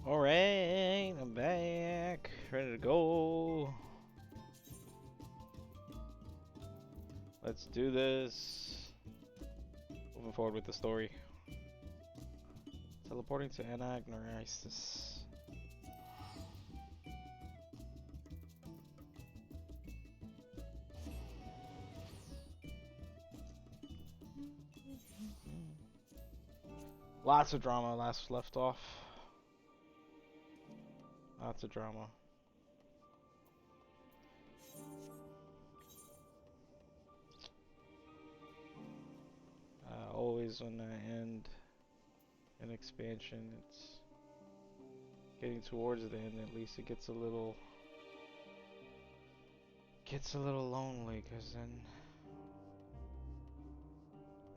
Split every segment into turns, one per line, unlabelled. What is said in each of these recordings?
Alright, I'm back. Ready to go. Let's do this. Moving forward with the story. Teleporting to Anagnosis. Lots of drama last left off. Lots of drama. Always when I end an expansion, it's getting towards the end. At least it gets a little lonely, because then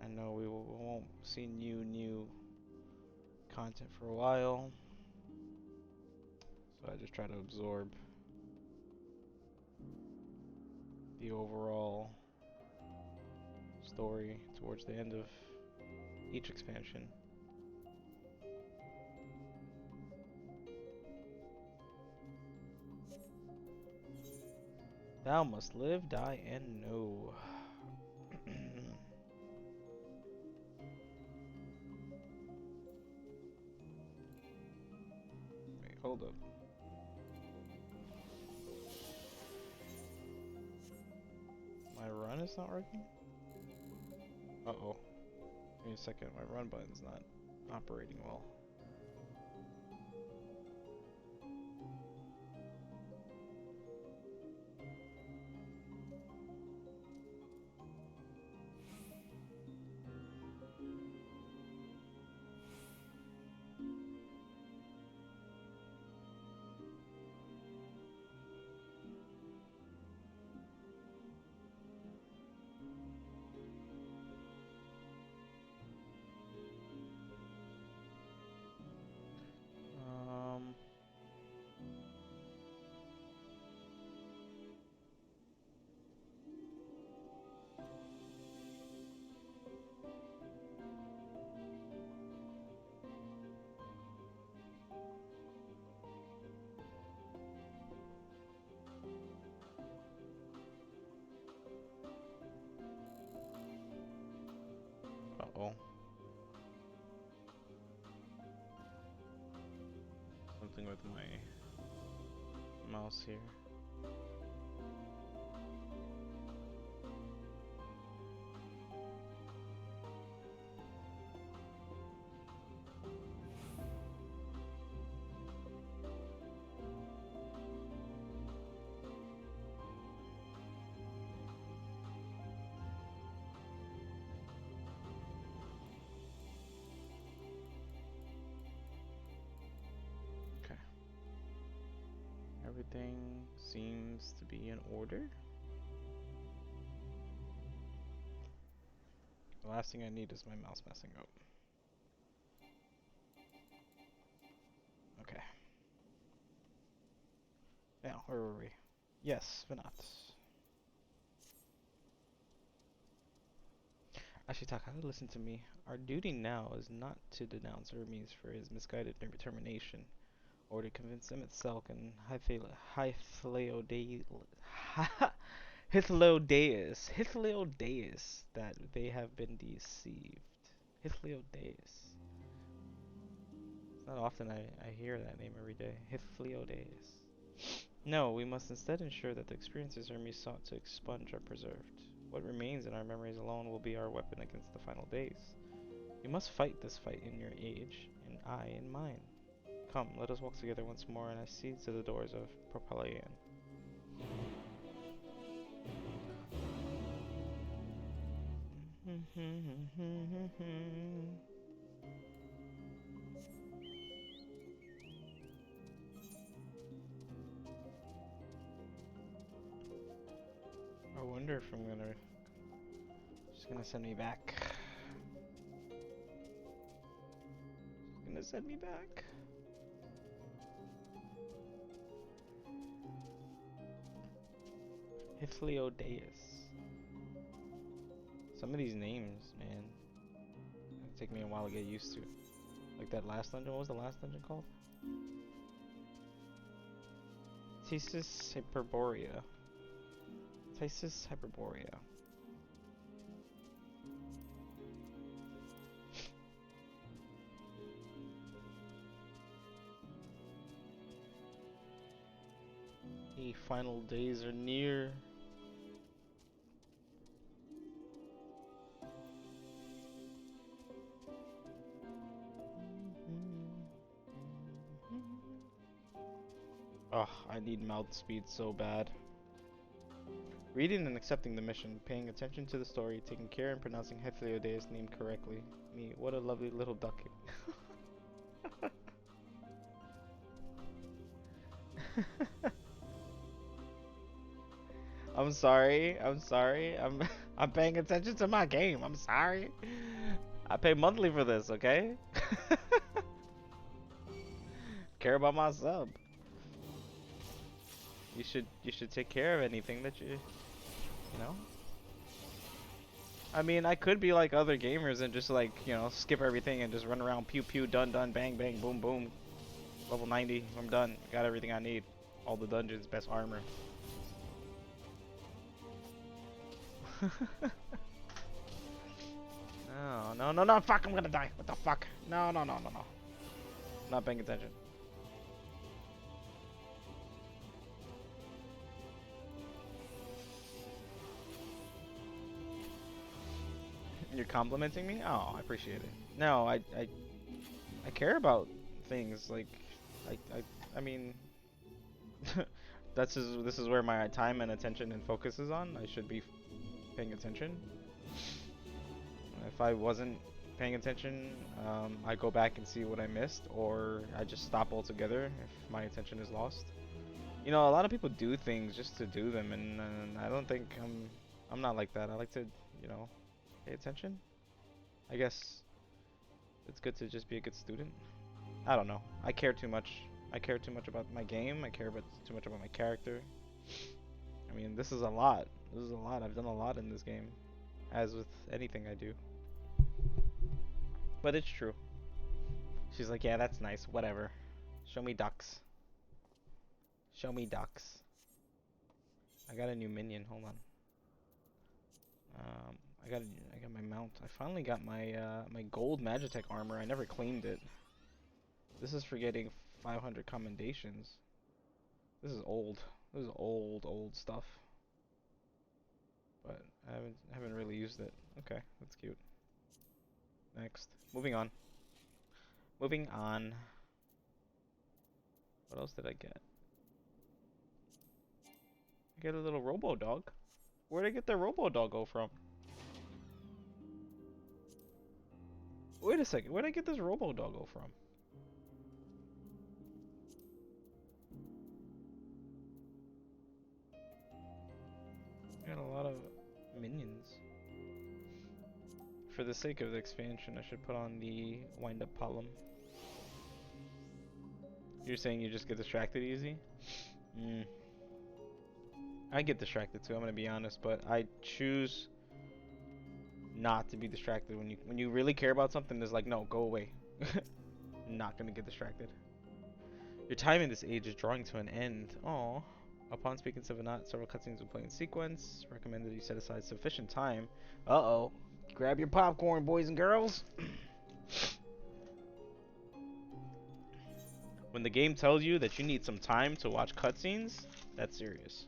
I know we won't see new content for a while. So I just try to absorb the overall story towards the end of each expansion. Thou must live, die, and know. Wait, hold up. My run is not working? Uh-oh. Give me a second, my run button's not operating well. Uh-oh. Something with my mouse here. Everything seems to be in order. The last thing I need is my mouse messing up. Okay. Now, where were we? Yes, Venat. Ashitaka, listen to me. Our duty now is not to denounce Hermes for his misguided determination, or to convince him itself and Hythlodaeus that they have been deceived. Hythlodaeus. It's not often I hear that name every day. Hythlodaeus. No, we must instead ensure that the experiences Hermes sought to expunge are preserved. What remains in our memories alone will be our weapon against the final days. You must fight this fight in your age, and I in mine. Come, let us walk together once more, and I see to the doors of Propylaeon. I wonder if I'm just gonna send me back. Just gonna send me back. Hythlodaeus. Some of these names, man, it'll take me a while to get used to. Like that last dungeon. What was the last dungeon called? Thesis Hyperborea. Thesis Hyperborea. The final days are near. Oh, I need mouth speed so bad. Reading and accepting the mission, paying attention to the story, taking care and pronouncing Hethliodeus' name correctly. Me, what a lovely little duck. I'm sorry. I'm sorry. I'm paying attention to my game. I'm sorry. I pay monthly for this, okay? Care about my sub. You should take care of anything that you know? I mean, I could be like other gamers and just like, skip everything and just run around pew pew done done bang bang boom boom. Level 90, I'm done. Got everything I need. All the dungeons, best armor. No, fuck, I'm gonna die. What the fuck? No. Not paying attention. You're complimenting me? Oh, I appreciate it. No, I care about things like I mean this is where my time and attention and focus is on. I should be paying attention. If I wasn't paying attention, I go back and see what I missed, or I just stop altogether if my attention is lost. A lot of people do things just to do them, and I don't think I'm not like that. I like to, pay attention. I guess it's good to just be a good student. I don't know. I care too much. I care too much about my game. I care too much about my character. I mean, this is a lot. This is a lot. I've done a lot in this game, as with anything I do. But it's true. She's like, yeah, that's nice. Whatever. Show me ducks. Show me ducks. I got a new minion. Hold on. I got my mount. I finally got my my gold Magitech armor. I never claimed it. This is for getting 500 commendations. This is old. This is old stuff. But I haven't really used it. Okay, that's cute. Next. Moving on. Moving on. What else did I get? I get a little robo dog. Where'd I get the robo doggo from? Wait a second. Where'd I get this robo doggo from? I got a lot of minions. For the sake of the expansion, I should put on the wind-up column. You're saying you just get distracted easy? I get distracted too, I'm gonna be honest, but I choose not to be distracted. When you really care about something, it's like, no, go away. Not gonna get distracted. Your time in this age is drawing to an end. Aww. Upon speaking to Venat, several cutscenes will play in sequence. Recommended you set aside sufficient time. Uh-oh. Grab your popcorn, boys and girls. When the game tells you that you need some time to watch cutscenes, that's serious.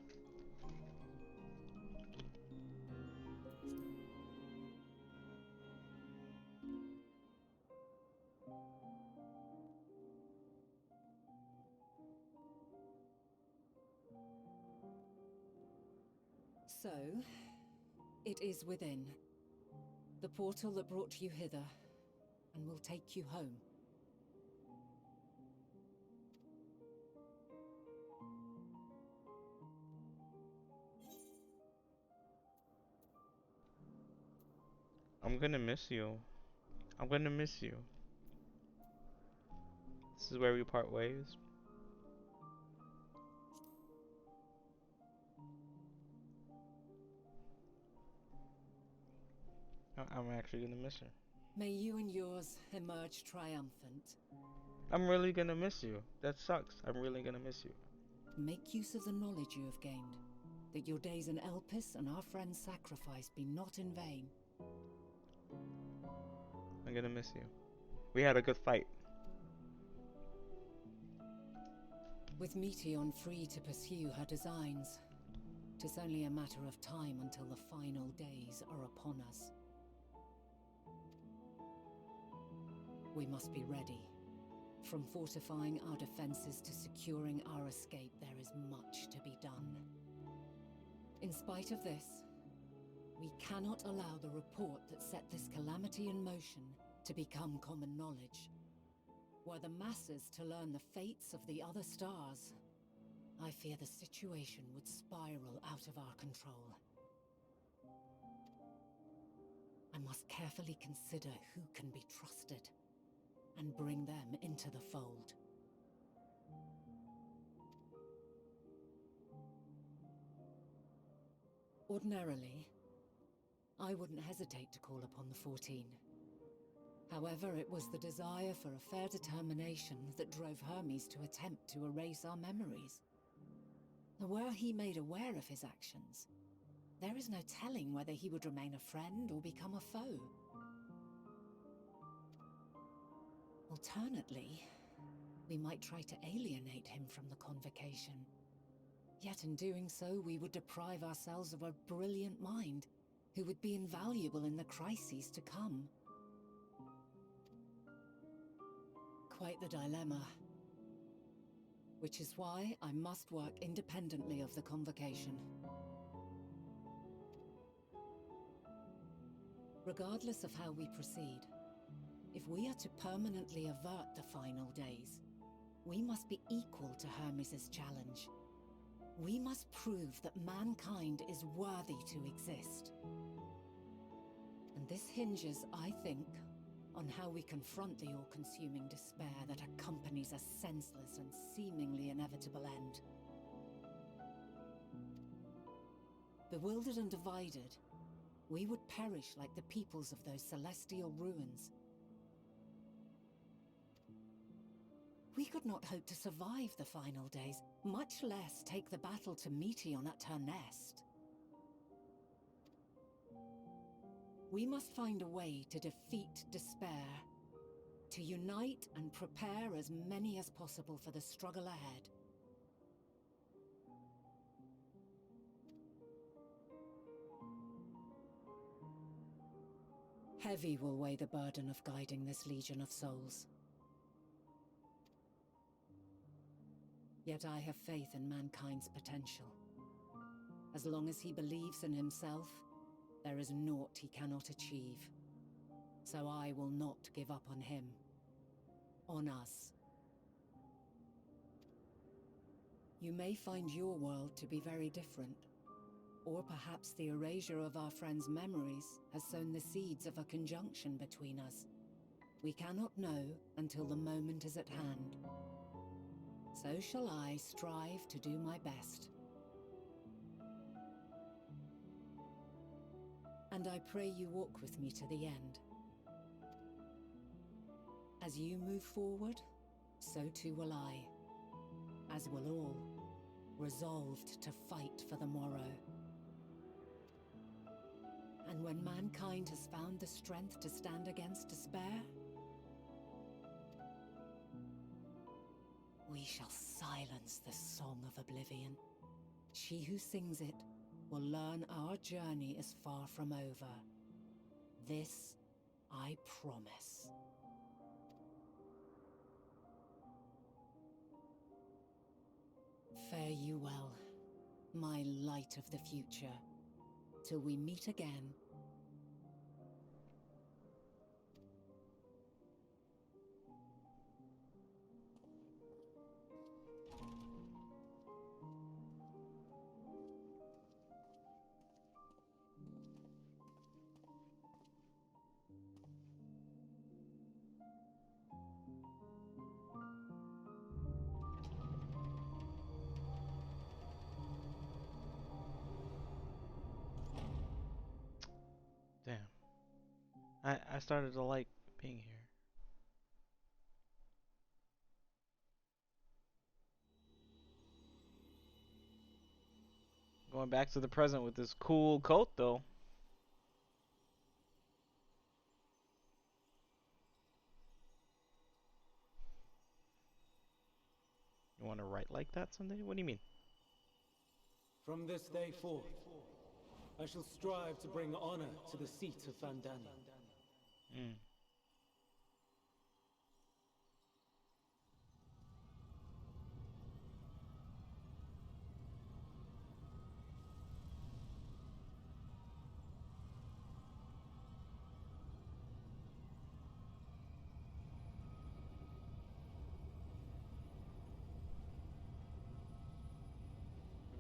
So, it is within. The portal that brought you hither, and will take you home.
I'm gonna miss you. I'm gonna miss you. This is where we part ways. I'm actually gonna miss her.
May you and yours emerge triumphant.
I'm really gonna miss you. That sucks. I'm really gonna miss you.
make use of the knowledge you have gained, that your days in Elpis and our friend's sacrifice be not in vain.
I'm gonna miss you. We had a good fight.
With Meteon free to pursue her designs, 'tis only a matter of time until the final days are upon us. We must be ready. From fortifying our defenses to securing our escape, there is much to be done. In spite of this, we cannot allow the report that set this calamity in motion to become common knowledge. Were the masses to learn the fates of the other stars, I fear the situation would spiral out of our control. I must carefully consider who can be trusted and bring them into the fold. Ordinarily, I wouldn't hesitate to call upon the 14. However, it was the desire for a fair determination that drove Hermes to attempt to erase our memories. Were he made aware of his actions, there is no telling whether he would remain a friend or become a foe. Alternately, we might try to alienate him from the convocation. Yet in doing so, we would deprive ourselves of a brilliant mind who would be invaluable in the crises to come. Quite the dilemma. Which is why I must work independently of the convocation. Regardless of how we proceed, if we are to permanently avert the final days, we must be equal to Hermes' challenge. We must prove that mankind is worthy to exist. And this hinges, I think, on how we confront the all-consuming despair that accompanies a senseless and seemingly inevitable end. Bewildered and divided, we would perish like the peoples of those celestial ruins. We could not hope to survive the final days, much less take the battle to Meteon at her nest. We must find a way to defeat despair, to unite and prepare as many as possible for the struggle ahead. Heavy will weigh the burden of guiding this legion of souls. Yet I have faith in mankind's potential. As long as he believes in himself, there is naught he cannot achieve. So I will not give up on him. On us. You may find your world to be very different. Or perhaps the erasure of our friend's memories has sown the seeds of a conjunction between us. We cannot know until the moment is at hand. So shall I strive to do my best. And I pray you walk with me to the end. As you move forward, so too will I. As will all, resolved to fight for the morrow. And when mankind has found the strength to stand against despair, we shall silence the song of oblivion. She who sings it will learn our journey is far from over. This I promise. Fare you well, my light of the future, till we meet again.
Damn. I started to like being here. Going back to the present with this cool coat, though. You want to write like that someday? What do you mean?
From this day forth, I shall strive to bring honor to the seat of Vandani.
Mm.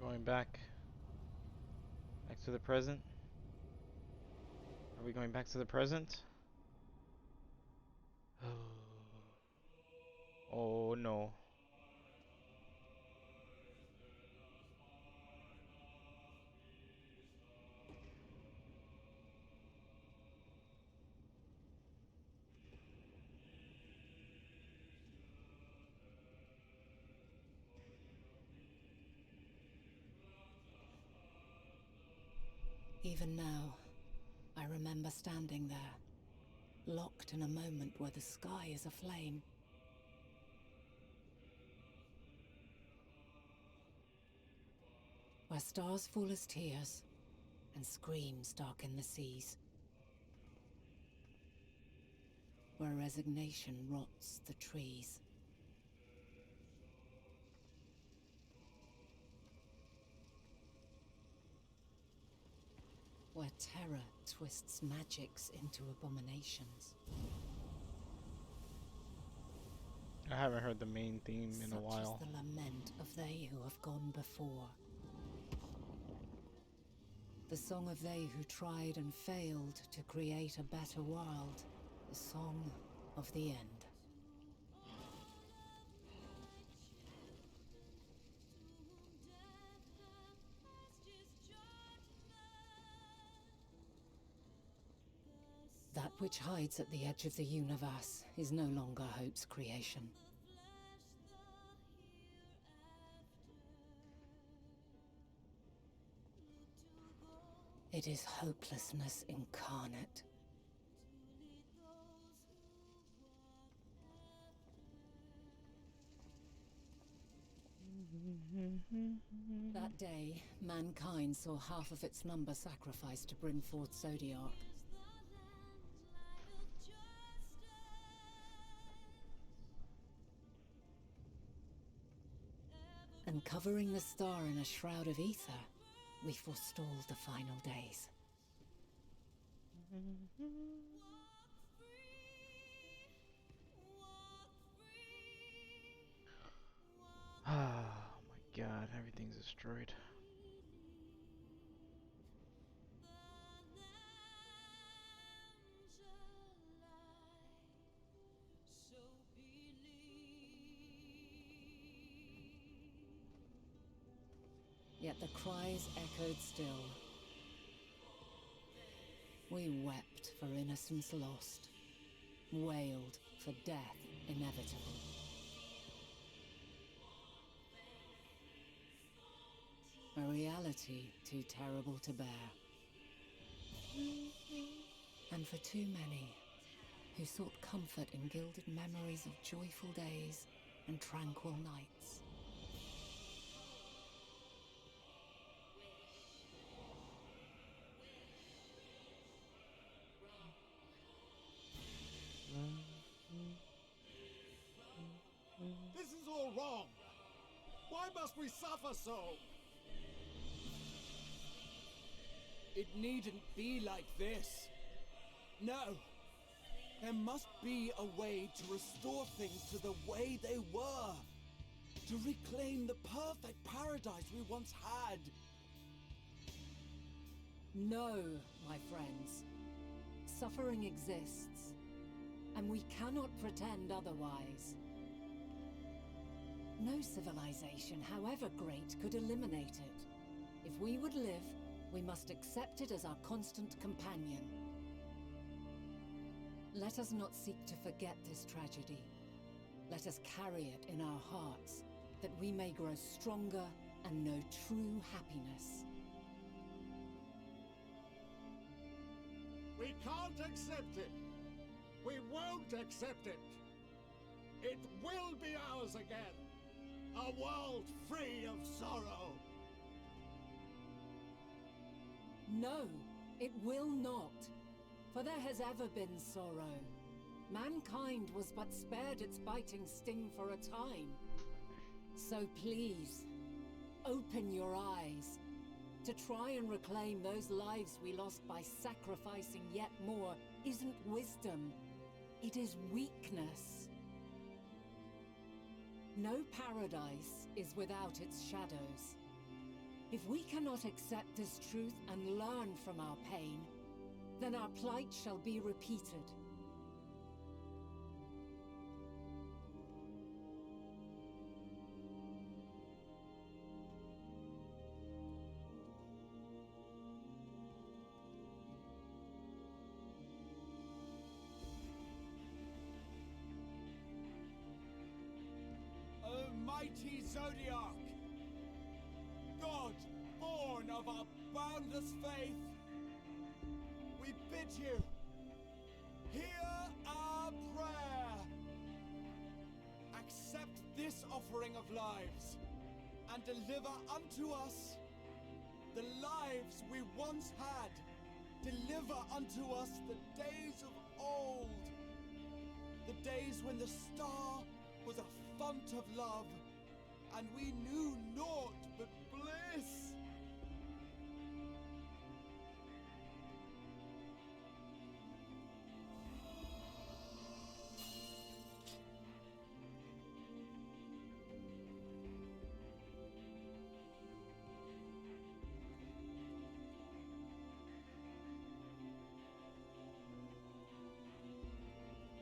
We're going back. Back to the present. Are we going back to the present? Oh no.
Even now, I remember standing there, locked in a moment where the sky is aflame. Where stars fall as tears, and screams darken the seas. Where resignation rots the trees. Where terror twists magics into abominations.
I haven't heard the main theme in a
Such
while.
is the lament of they who have gone before. The song of they who tried and failed to create a better world. The song of the end. That which hides at the edge of the universe is no longer hope's creation. It is hopelessness incarnate. That day, mankind saw half of its number sacrificed to bring forth Zodiark. And covering the star in a shroud of ether, we forestalled the final days.
Oh my god, everything's destroyed.
Yet the cries echoed still. We wept for innocence lost, wailed for death inevitable. A reality too terrible to bear. And for too many who sought comfort in gilded memories of joyful days and tranquil nights.
This is all wrong! Why must we suffer so? It needn't be like this. No. There must be a way to restore things to the way they were. To reclaim the perfect paradise we once had.
No, my friends. Suffering exists, and we cannot pretend otherwise. No civilization, however great, could eliminate it. If we would live, we must accept it as our constant companion. Let us not seek to forget this tragedy. Let us carry it in our hearts, that we may grow stronger and know true happiness.
can't accept it. We won't accept it. It will be ours again. A world free of sorrow.
No, it will not. For there has ever been sorrow. Mankind was but spared its biting sting for a time. So please, open your eyes. To try and reclaim those lives we lost by sacrificing yet more isn't wisdom. It is weakness. No paradise is without its shadows. If we cannot accept this truth and learn from our pain, then our plight shall be repeated.
Mighty Zodiac, God born of our boundless faith, we bid you, hear our prayer. Accept this offering of lives, and deliver unto us the lives we once had. Deliver unto us the days of old, the days when the star was a font of love, and we knew naught but bliss.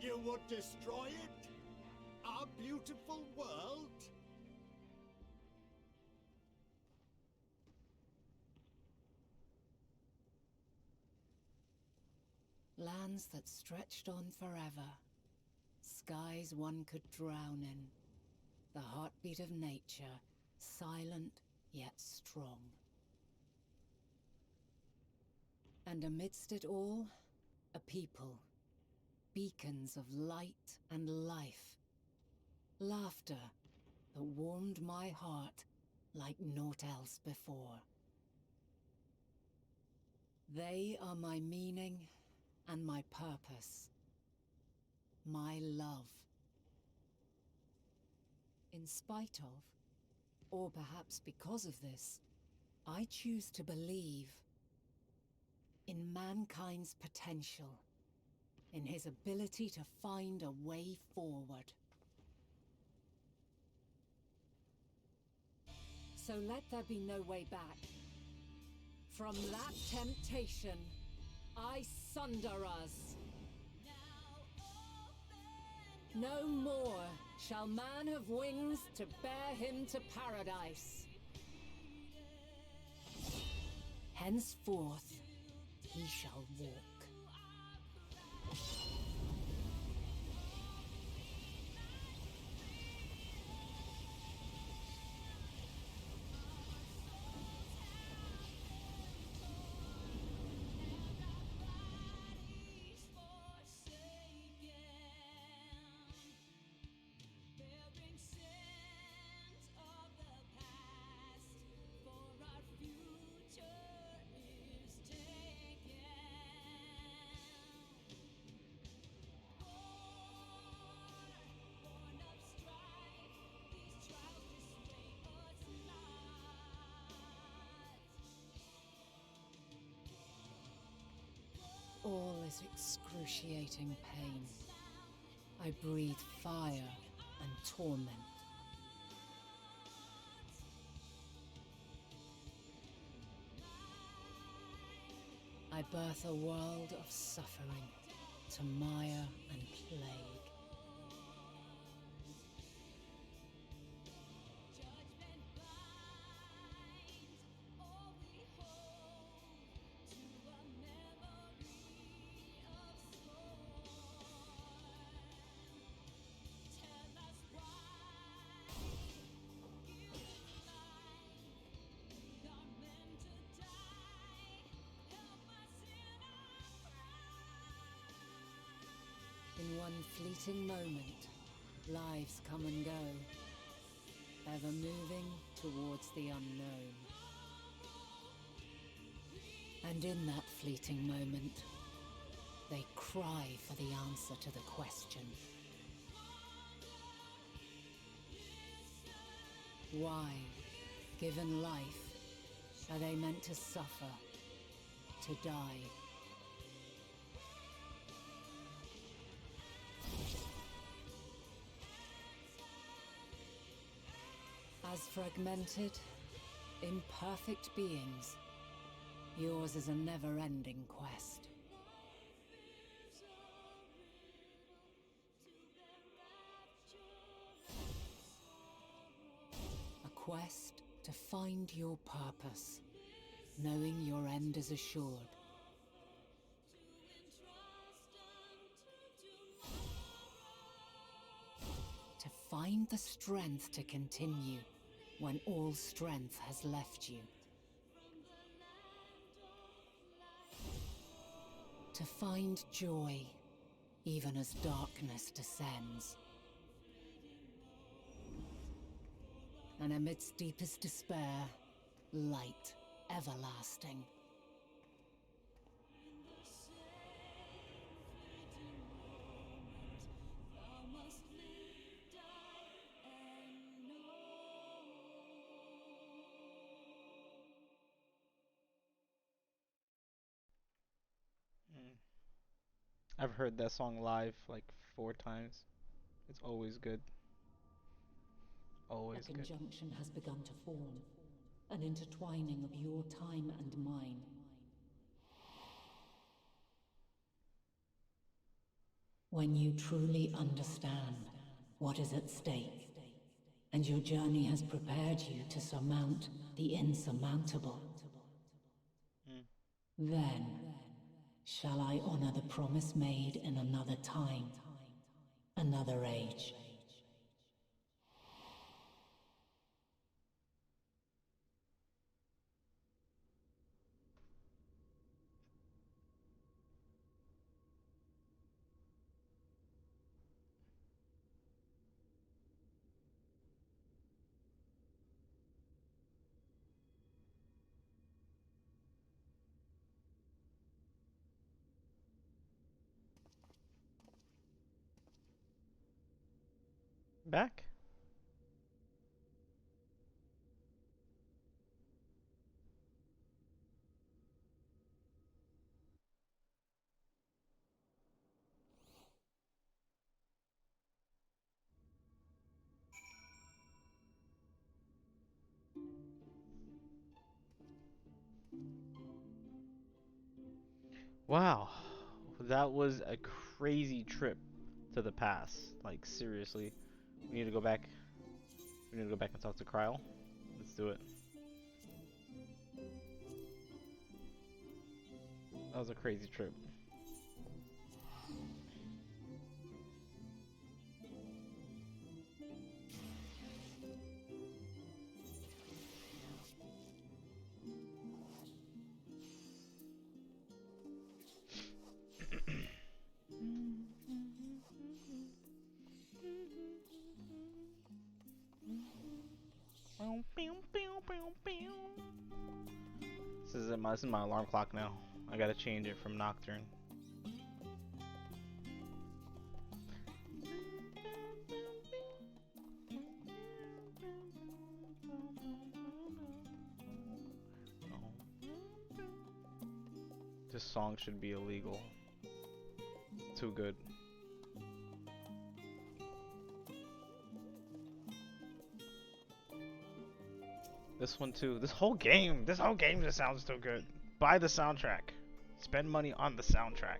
You would destroy it? Our beautiful world?
Lands that stretched on forever. Skies one could drown in. The heartbeat of nature, silent yet strong. And amidst it all, a people. Beacons of light and life. Laughter that warmed my heart like naught else before. They are my meaning and my purpose. My love. In spite of, or perhaps because of this, I choose to believe in mankind's potential, in his ability to find a way forward. So let there be no way back. From that temptation, I sunder us. No more shall man have wings to bear him to paradise. Henceforth, he shall walk. All is excruciating pain. I breathe fire and torment. I birth a world of suffering to mire and plague. one fleeting moment, lives come and go, ever moving towards the unknown. And in that fleeting moment, they cry for the answer to the question. Why, given life, are they meant to suffer, to die? As fragmented, imperfect beings, yours is a never-ending quest. A quest to find your purpose, knowing your end is assured. To find the strength to continue when all strength has left you. To find joy, even as darkness descends. And amidst deepest despair, light everlasting.
Mm. I've heard that song live like 4 times. It's always good.
A
Always good.
conjunction has begun to form, an intertwining of your time and mine. When you truly understand what is at stake, and your journey has prepared you to surmount the insurmountable,
Mm.
then shall I honor the promise made in another time, another age.
Back? Wow. That was a crazy trip to the past. Like seriously. We need to go back. We need to go back and talk to Kryle. Let's do it. That was a crazy trip. This is my alarm clock now. I gotta change it from Nocturne. This song should be illegal. It's too good. This one too. This whole game just sounds too good. Buy the soundtrack. Spend money on the soundtrack.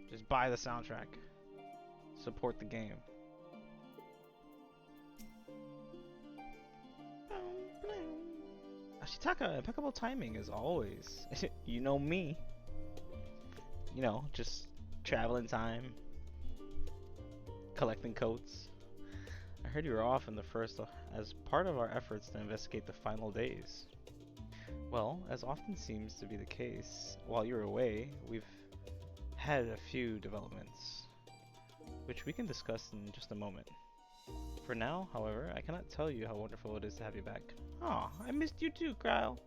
Just buy the soundtrack. Support the game. Ashitaka, impeccable timing as always. You know me. You know, just traveling time, collecting coats. I heard you were off in the first as part of our efforts to investigate the final days. Well, as often seems to be the case, while you were away, we've had a few developments. which we can discuss in just a moment. For now, however, I cannot tell you how wonderful it is to have you back. Aw, I missed you too, Kyle.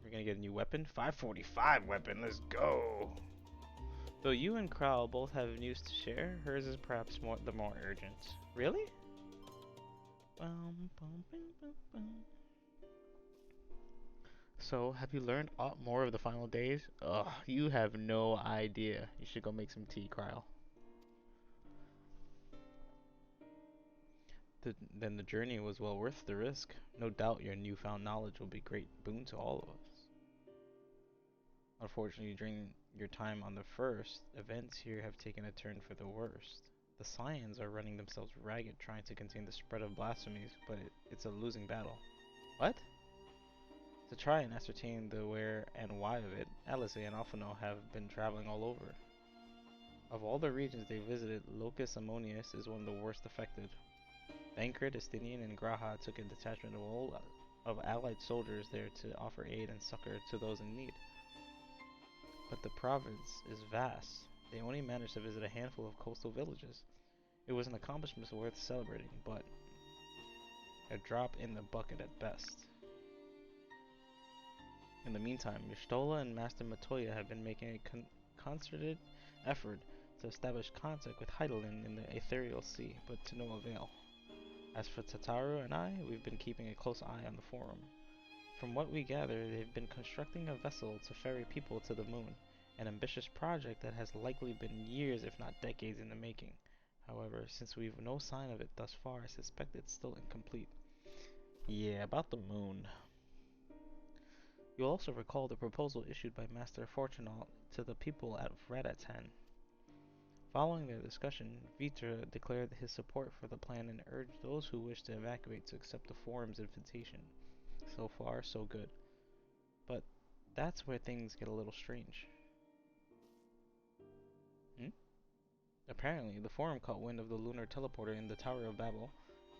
We're gonna get a new weapon. 545 weapon, let's go. Though you and Kral both have news to share, hers is perhaps the more urgent. Really? So, have you learned aught more of the final days? Ugh, you have no idea. You should go make some tea, Kyle. Then the journey was well worth the risk. No doubt your newfound knowledge will be a great boon to all of us. Unfortunately, during your time on the first, events here have taken a turn for the worst. The Scions are running themselves ragged trying to contain the spread of blasphemies, but it's a losing battle. What? To try and ascertain the where and why of it, Alice and Alphino have been traveling all over. Of all the regions they visited, Locus Ammonius is one of the worst affected. Thancred, Estinian, and Graha took a detachment of allied soldiers there to offer aid and succor to those in need. But the province is vast. They only managed to visit a handful of coastal villages. It was an accomplishment worth celebrating, but a drop in the bucket at best. In the meantime, Mistola and Master Matoya have been making a concerted effort to establish contact with Heidelin in the Ethereal Sea, but to no avail. As for Tataru and I, we've been keeping a close eye on the forum. From what we gather, they've been constructing a vessel to ferry people to the moon, an ambitious project that has likely been years if not decades in the making. However, since we've no sign of it thus far, I suspect it's still incomplete. Yeah, about the moon. You'll also recall the proposal issued by Master Fortunato to the people at Radatan. Following their discussion, Vitra declared his support for the plan and urged those who wish to evacuate to accept the forum's invitation. So far, so good. But that's where things get a little strange. Apparently, the forum caught wind of the lunar teleporter in the Tower of Babel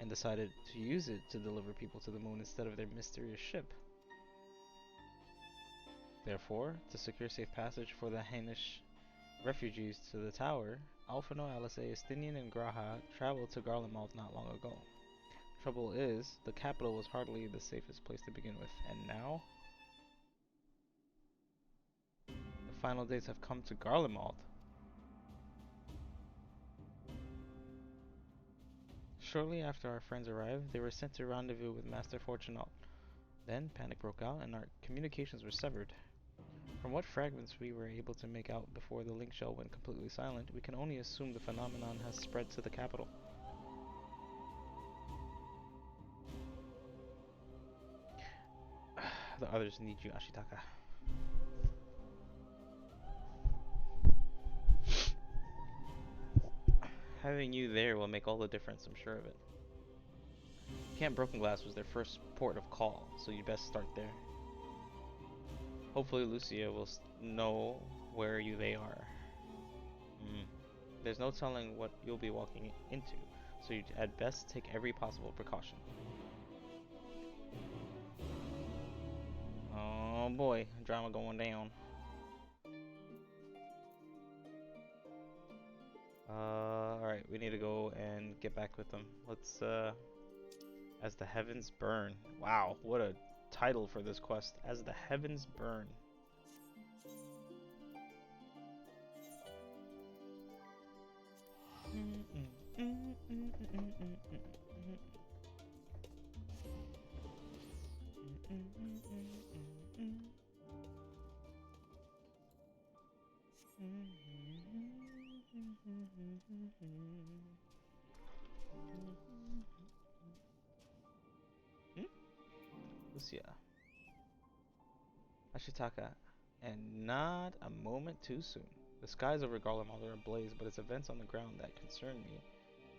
and decided to use it to deliver people to the moon instead of their mysterious ship. Therefore, to secure safe passage for the Hainish refugees to the tower, Alphino, Alice, Estinian, and Graha traveled to Garlemald not long ago. Trouble is, the capital was hardly the safest place to begin with, and now the final days have come to Garlemald. Shortly after our friends arrived, they were sent to rendezvous with Master Fortunato. Then panic broke out and our communications were severed. From what fragments we were able to make out before the link shell went completely silent, we can only assume the phenomenon has spread to the capital. The others need you, Ashitaka. Having you there will make all the difference, I'm sure of it. Camp Broken Glass was their first port of call, so you'd best start there. Hopefully Lucia will know where they are. There's no telling what you'll be walking into, so you'd at best take every possible precaution. Oh boy, drama going down. Alright, we need to go and get back with them. Let's, As the Heavens Burn. Wow, what a title for this quest. As the Heavens Burn. Lucia. Ashitaka. And not a moment too soon. The skies over Garlemald are ablaze, but it's events on the ground that concern me.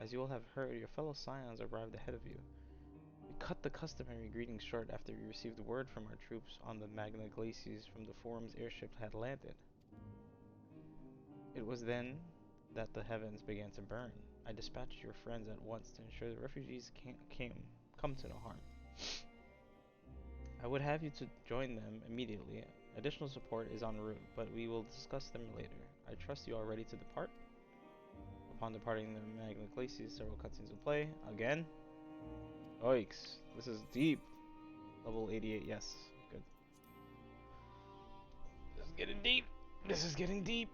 As you will have heard, your fellow scions arrived ahead of you. We cut the customary greetings short after we received word from our troops on the Magna Glacies from the Forum's airship had landed. It was then that the heavens began to burn. I dispatched your friends at once to ensure the refugees come to no harm. I would have you to join them immediately, Additional support is en route, but we will discuss them later. I trust you are ready to depart. Upon departing the Magna Glacies, several cutscenes will play. Again? Yikes. This is deep. Level 88, yes. Good. This is getting deep. This is getting deep.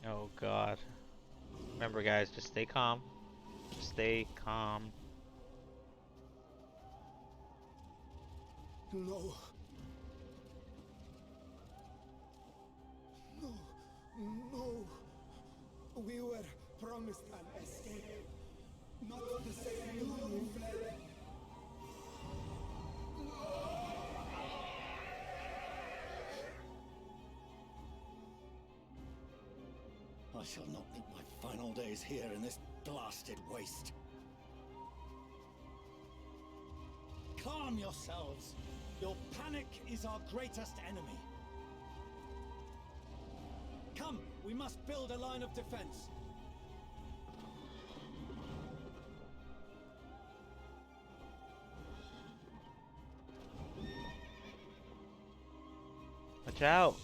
Oh god. Remember guys, just stay calm. Just stay calm.
No. No. No. We were promised an escape. Not the same you who fled.
I shall not meet my final days here in this blasted waste. Calm yourselves. Your panic is our greatest enemy. Come, we must build a line of defense.
Watch out.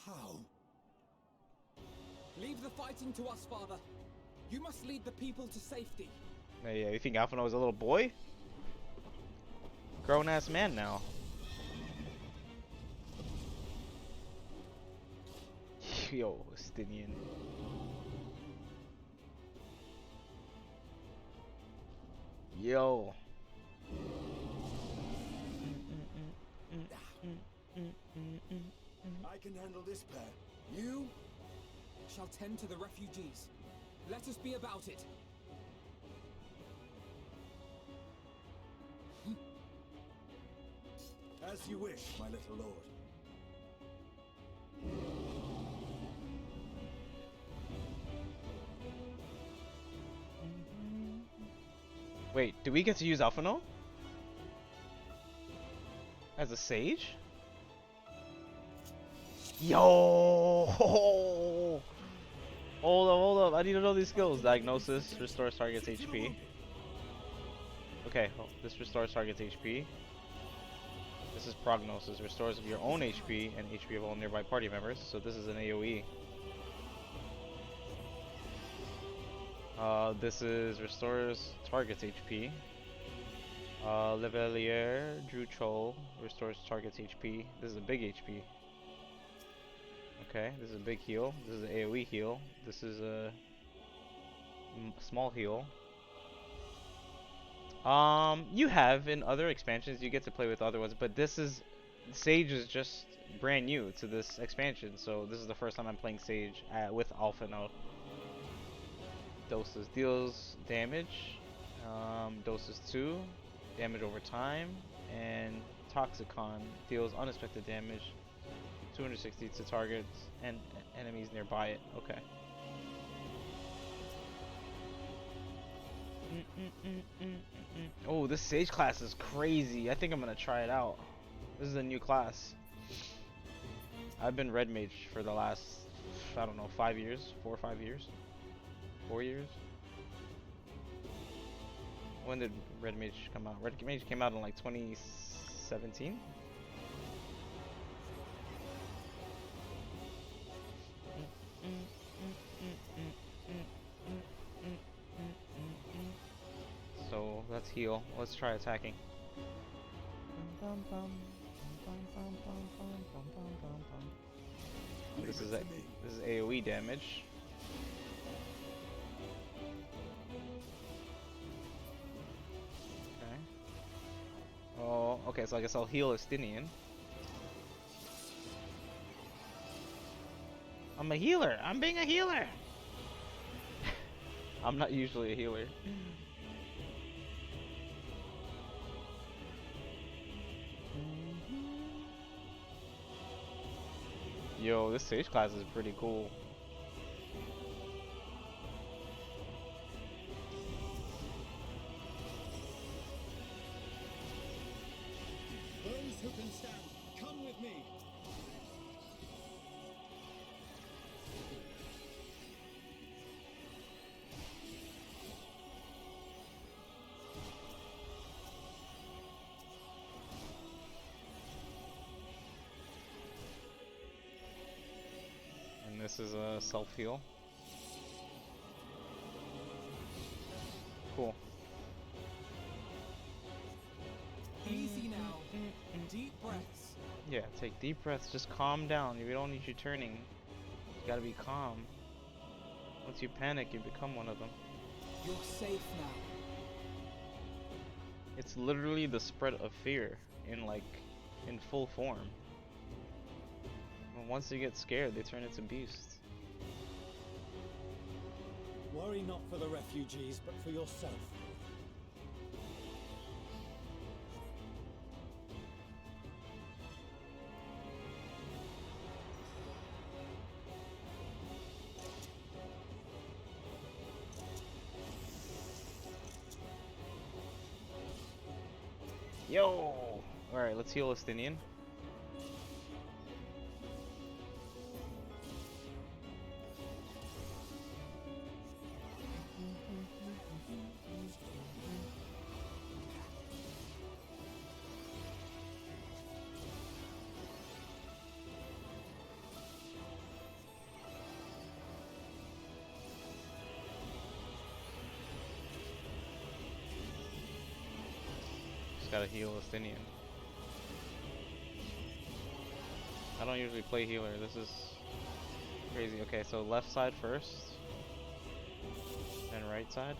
How?
Leave the fighting to us, Father. You must lead the people to safety.
Yeah, you think Alphinaud was a little boy? Grown ass man now. Yo, Stinian. Yo.
I can handle this pair.
You shall tend to the refugees. Let us be about it.
As you wish, my little lord.
Wait, do we get to use Alphinaud? As a sage? Yo! Hold up. I need to know these skills. Diagnosis, restores target's HP. Okay, this restores target's HP. This is prognosis, restores your own HP and HP of all nearby party members. So this is an AoE. This is restores target's HP. Levelier, Drew Chol, restores target's HP. This is a big HP. Okay, this is a big heal. This is an AoE heal. This is a small heal. You have in other expansions, you get to play with other ones, but this is Sage is just brand new to this expansion, so this is the first time I'm playing Sage with Alphinaud. Doses deals damage. Doses 2, damage over time, and Toxicon deals unexpected damage, 260 to targets and enemies nearby it. Okay. Oh, this Sage class is crazy. I think I'm gonna try it out. This is a new class. I've been Red Mage for the last, I don't know, 5 years, 4 or 5 years, 4 years. When did Red Mage come out? Red Mage came out in like 2017. So let's heal. Let's try attacking. This is AoE damage. Okay. Oh, okay. So I guess I'll heal Estinian. I'm a healer. I'm being a healer. I'm not usually a healer. Yo, this stage class is pretty cool.
Those who can stand, come with me.
And this is a self-heal. Cool.
Easy now. Deep breaths.
Yeah, take deep breaths. Just calm down. You don't need you turning. You gotta be calm. Once you panic, you become one of them.
You're safe now.
It's literally the spread of fear in full form. And once they get scared, they turn into beasts.
Worry not for the refugees, but for yourself.
Yo! Alright, let's heal Estinian. Gotta heal Estinian. I don't usually play healer. This is crazy. Okay, so left side first, then right side.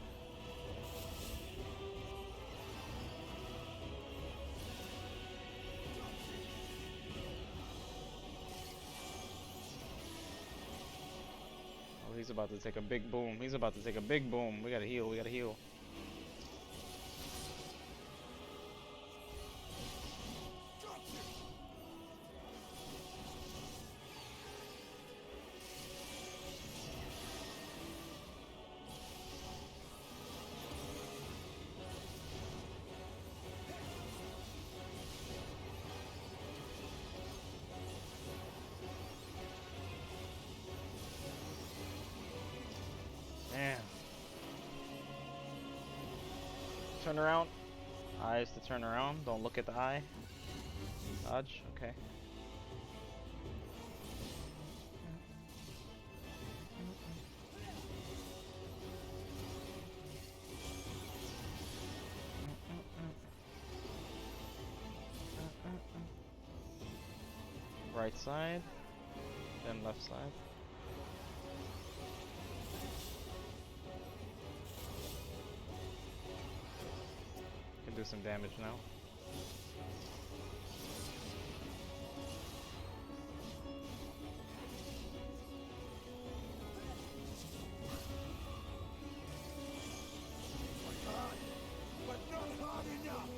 Oh, he's about to take a big boom. He's about to take a big boom. We gotta heal. We gotta heal. Man. Turn around. Eyes to turn around. Don't look at the eye. Dodge. Okay. Right side. Then left side. Can do some damage now.
But not hard enough.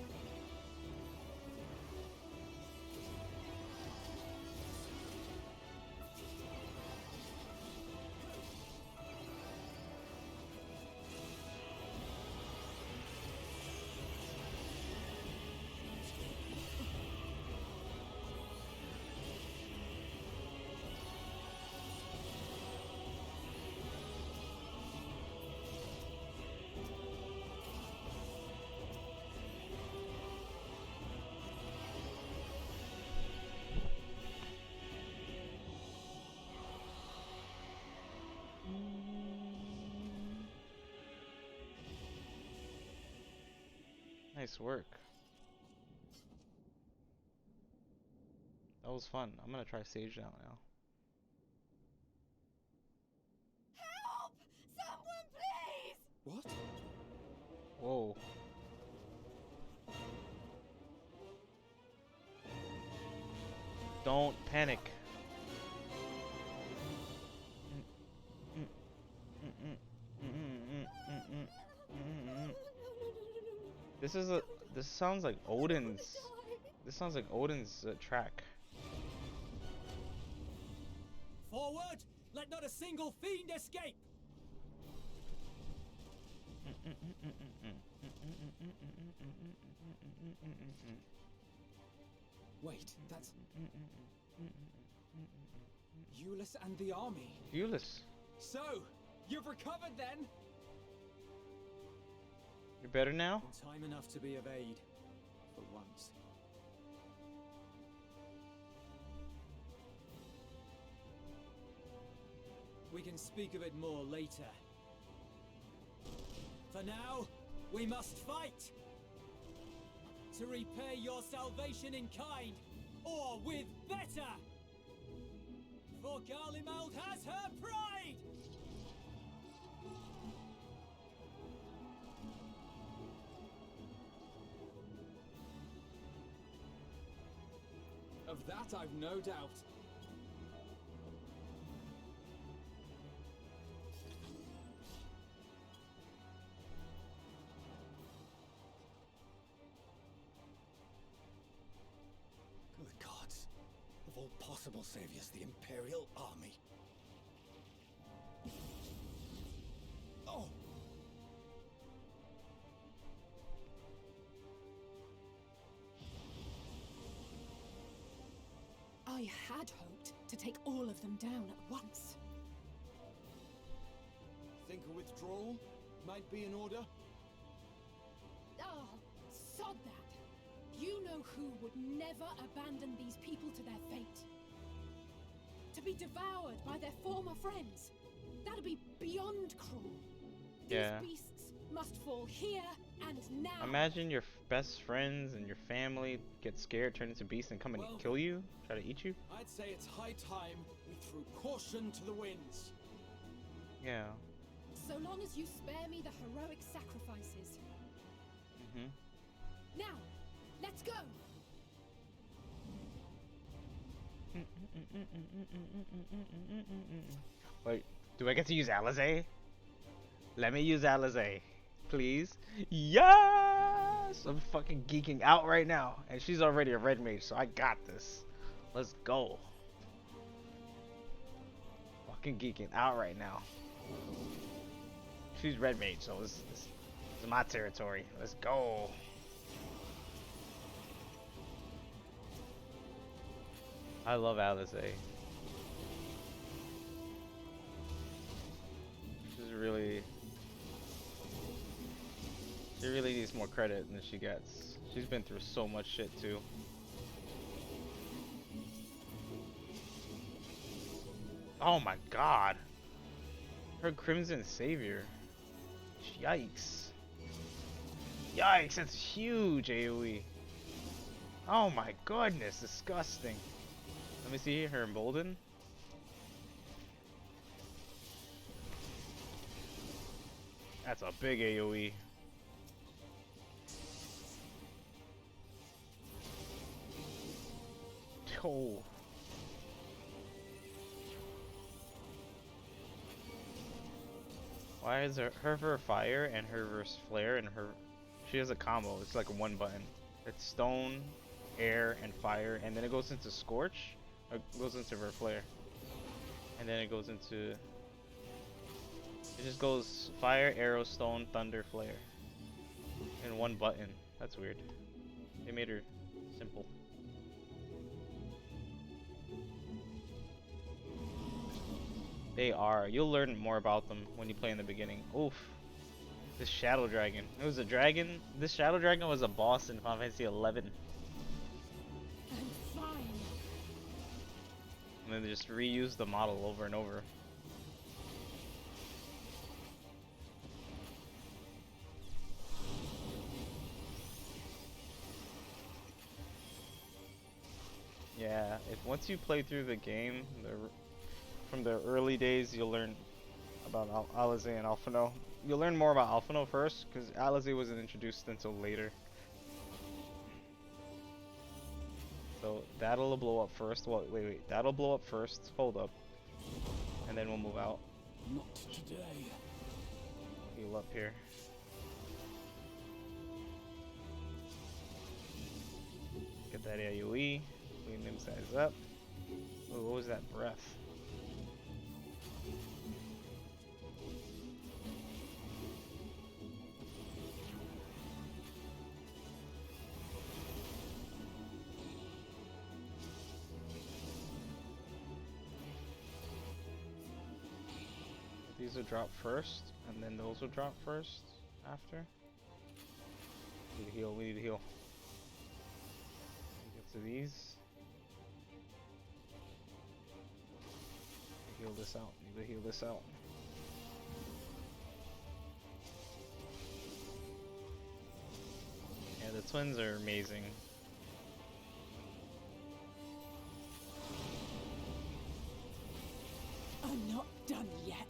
Nice work. That was fun. I'm gonna try Sage out now.
Help! Someone, please!
What?
Whoa. Don't panic. This sounds like Odin's. This sounds like Odin's track.
Forward! Let not a single fiend escape! Wait, that's... Euless and the army.
Euless.
So, you've recovered then?
You're better now?
In time enough to be of aid. For once. We can speak of it more later. For now, we must fight! To repay your salvation in kind, or with better! For Garlemald has her pride! Of that I've no doubt.
Good gods. Of all possible saviors, the Imperial Army. Oh!
I had hoped to take all of them down at once.
Think a withdrawal might be in order?
Oh, sod that. You know who would never abandon these people to their fate. To be devoured by their former friends. That'd be beyond cruel.
Yeah.
These beasts must fall here and now.
Imagine your best friends and your family get scared, turn into beasts, and come and
Well,
kill you, try to eat you.
I'd say it's high time we threw caution to the winds.
Yeah.
So long as you spare me the heroic sacrifices.
Mhm.
Now, let's go.
Wait, do I get to use Alizé? Let me use Alizé, please. Yes! I'm fucking geeking out right now, and she's already a red mage, so I got this. Let's go. Fucking geeking out right now. She's red mage, so this is my territory. Let's go. I love Alizé. She's really... She really needs more credit than she gets. She's been through so much shit too. Oh my god. Her Crimson Savior. Yikes. Yikes, that's huge AoE. Oh my goodness, disgusting. Let me see her embolden. That's a big AoE. Oh. Why is her fire and her verse flare and her... She has a combo, it's like a one button. It's stone, air, and fire, and then it goes into scorch, or it goes into her flare. And then it goes into... It just goes fire, arrow, stone, thunder, flare. In one button. That's weird. They made her simple. They are. You'll learn more about them when you play in the beginning. Oof. This Shadow Dragon. It was a dragon. This Shadow Dragon was a boss in Final Fantasy XI.
I'm fine.
And then they just reused the model over and over. Yeah, if once you play through the game, from the early days, you'll learn about Alizé and Alphinaud. You'll learn more about Alphinaud first, because Alizé wasn't introduced until later. So that'll blow up first. Well, wait. That'll blow up first. Hold up. And then we'll move out.
Not today.
Heal up here. Get that AoE. Clean them size up. Ooh, what was that breath? These will drop first, and then those will drop first after. We need to heal, we need to heal. Get to these. Heal this out, need to heal this out. Yeah, the twins are amazing.
I'm not done yet.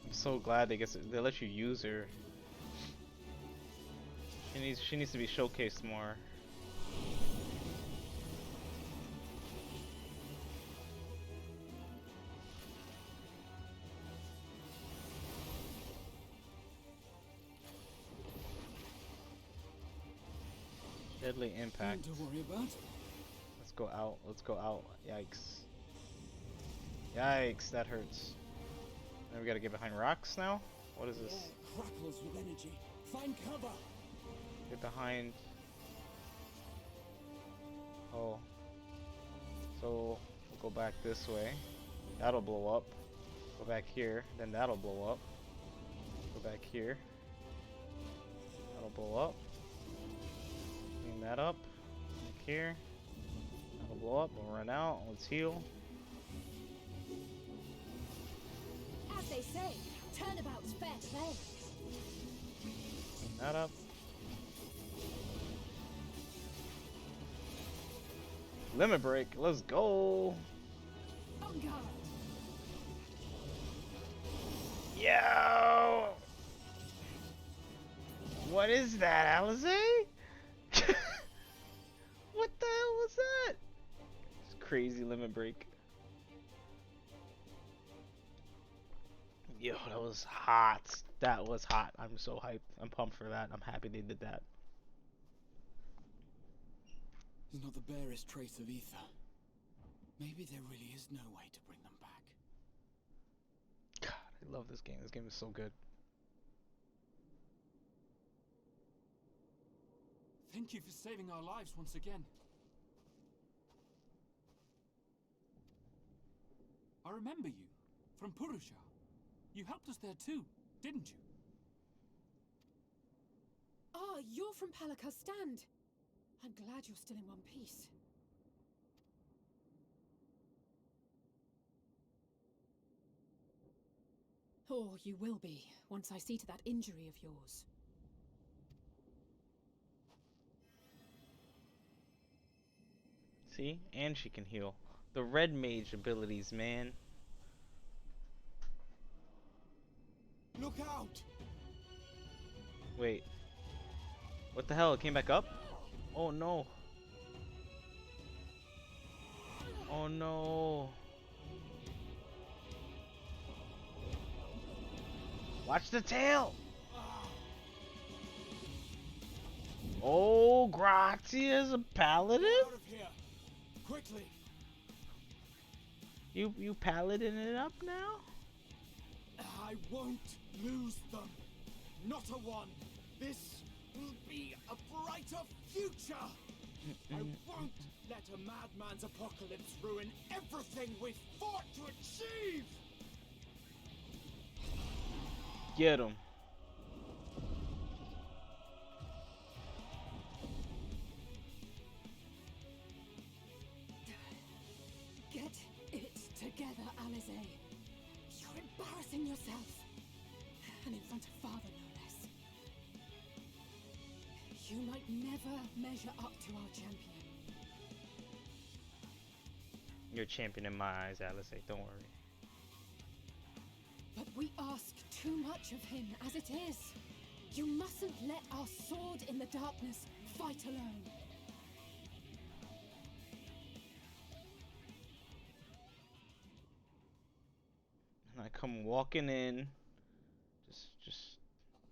I'm so glad they let you use her. She needs to be showcased more. Deadly impact.
Nothing to worry about.
Let's go out. Let's go out. Yikes. Yikes, that hurts. Now we gotta get behind rocks now? What is this?
Air crackles with energy. Find cover.
Get behind. Oh. So, we'll go back this way. That'll blow up. Go back here. Then that'll blow up. Go back here. That'll blow up. Clean that up. Back here. That'll blow up. We'll run out. Let's heal.
As they say, turnabout's fair play.
Clean that up. Limit break. Let's go.
On guard.
Yo! What is that, Alize? What the hell was that? It's crazy limit break. Yo, that was hot. That was hot. I'm so hyped. I'm pumped for that. I'm happy they did that.
There's not the barest trace of ether. Maybe there really is no way to bring them back.
God, I love this game. This game is so good.
Thank you for saving our lives once again. I remember you from Purusha. You helped us there too, didn't you?
Ah, you're from Palaka's stand. I'm glad you're still in one piece. Or you will be, once I see to that injury of yours.
See? And she can heal. The red mage abilities, man.
Look out!
Wait. What the hell? It came back up? Oh no. Oh no. Watch the tail! Oh, Grazia's a paladin?
Out of here! Quickly!
You paladin it up now?
I won't lose them. Not a one. This will be a brighter future. I won't let a madman's apocalypse ruin everything we've fought to achieve.
Get him.
Get it together, Alize. You're embarrassing yourself. And in front of father, no less. You might never measure up to our champion.
You're a champion in my eyes, Alice. Don't worry.
But we ask too much of him as it is. You mustn't let our sword in the darkness fight alone.
And I come walking in, just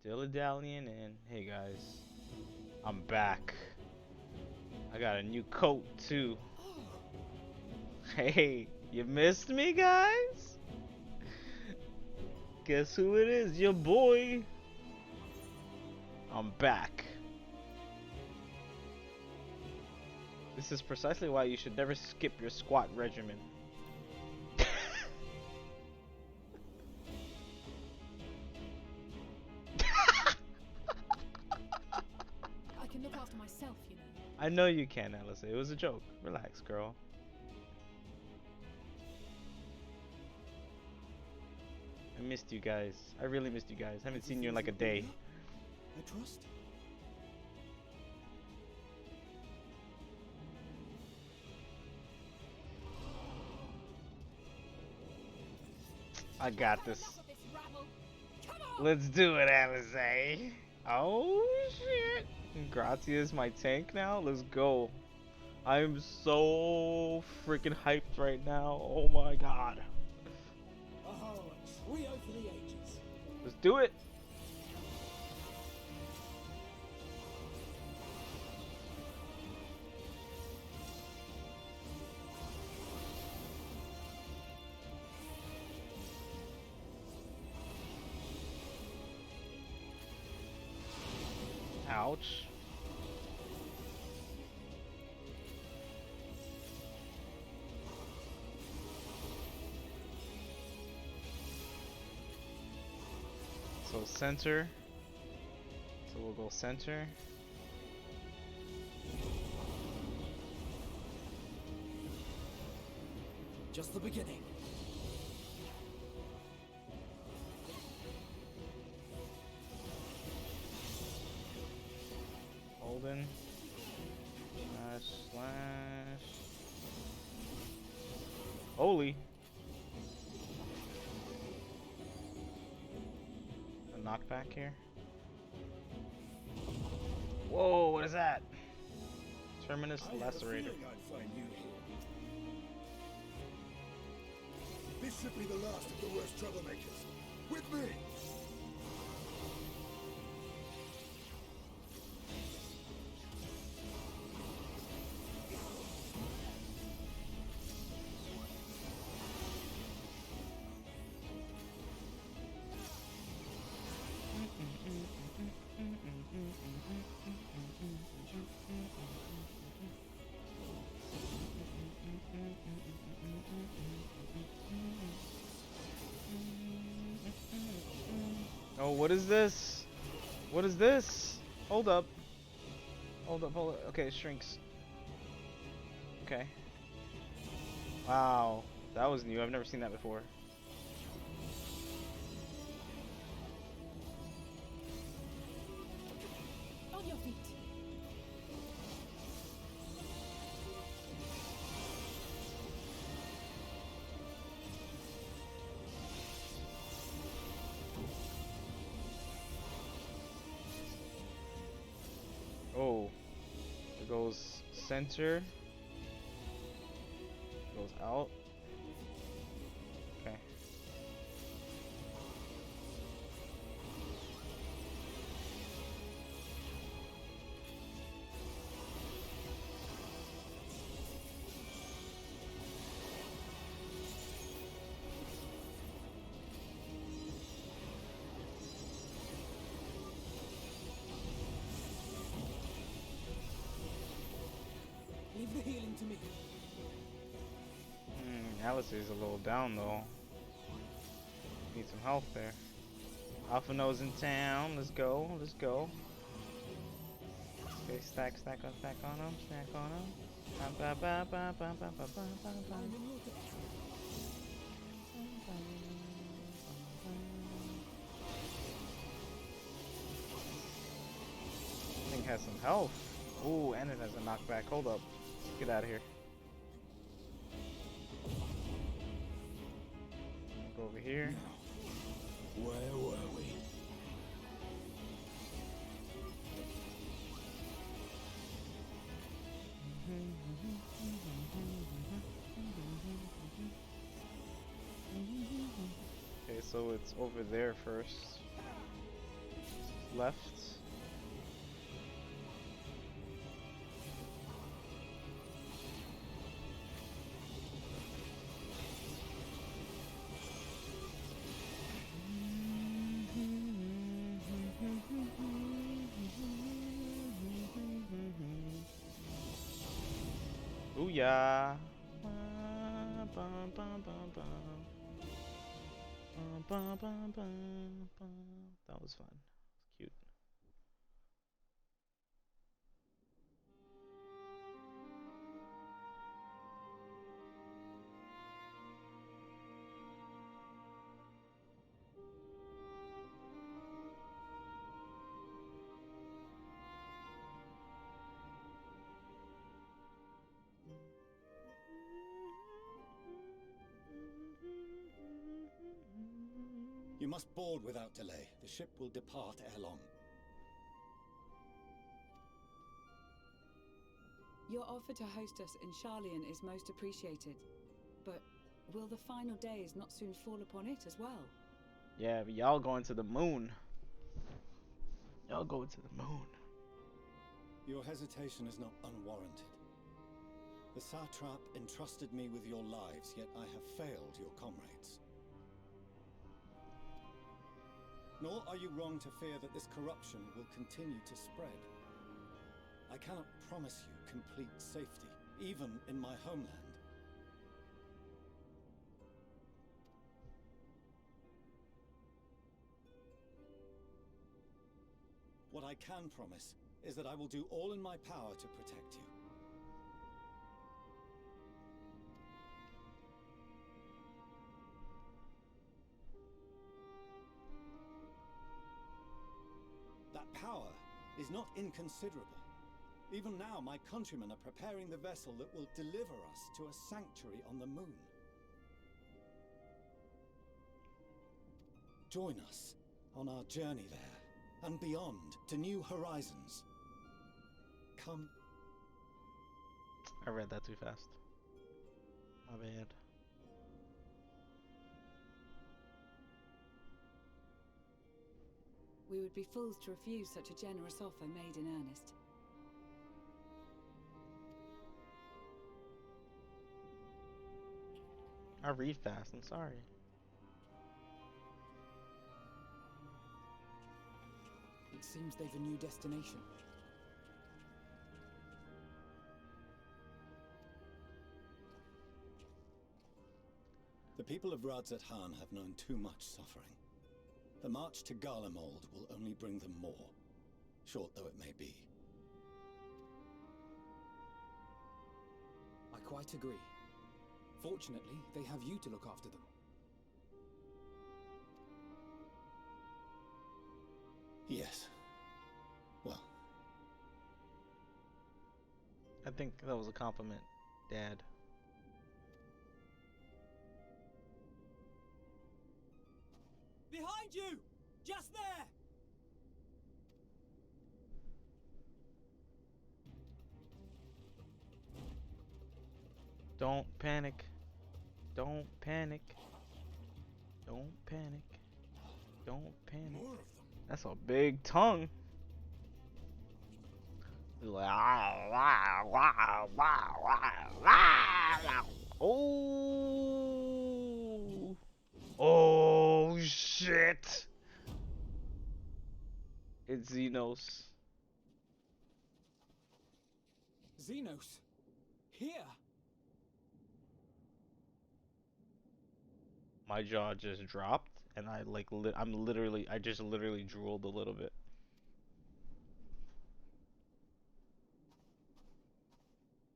dilly-dallying in. Hey guys, I'm back. I got a new coat too.
Oh,
Hey, you missed me, guys? Guess who it is? Your boy. I'm back. This is precisely why you should never skip your squat regimen.
I can look after myself, you know.
I know you can, Alice. It was a joke. Relax, girl. I missed you guys. I really missed you guys. Haven't seen you in like a day.
I trust.
I got this.
Enough of this rabble. Come on!
Let's do it, Alice. Oh shit. Gratia's my tank now. Let's go. I'm so freaking hyped right now. Oh my god.
Oh, a trio for the ages.
Let's do it. Ouch. So center. So we'll go center.
Just the beginning.
Holden. Slash. Holy. A knockback here. Whoa, what is that? Terminus
I had a
Lacerator.
feeling I'd find you here. This should be the last of the worst troublemakers. With me!
Oh, what is this? What is this? Hold up. Hold up, hold up. Okay, it shrinks. Okay. Wow. That was new. I've never seen that before.
On your feet.
Oh. It goes center. Goes out. Okay.
Leave the healing to me.
Alice is a little down though. Need some help there. Alpha No's in town. Let's go. Let's go. Okay, stack on him. Stack on him. Ba, ba, ba, ba, ba, ba, ba, ba, ba. Thing has some health. Ooh, and it has a knockback. Hold up. Get out of here. Go over here.
Where were we?
Okay, so it's over there first. Left. Hallelujah. Bum, bum, bum, bum. Bum, bum, bum, bum. That was fun. Cute.
You must board without delay. The ship will depart ere long.
Your offer to host us in Sharlayan is most appreciated. But will the final days not soon fall upon it as well?
Yeah, but y'all going to the moon. Y'all going to the moon.
Your hesitation is not unwarranted. The satrap entrusted me with your lives, yet I have failed your comrades. Nor are you wrong to fear that this corruption will continue to spread. I cannot promise you complete safety, even in my homeland. What I can promise is that I will do all in my power to protect you. That power is not inconsiderable. Even now, my countrymen are preparing the vessel that will deliver us to a sanctuary on the moon. Join us on our journey there, and beyond, to new horizons. Come.
I read that too fast. My bad.
We would be fools to refuse such a generous offer made in earnest.
I read fast, I'm sorry.
It seems they've a new destination.
The people of Radzat-Han have known too much suffering. The march to Garlemald will only bring them more, short though it may be.
I quite agree. Fortunately, they have you to look after them.
Yes. Well.
I think that was a compliment, Dad.
Behind you! Just there!
Don't panic. Don't panic. Don't panic. Don't panic.
More of them.
That's a big tongue. Like, oh. Oh shit. It's Xenos.
Xenos! Here!
My jaw just dropped, and I like I just literally drooled a little bit.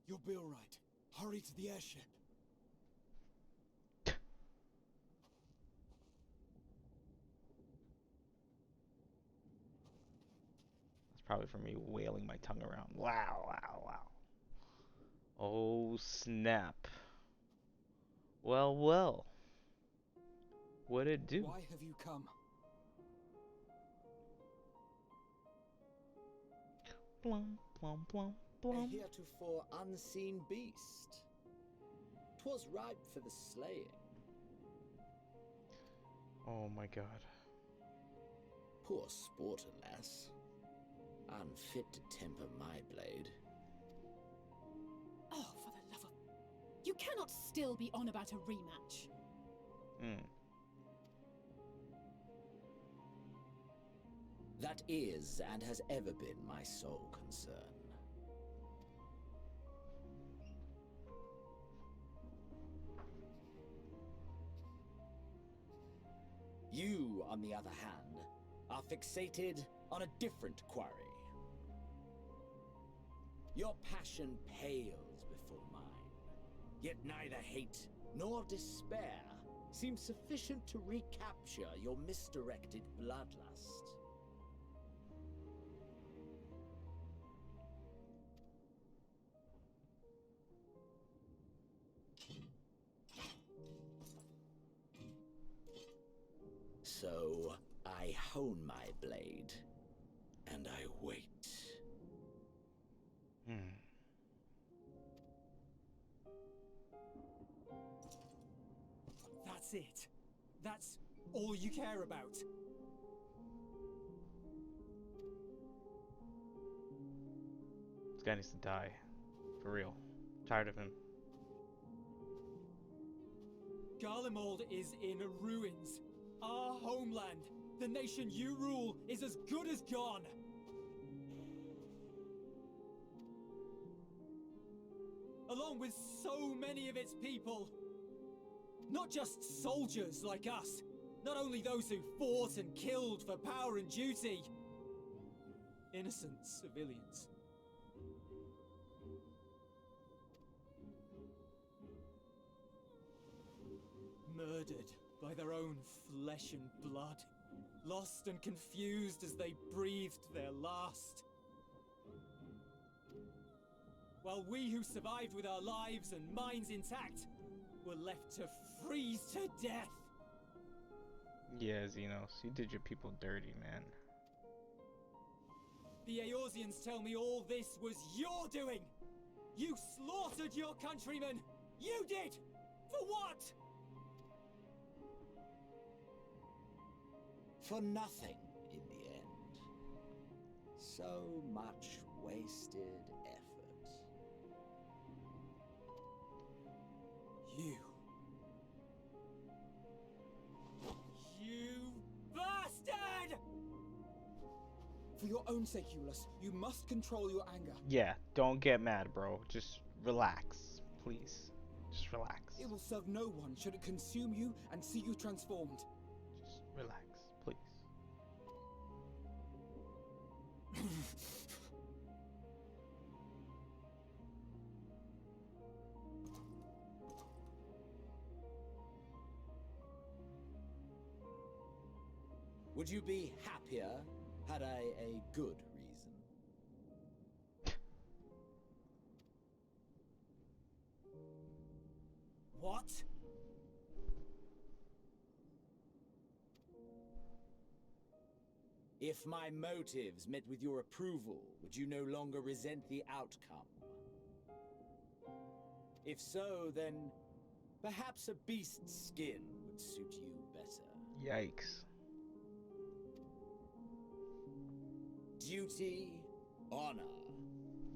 You'll be alright. Hurry to the airship.
That's probably for me wailing my tongue around. Wow, wow, wow. Oh snap. Well, well. What'd it do?
Why have you come?
Plum, plum, plum,
A
plum.
heretofore unseen beast. 'Twas ripe for the slaying.
Oh my god.
Poor sport, alas. Unfit to temper my blade.
Oh, for the love of... You cannot still be on about a rematch.
That is and has ever been my sole concern. on the other hand, are fixated on a different quarry. Your passion pales before mine, yet neither hate nor despair seems sufficient to recapture your misdirected bloodlust. So, I hone my blade, and I wait.
That's it. That's all you care about.
This guy needs to die. For real. Tired of him.
Garlemald is in ruins. Our homeland, the nation you rule, is as good as gone. Along with so many of its people. Not just soldiers like us. Not only those who fought and killed for power and duty. Innocent civilians. Murdered by their own flesh and blood. Lost and confused as they breathed their last. While we who survived with our lives and minds intact were left to freeze to death.
Yeah, Xenos, you did your people dirty, man.
The Eorzeans tell me all this was your doing! You slaughtered your countrymen! You did! For what?
For nothing, in the end. So much wasted effort.
You bastard!
For your own sake, Eulus, you must control your anger.
Yeah, don't get mad, bro. Just relax, please. Just relax.
It will serve no one should it consume you and see you transformed.
Just relax, please.
Would you be happier had I a good reason?
What?
If my motives met with your approval, would you no longer resent the outcome? If so, then perhaps a beast's skin would suit you better.
Yikes.
Duty, honor,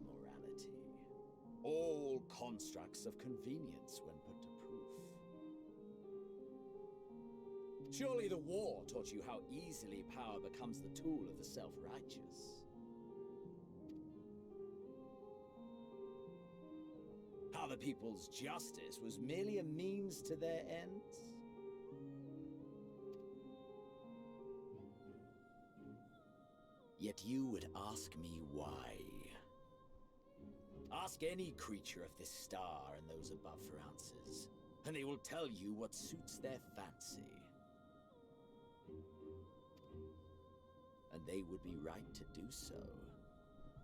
morality. All constructs of convenience when put to proof. Surely the war taught you how easily power becomes the tool of the self-righteous. How the people's justice was merely a means to their ends? Yet you would ask me why. Ask any creature of this star and those above for answers, and they will tell you what suits their fancy. And they would be right to do so.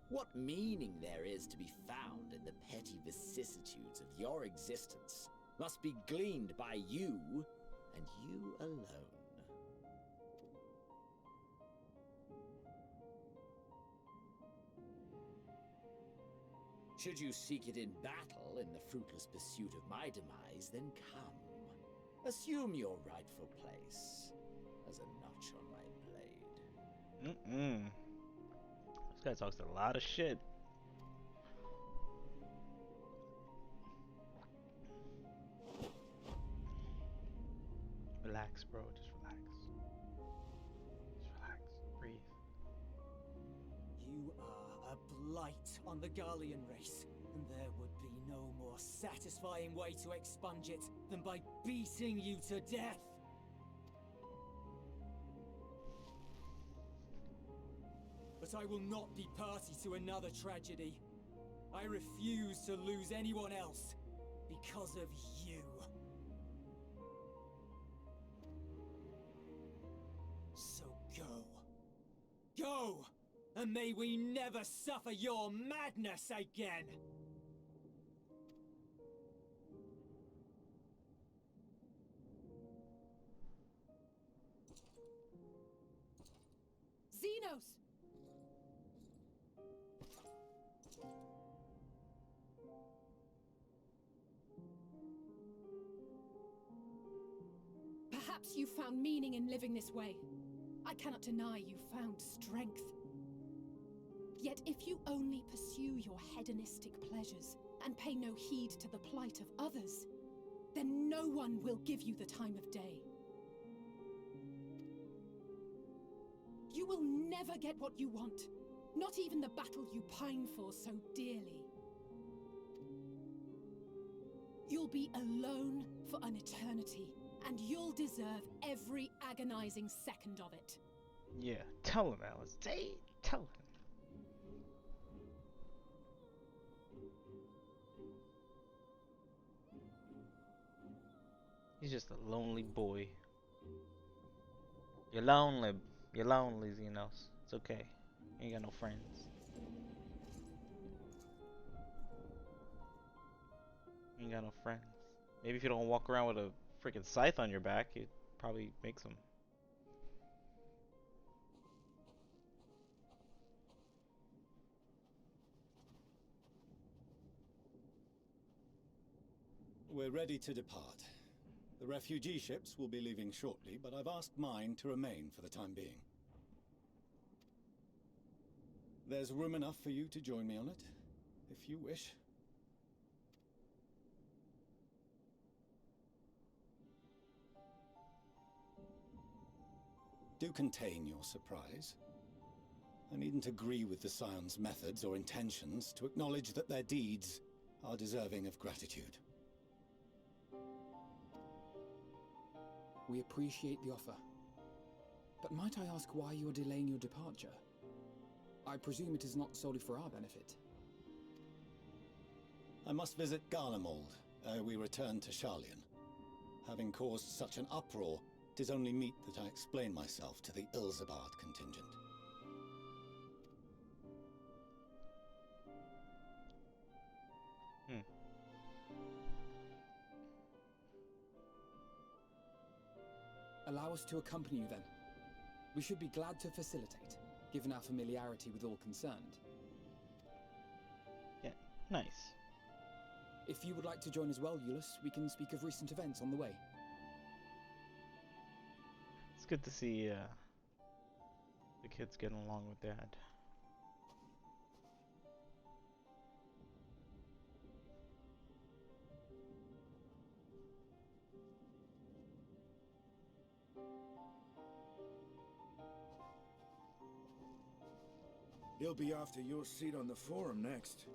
What meaning there is to be found in the petty vicissitudes of your existence must be gleaned by you, and you alone. Should you seek it in battle in the fruitless pursuit of my demise, then come. Assume your rightful place as a notch on my blade.
This guy talks a lot of shit. Relax, bro. Just relax. Just relax. Breathe.
You are a blight on the Garlean race, and there would be no more satisfying way to expunge it than by beating you to death.
but I will not be party to another tragedy. I refuse to lose anyone else because of you. So go. Go! And may we never suffer your madness again!
Xenos! Perhaps you found meaning in living this way. I cannot deny you found strength. Yet if you only pursue your hedonistic pleasures and pay no heed to the plight of others, then no one will give you the time of day. You will never get what you want, not even the battle you pine for so dearly. You'll be alone for an eternity, and you'll deserve every agonizing second of it.
Yeah, tell him, Alice. Tell him. He's just a lonely boy. You're lonely. You're lonely, Xenos. It's okay. You ain't got no friends. You ain't got no friends. Maybe if you don't walk around with a freaking scythe on your back, it probably makes them.
We're ready to depart. The refugee ships will be leaving shortly, but I've asked mine to remain for the time being. There's room enough for you to join me on it, if you wish. Do contain your surprise. I needn't agree with the Scion's methods or intentions to acknowledge that their deeds are deserving of gratitude.
We appreciate the offer. But might I ask why you're delaying your departure? I presume it is not solely for our benefit.
I must visit Garlemald ere we return to Sharlayan. Having caused such an uproar, 'tis only meet that I explain myself to the Ilzabard contingent.
Allow us to accompany you then. We should be glad to facilitate, given our familiarity with all concerned.
Yeah, nice.
If you would like to join as well, Eulus, we can speak of recent events on the way.
It's good to see the kids getting along with Dad.
He'll be after your seat on the forum next.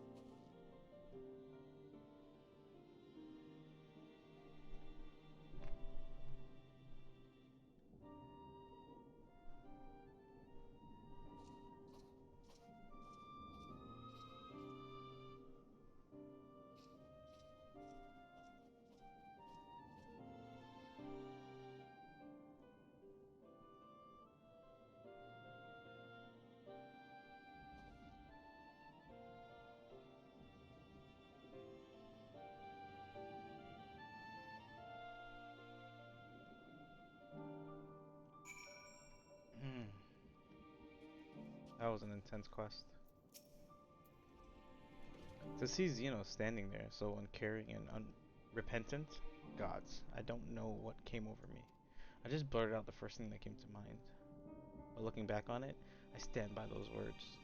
That was an intense quest. To see Xeno standing there, so uncaring and unrepentant, gods, I don't know what came over me. I just blurted out the first thing that came to mind. But looking back on it, I stand by those words.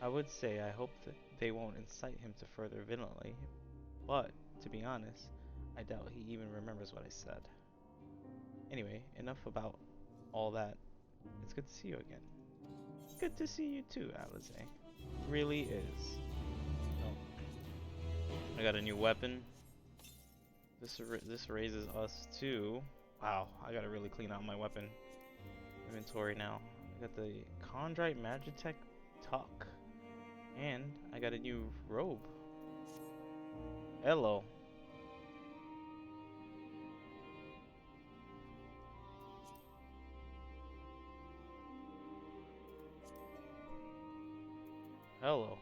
I would say I hope that they won't incite him to further violently, but, to be honest, I doubt he even remembers what I said. Anyway, enough about all that. It's good to see you again. Good to see you too, Alize. Really is. Oh. I got a new weapon. This raises us to... Wow, I gotta really clean out my weapon inventory now. got the Chondrite Magitech Tuck. And I got a new robe. Hello. Hello.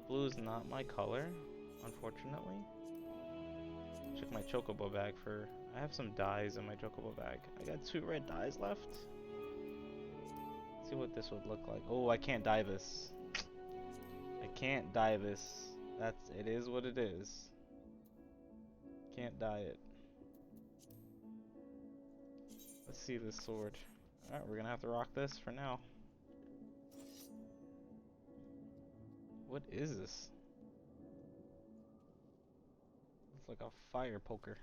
Blue is not my color, unfortunately. Check my chocobo bag for... I have some dyes in my chocobo bag. I got 2 red dyes left. Let's see what this would look like. Oh, I can't dye this. I can't dye this. It is what it is. Can't dye it. Let's see this sword. Alright, we're gonna have to rock this for now. What is this? It's like a fire poker.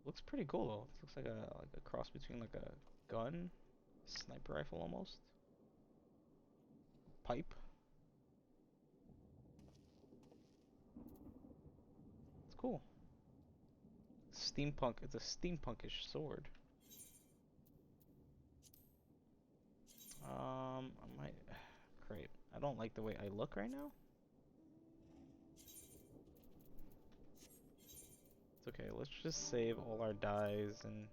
Looks pretty cool though. This looks like a cross between like a gun, sniper rifle almost. Pipe. It's cool. Steampunk. It's a steampunkish sword. I might. Great. I don't like the way I look right now. It's okay. Let's just save all our dyes and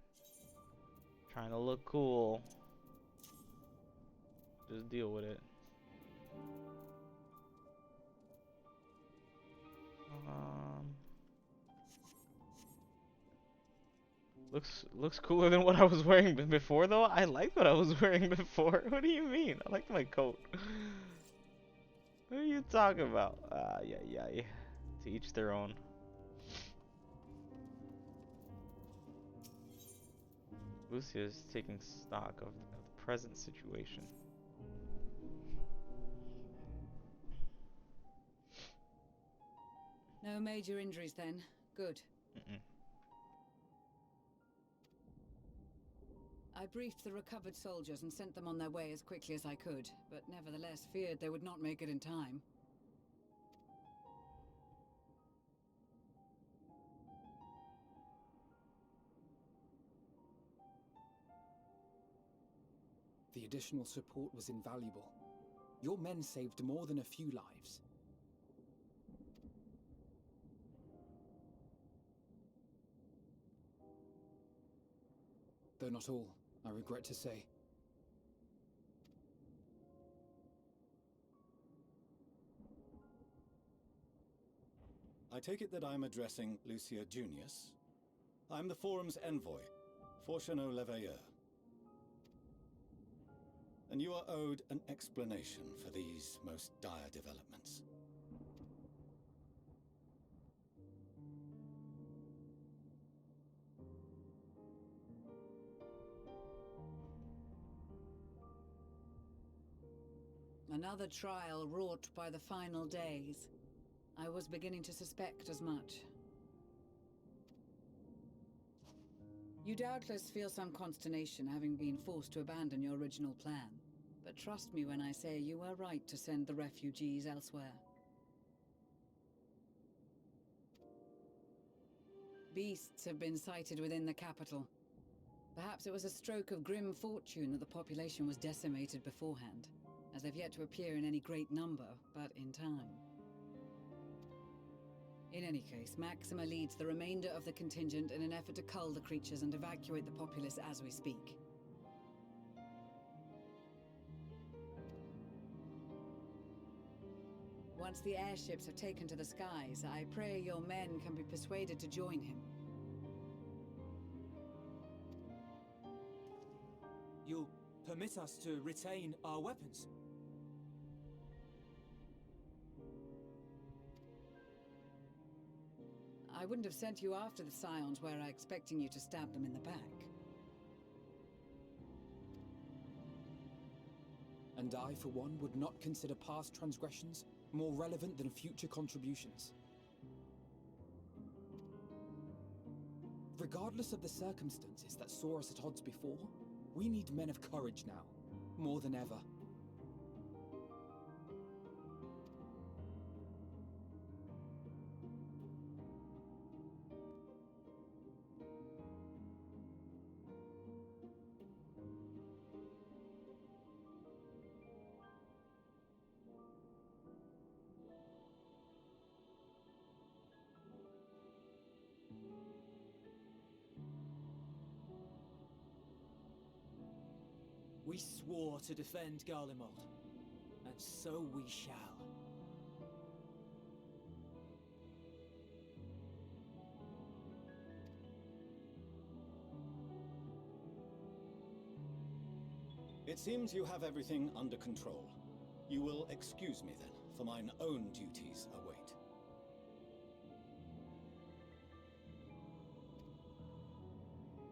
trying to look cool. Just deal with it. Looks cooler than what I was wearing before though. I liked what I was wearing before. What do you mean? I like my coat. What are you talking about? Yeah. To each their own. Lucia is taking stock of the present situation.
No major injuries then. Good. I briefed the recovered soldiers and sent them on their way as quickly as I could, but nevertheless feared they would not make it in time.
The additional support was invaluable. Your men saved more than a few lives. Though not all, I regret to say.
I take it that I'm addressing Lucia Junius. I'm the Forum's envoy, Fortuneau Leveilleur. And you are owed an explanation for these most dire developments.
Another trial wrought by the final days. I was beginning to suspect as much. You doubtless feel some consternation having been forced to abandon your original plan. But trust me when I say you were right to send the refugees elsewhere. Beasts have been sighted within the capital. Perhaps it was a stroke of grim fortune that the population was decimated beforehand, as they've yet to appear in any great number, but in time. In any case, Maxima leads the remainder of the contingent in an effort to cull the creatures and evacuate the populace as we speak. Once the airships have taken to the skies, I pray your men can be persuaded to join him.
You'll permit us to retain our weapons?
I wouldn't have sent you after the Scions were I expecting you to stab them in the back.
And I, for one, would not consider past transgressions more relevant than future contributions. Regardless of the circumstances that saw us at odds before, we need men of courage now, more than ever.
We swore to defend Garlemald, and so we shall.
It seems you have everything under control. You will excuse me then, for mine own duties await.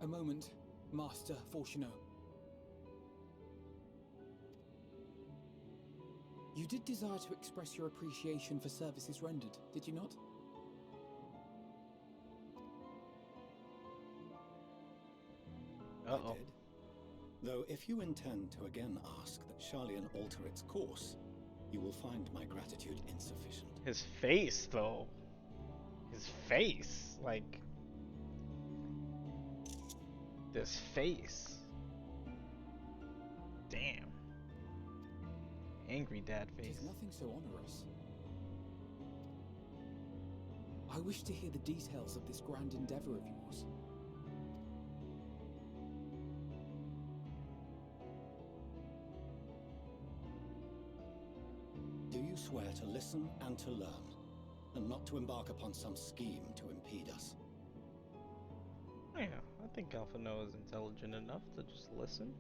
A moment, Master Fortuneau. You did desire to express your appreciation for services rendered, did you not?
I did. Though if you intend to again ask that Charlian alter its course, you will find my gratitude insufficient.
His face, though. His face. Like... this face. Damn. Angry dad
It
face.
is nothing so onerous. I wish to hear the details of this grand endeavor of yours.
Do you swear to listen and to learn, and not to embark upon some scheme to impede us?
Yeah, I think Alpha Noah is intelligent enough to just listen.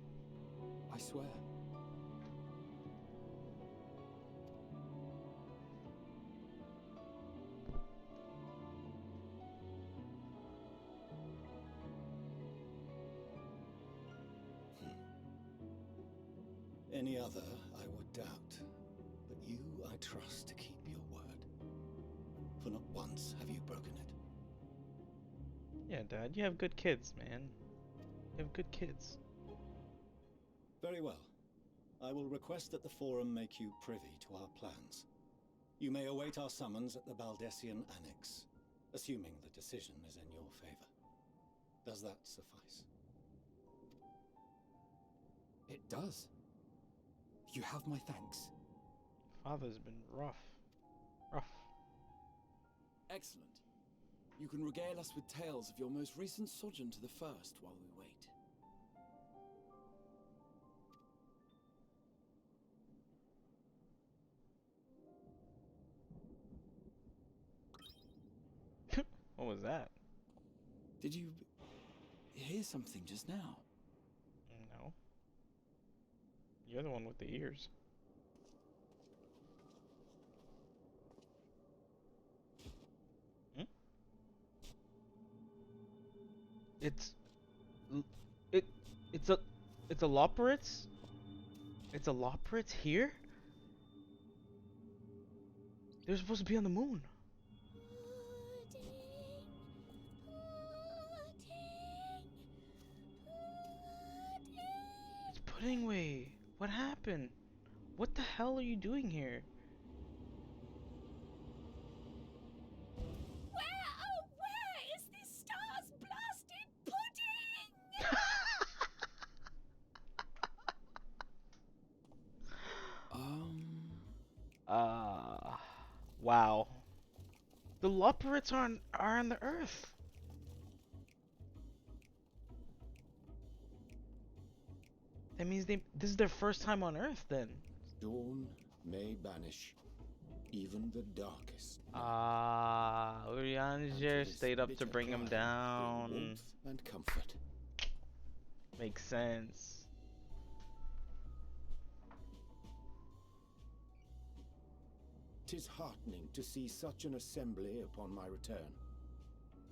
I swear.
Any other, I would doubt. But you, I trust to keep your word. For not once have you broken it.
Yeah, Dad, you have good kids, man. You have good kids.
Very well. I will request that the Forum make you privy to our plans. You may await our summons at the Baldessian Annex, assuming the decision is in your favor. Does that suffice?
It does. You have my thanks.
Father's been rough. Rough.
Excellent. You can regale us with tales of your most recent sojourn to the First while we wait.
What was that?
Did you hear something just now?
No. You're the one with the ears. Hmm? It's it's a Loporitz? It's a Loporitz here? They're supposed to be on the moon. It's Pudding Way. What happened? What the hell are you doing here?
Where is this star's blasted pudding?
Wow. The Loporitz are on the Earth. That means this is their first time on Earth then.
Dawn may banish even the darkest.
Urianger stayed up to bring him down.
Warmth and comfort.
Makes sense.
"'Tis heartening to see such an assembly upon my return.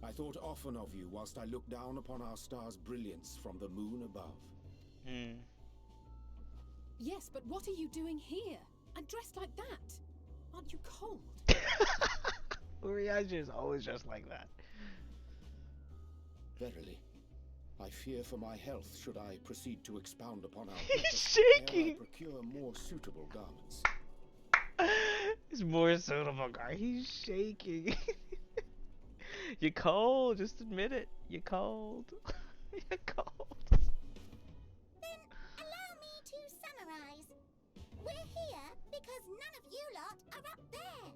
I thought often of you whilst I looked down upon our star's brilliance from the moon above.
Yes, but what are you doing here? And dressed like that? Aren't you cold?
Urianger is always just like that.
Verily, I fear for my health should I proceed to expound upon our
He's
purpose
shaking!
ere I procure more suitable garments."
It's more suitable, guy. He's shaking. You're cold. Just admit it. You're cold. You're cold.
Then allow me to summarize. We're here because none of you lot are up there.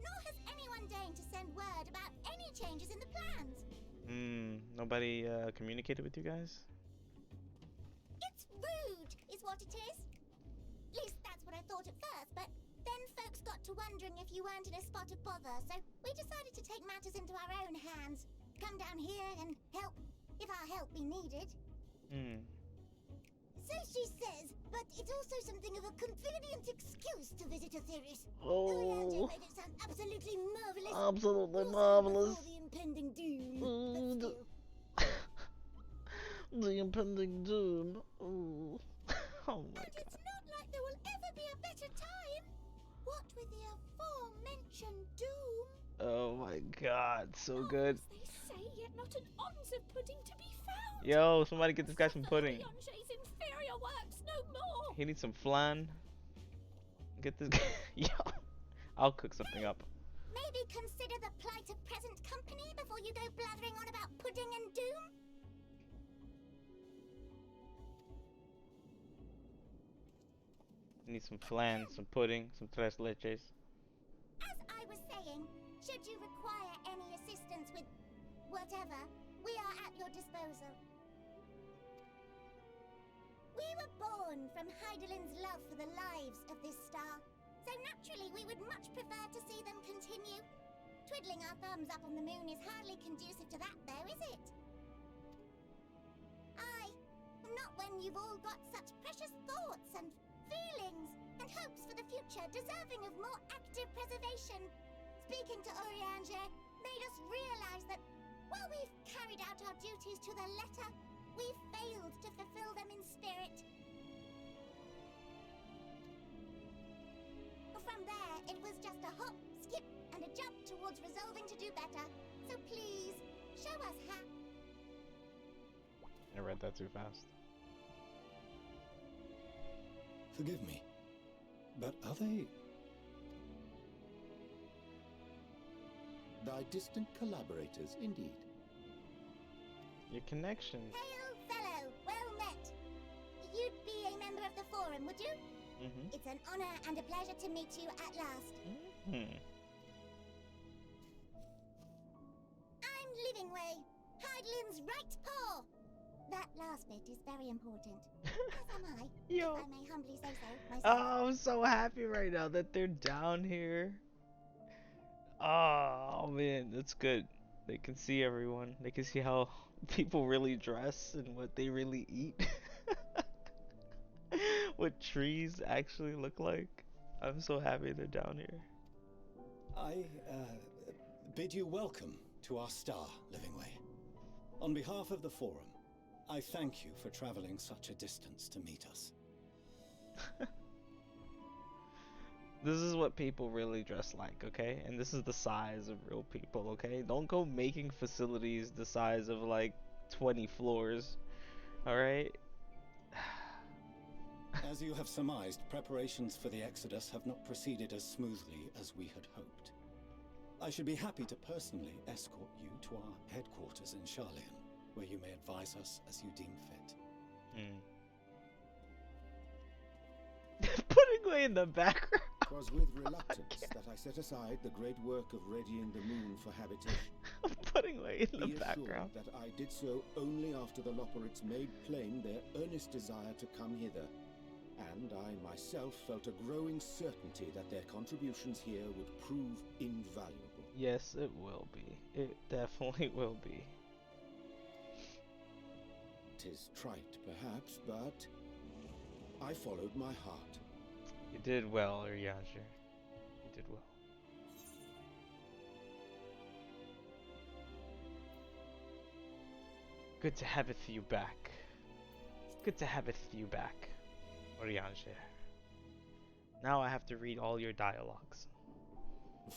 Nor has anyone deigned to send word about any changes in the plans.
Nobody communicated with you guys?
It's rude, is what it is. At least that's what I thought at first, but then folks got to wondering if you weren't in a spot of bother, so we decided to take matters into our own hands. Come down here and help, if our help be needed. So she says, but it's also something of a convenient excuse to visit Etheris. Oriander made it sound absolutely marvelous.
Absolutely
Also
marvelous.
before the impending doom, but still.
The impending doom. Ooh. Oh my
And it's not like there will ever be a better time. What with the aforementioned doom?
Oh my god, so good.
They say yet not an ounce of pudding to be found.
Yo, somebody get this guy some pudding.
Orianger's inferior works no more.
He needs some flan. Get this guy. Yo, I'll cook something up.
Maybe consider the plight of present company before you go blathering on about pudding and doom?
Need some flan, some pudding, some tres leches.
As I was saying, should you require any assistance with whatever, we are at your disposal. We were born from Heidelin's love for the lives of this star, so naturally we would much prefer to see them continue. Twiddling our thumbs up on the moon is hardly conducive to that, though, is it? Aye, not when you've all got such precious thoughts and feelings and hopes for the future deserving of more active preservation. Speaking to Orianger made us realize that while we've carried out our duties to the letter, we've failed to fulfill them in spirit. From there, it was just a hop, skip, and a jump towards resolving to do better. So please, show us how.
I read that too fast.
Forgive me, but are they...
Thy distant collaborators, indeed.
Your connections.
Hail, fellow, well met. You'd be a member of the Forum, would you? It's an honor and a pleasure to meet you at last. I'm Livingway, Heidelin's right paw. That last bit is very important. As am I,
Yo.
if I may humbly say so myself.
Oh, I'm so happy right now that they're down here. Oh man, that's good. They can see everyone. They can see how people really dress and what they really eat. What trees actually look like. I'm so happy they're down here.
I bid you welcome to our star, Livingway. On behalf of the Forum, I thank you for traveling such a distance to meet us.
This is what people really dress like, okay? And this is the size of real people, okay? Don't go making facilities the size of like 20 floors, alright?
As you have surmised, preparations for the Exodus have not proceeded as smoothly as we had hoped. I should be happy to personally escort you to our headquarters in Charlian, where you may advise us as you deem fit.
Putting away in the background.
'Twas with reluctance that I set aside the great work of readying the moon for habitation.
Putting away in the
Be assured
background.
that I did so only after the Loperites made plain their earnest desire to come hither, and I myself felt a growing certainty that their contributions here would prove invaluable.
Yes, it will be. It definitely will be.
'Tis trite, perhaps, but I followed my heart.
You did well, Orianger. You did well. Good to have you back. Good to have you back, Orianger. Now I have to read all your dialogues.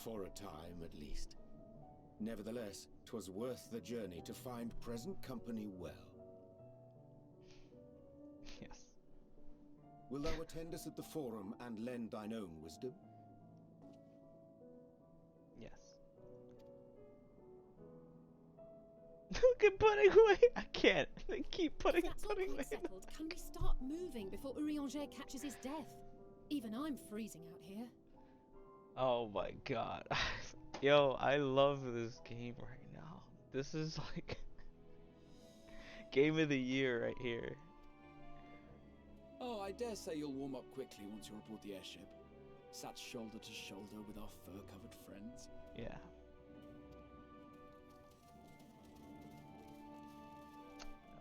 For a time, at least. Nevertheless, 'twas worth the journey to find present company well.
Yes.
Will thou attend us at the Forum and lend thine own wisdom?
Yes. Look at putting away. I can't. They keep putting
If that's
away.
all settled, can we start moving before Urianger catches his death? Even I'm freezing out here.
Oh my god. Yo, I love this game right now. This is like game of the year right here.
Oh, I dare say you'll warm up quickly once you report the airship. Sat shoulder to shoulder with our fur-covered friends.
Yeah.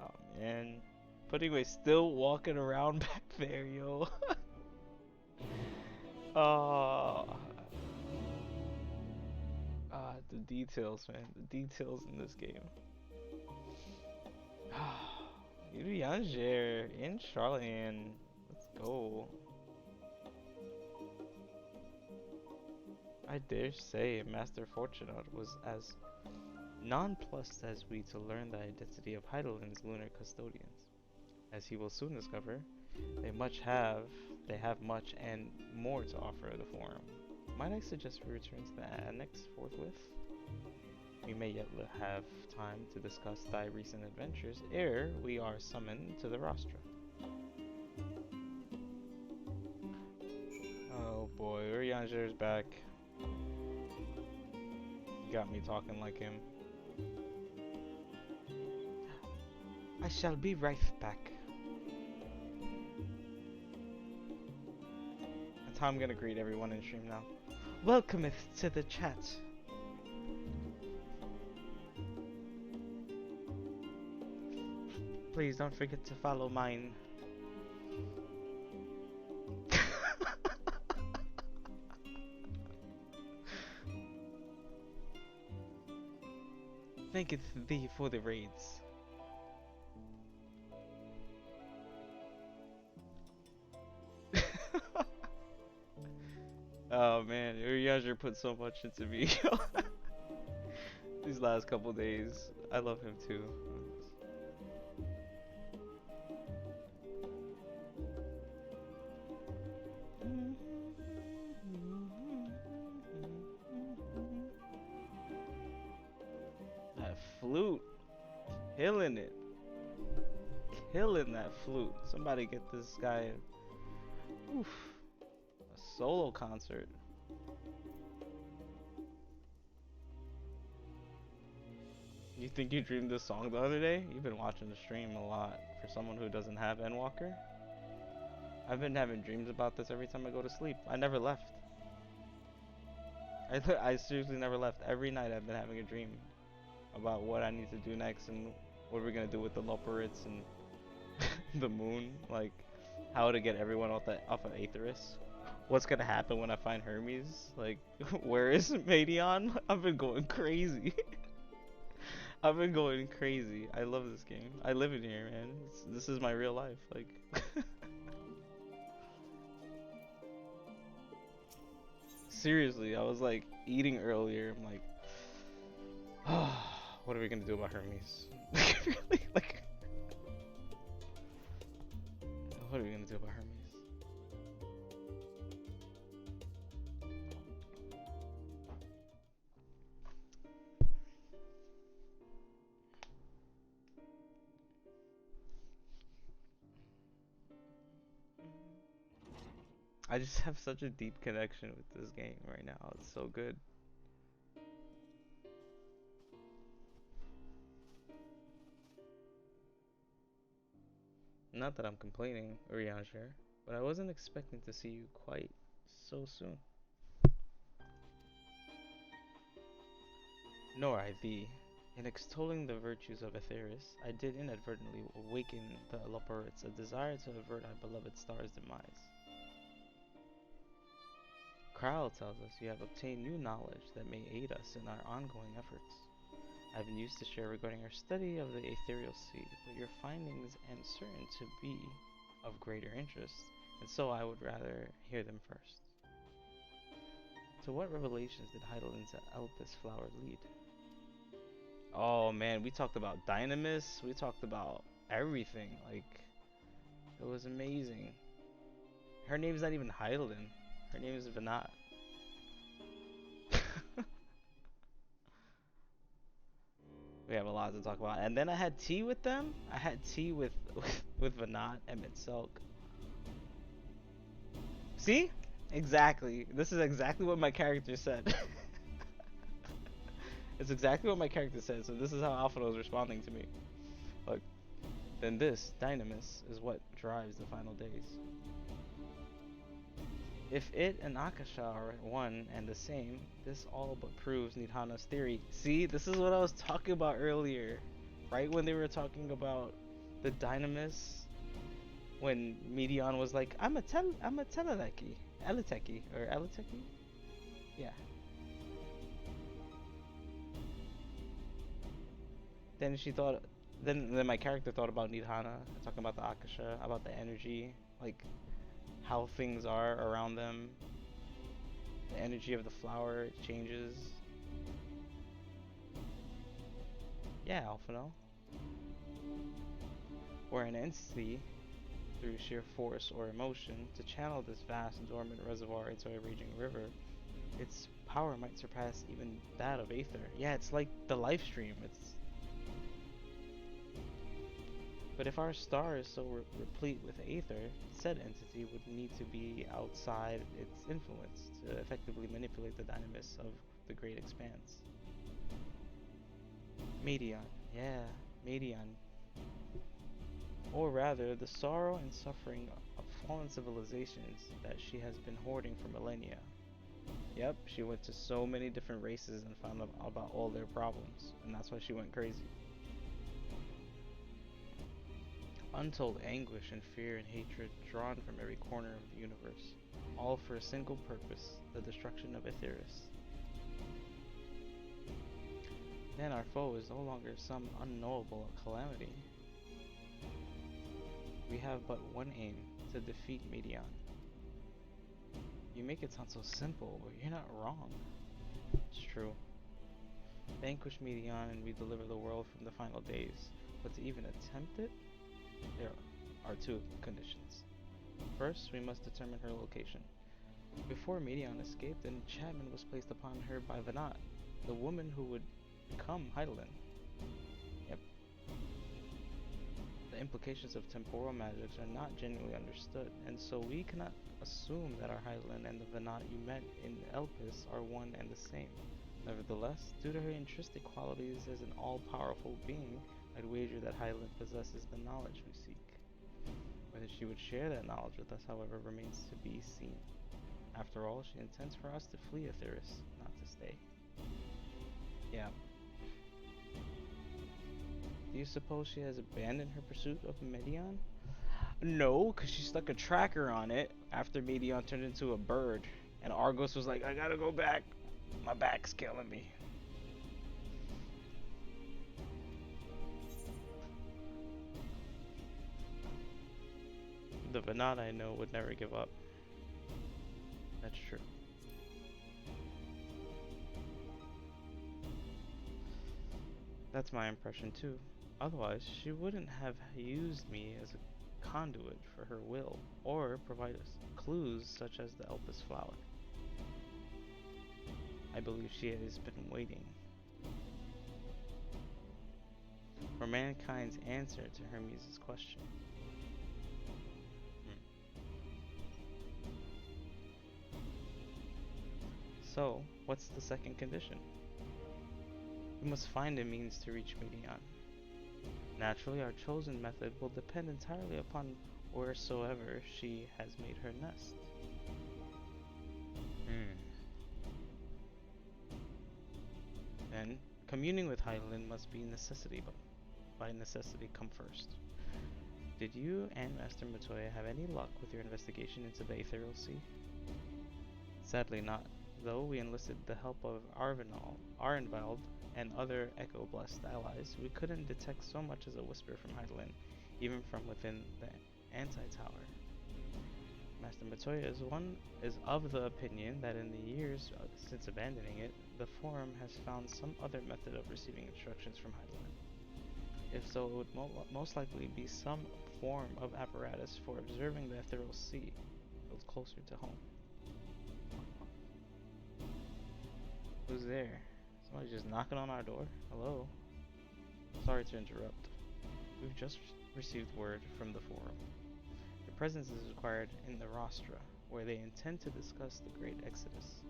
Oh man, Puddingway's still walking around back there, yo. Oh, the details, man. The details in this game. Urianger in Charlatan. Let's go. I dare say Master Fortunate was as nonplussed as we to learn the identity of Heidelin's lunar custodians. As he will soon discover, they have much and more to offer the Forum. Might I suggest we return to the Annex forthwith? We may yet have time to discuss thy recent adventures ere we are summoned to the rostra. Oh boy, Urianger's back. Got me talking like him. I shall be right back. That's how I'm gonna greet everyone in stream now. Welcometh to the chat. Please don't forget to follow mine. Thanketh thee for the raids. Oh man, Urianger put so much into me these last couple days. I love him too. That flute, killing it, killing that flute. Somebody get this guy a solo concert. You think you dreamed this song the other day? You've been watching the stream a lot. For someone who doesn't have Endwalker, I've been having dreams about this every time I go to sleep. I never left. I seriously never left. Every night I've been having a dream about what I need to do next and what we're gonna do with the Loporits and the moon. Like, how to get everyone off of Aetheris. What's gonna happen when I find Hermes? Like, where is Medion? I've been going crazy. I've been going crazy. I love this game. I live in here, man. This is my real life. Like, seriously, I was like eating earlier. I'm like, oh, what are we gonna do about Hermes? Really? Like, what are we gonna do about Hermes? I just have such a deep connection with this game right now. It's so good. Not that I'm complaining, Urianger, but I wasn't expecting to see you quite so soon. Nor I thee. In extolling the virtues of Aetheris, I did inadvertently awaken the Loporits a desire to avert our beloved star's demise. Kral tells us you have obtained new knowledge that may aid us in our ongoing efforts. I have news to share regarding our study of the ethereal sea, but your findings am certain to be of greater interest, and so I would rather hear them first. To what revelations did Heidelin's Elpis flower lead? Oh man, we talked about Dynamis, we talked about everything, like, it was amazing. Her name's not even Heidelin, her name is Venat. We have a lot to talk about. And then I had tea with them. I had tea with Venat and Mitselk. See? Exactly. This is exactly what my character said. It's exactly what my character said. So this is how Alphino is responding to me. Look, then this, dynamis, is what drives the final days. If it and Akasha are one and the same, this all but proves Nidhana's theory. See, this is what I was talking about earlier. Right when they were talking about the dynamis, when Medion was like, I'm a Teleteki. Eliteki. Or Eliteki? Yeah. Then she thought, then my character thought about Nidhana, talking about the Akasha, about the energy, like how things are around them. The energy of the flower changes. Yeah, Alphino. Where an entity, through sheer force or emotion, to channel this vast dormant reservoir into a raging river, its power might surpass even that of Aether. Yeah, it's like the life stream. But if our star is so replete with Aether, said entity would need to be outside its influence to effectively manipulate the dynamis of the great expanse. Medion. Yeah, Medion. Or rather, the sorrow and suffering of fallen civilizations that she has been hoarding for millennia. Yep, she went to so many different races and found out about all their problems, and that's why she went crazy. Untold anguish and fear and hatred drawn from every corner of the universe, all for a single purpose, the destruction of Aetheris. Then our foe is no longer some unknowable calamity. We have but one aim, to defeat Medion. You make it sound so simple, but you're not wrong. It's true. Vanquish Medion and we deliver the world from the final days, but to even attempt it, there are two conditions. First, we must determine her location. Before Medion escaped, an enchantment was placed upon her by Venat, the woman who would become Hydaelyn. Yep. The implications of temporal magics are not genuinely understood, and so we cannot assume that our Hydaelyn and the Venat you met in Elpis are one and the same. Nevertheless, due to her intrinsic qualities as an all-powerful being, I'd wager that Hydaelyn possesses the knowledge we seek. Whether she would share that knowledge with us, however, remains to be seen. After all, she intends for us to flee Aetheris, not to stay. Yeah. Do you suppose she has abandoned her pursuit of Medion? No, because she stuck a tracker on it after Medion turned into a bird. And Argos was like, I gotta go back. My back's killing me. The Venat I know would never give up. That's true. That's my impression too. Otherwise, she wouldn't have used me as a conduit for her will, or provide us clues such as the Elpis flower. I believe she has been waiting for mankind's answer to Hermes' question. So, what's the second condition? We must find a means to reach Medion. Naturally, our chosen method will depend entirely upon wheresoever she has made her nest. Then, communing with Hydaelyn must be necessity, but by necessity come first. Did you and Master Matoya have any luck with your investigation into the Ethereal Sea? Sadly not, though we enlisted the help of Arenvald, and other Echo-blessed allies, we couldn't detect so much as a whisper from Hydaelyn, even from within the anti-tower. Master Matoya is of the opinion that in the years since abandoning it, the Forum has found some other method of receiving instructions from Hydaelyn. If so, it would most likely be some form of apparatus for observing the Ethereal Sea, built closer to home. Who's there? Somebody's just knocking on our door? Hello? Sorry to interrupt. We've just received word from the Forum. Your presence is required in the Rostra, where they intend to discuss the Great Exodus.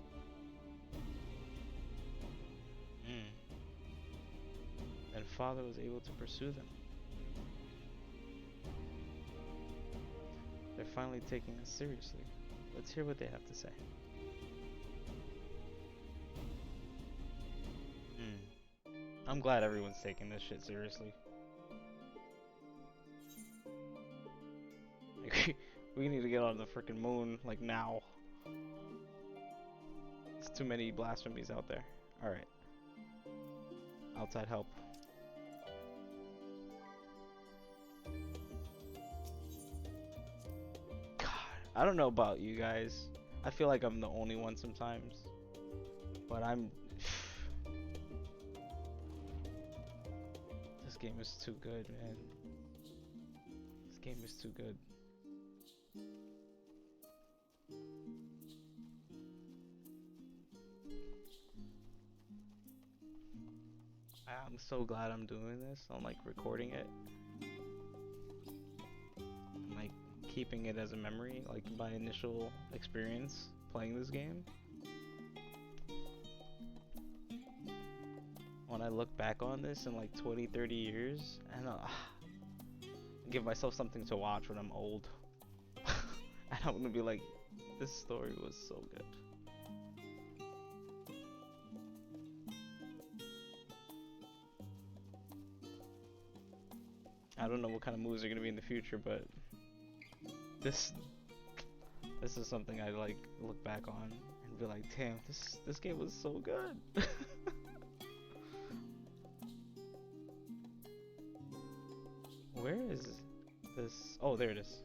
And Father was able to pursue them. They're finally taking us seriously. Let's hear what they have to say. I'm glad everyone's taking this shit seriously. We need to get on the freaking moon, like, now. There's too many blasphemies out there. Alright. Outside help. God, I don't know about you guys. I feel like I'm the only one sometimes. But I'm... This game is too good, man. This game is too good. I'm so glad I'm doing this. I'm like recording it. I'm like keeping it as a memory, like my initial experience playing this game. When I look back on this in like 20, 30 years, and give myself something to watch when I'm old. And I'm gonna be like, this story was so good. I don't know what kind of movies are gonna be in the future, but this is something I like look back on and be like, damn, this game was so good. Where is this? Oh, there it is.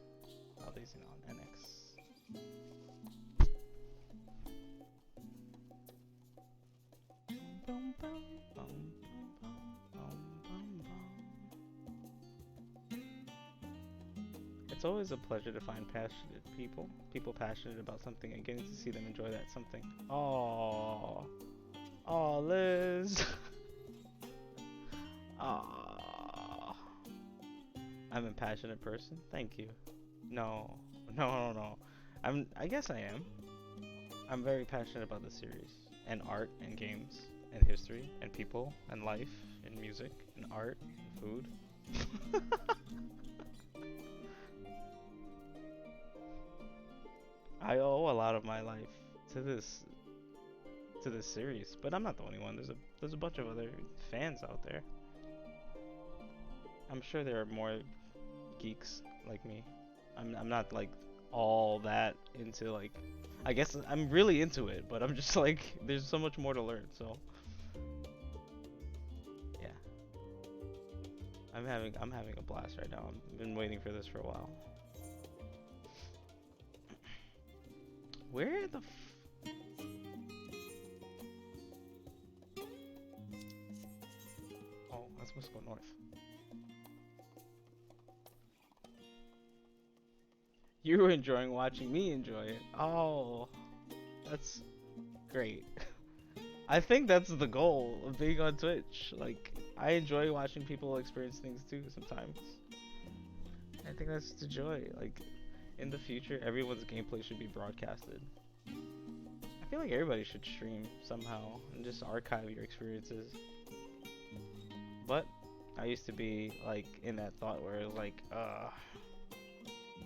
Oh, these on NX. It's always a pleasure to find passionate people passionate about something, and getting to see them enjoy that something. Oh, Liz. Oh, I'm a passionate person. Thank you. No. I guess I am. I'm very passionate about the series, and art, and games, and history, and people, and life, and music, and art, and food. I owe a lot of my life to this series, but I'm not the only one. There's a bunch of other fans out there. I'm sure there are more geeks like me. I'm not like all that into, like, I guess I'm really into it, but I'm just like, there's so much more to learn, so yeah. I'm having a blast right now. I've been waiting for this for a while. Where the Oh, I'm supposed to go north. You were enjoying watching me enjoy it. Oh, that's great. I think that's the goal of being on Twitch. Like, I enjoy watching people experience things too sometimes. I think that's the joy. Like, in the future, everyone's gameplay should be broadcasted. I feel like everybody should stream somehow and just archive your experiences. But I used to be like in that thought where it was like, I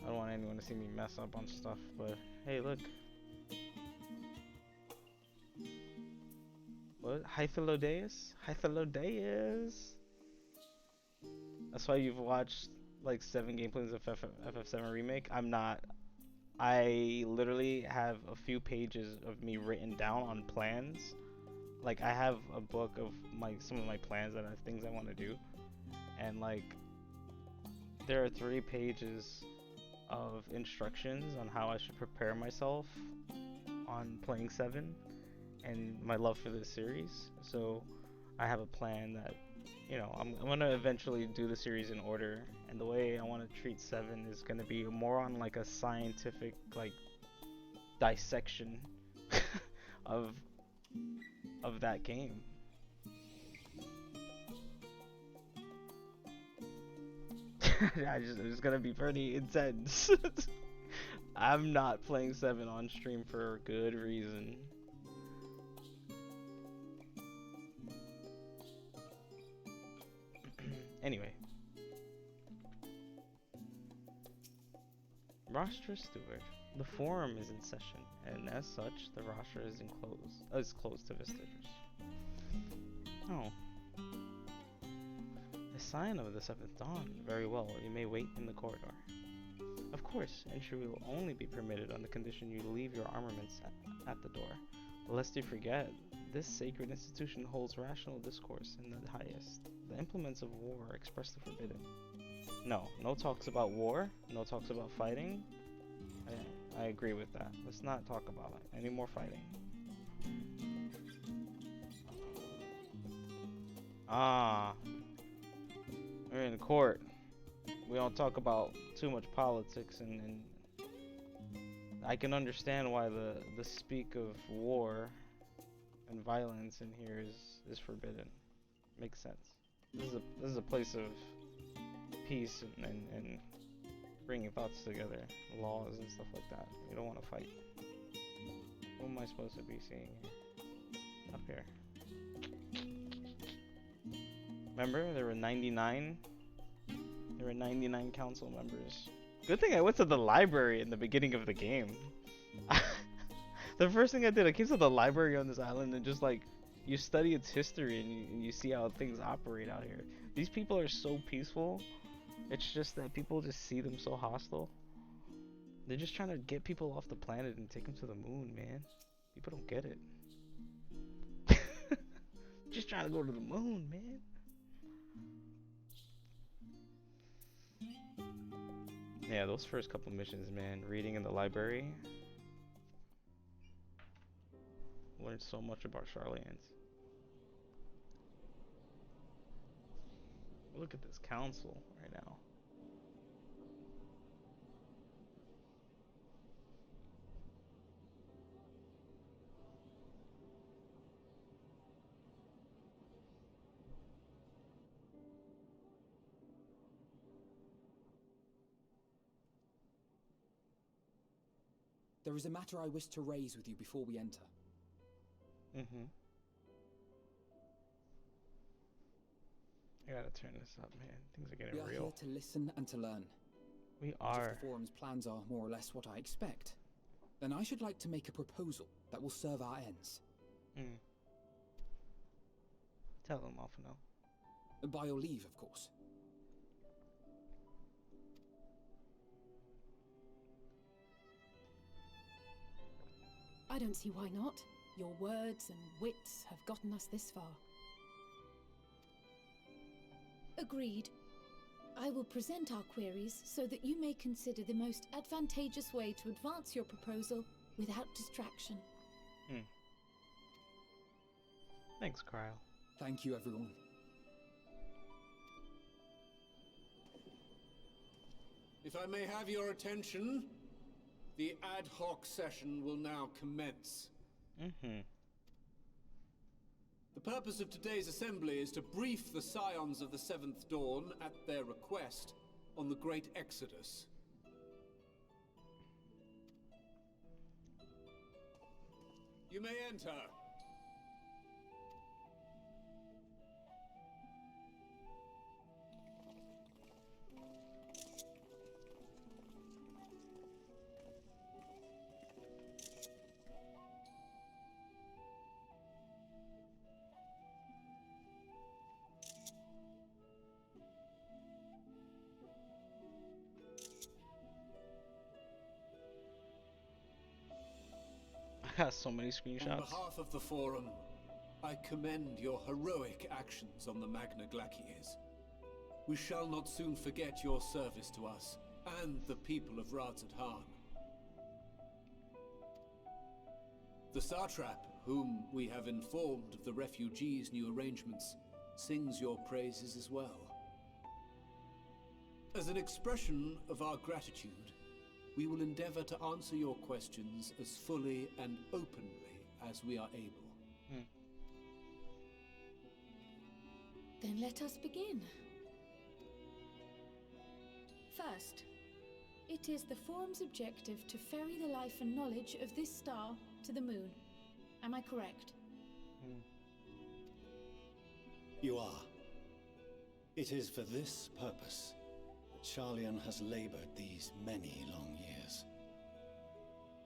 don't want anyone to see me mess up on stuff, but hey, look. What? Hythalodeus? Hythalodeus! That's why you've watched like 7 gameplays of FF7 Remake? I'm not. I literally have a few pages of me written down on plans. Like, I have a book of some of my plans that are things I want to do. And like, there are 3 pages of instructions on how I should prepare myself on playing 7 and my love for this series. So I have a plan that, you know, I'm gonna eventually do the series in order, and the way I want to treat 7 is gonna be more on like a scientific, like, dissection of that game. It's gonna be pretty intense. I'm not playing 7 on stream for a good reason. Anyway. Roster Steward. The forum is in session, and as such, the roster is closed to visitors. Oh. A sign of the seventh dawn. Very well, you may wait in the corridor. Of course, entry will only be permitted on the condition you leave your armaments at the door. Lest you forget, this sacred institution holds rational discourse in the highest. The implements of war are expressly forbidden. No talks about war, no talks about fighting. I agree with that. Let's not talk about it. Any more fighting. Ah. We're in court. We don't talk about too much politics, and I can understand why the speak of war and violence in here is forbidden. Makes sense. This is a place of peace and bringing thoughts together, laws and stuff like that. You don't want to fight. What am I supposed to be seeing here? Up here. Remember, there were 99. There were 99 council members. Good thing I went to the library in the beginning of the game. The first thing I did, I came to the library on this island and just like, you study its history and you see how things operate out here. These people are so peaceful. It's just that people just see them so hostile. They're just trying to get people off the planet and take them to the moon, man. People don't get it. Just trying to go to the moon, man. Yeah, those first couple missions, man. Reading in the library. Learned so much about Charlians. Look at this council right now.
There is a matter I wish to raise with you before we enter.
Mm-hmm. I gotta turn this up, man. Things are getting real.
We are here to listen and to learn.
We are.
If the forum's plans are more or less what I expect, then I should like to make a proposal that will serve our ends.
Tell them, Alphino.
By your leave, of course.
I don't see why not. Your words and wits have gotten us this far.
Agreed. I will present our queries so that you may consider the most advantageous way to advance your proposal without distraction.
Thanks, Cryle.
Thank you, everyone.
If I may have your attention, the ad hoc session will now commence. The purpose of today's assembly is to brief the Scions of the Seventh Dawn, at their request, on the Great Exodus. You may enter.
I got so many screenshots.
On behalf of the Forum, I commend your heroic actions on the Magna Glaciers. We shall not soon forget your service to us and the people of Radzadhan. The Satrap, whom we have informed of the refugees' new arrangements, sings your praises as well. As an expression of our gratitude, we will endeavor to answer your questions as fully and openly as we are able.
Then let us begin. First, it is the Forum's objective to ferry the life and knowledge of this star to the moon. Am I correct?
You are. It is for this purpose that Charlian has labored these many long years.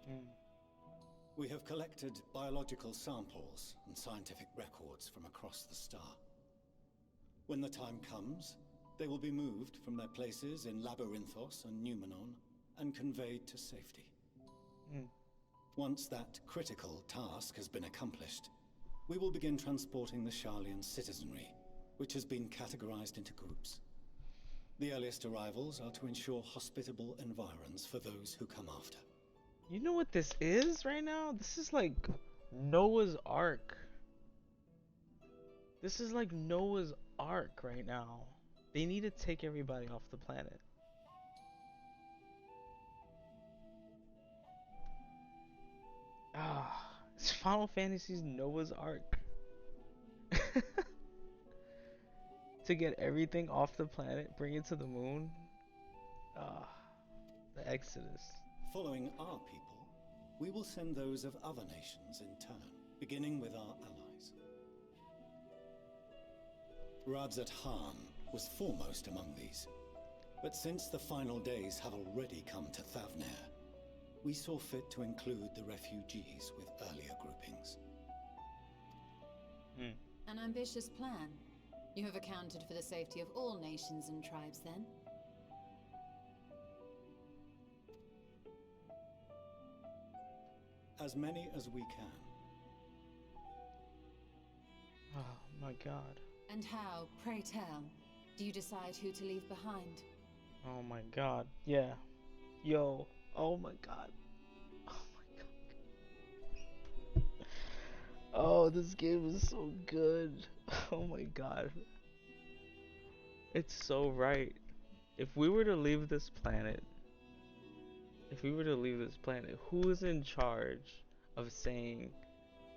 Mm.
We have collected biological samples and scientific records from across the star. When the time comes, they will be moved from their places in Labyrinthos and Numenon and conveyed to safety.
Mm.
Once that critical task has been accomplished, we will begin transporting the Sharlayan citizenry, which has been categorized into groups. The earliest arrivals are to ensure hospitable environs for those who come after.
You know what this is right now? This is like Noah's Ark. This is like Noah's Ark right now. They need to take everybody off the planet. Ah, it's Final Fantasy's Noah's Ark. To get everything off the planet, bring it to the moon. Ah, the Exodus.
Following our people, we will send those of other nations in turn, beginning with our allies. Radzat Han was foremost among these, but since the final days have already come to Thavnair, we saw fit to include the refugees with earlier groupings.
An ambitious plan. You have accounted for the safety of all nations and tribes, then?
As many as we can.
Oh my god.
And how, pray tell, do you decide who to leave behind?
Oh my god. Yeah. Yo. Oh my god. Oh my god. Oh, this game is so good. Oh my god. It's so right. If we were to leave this planet, who is in charge of saying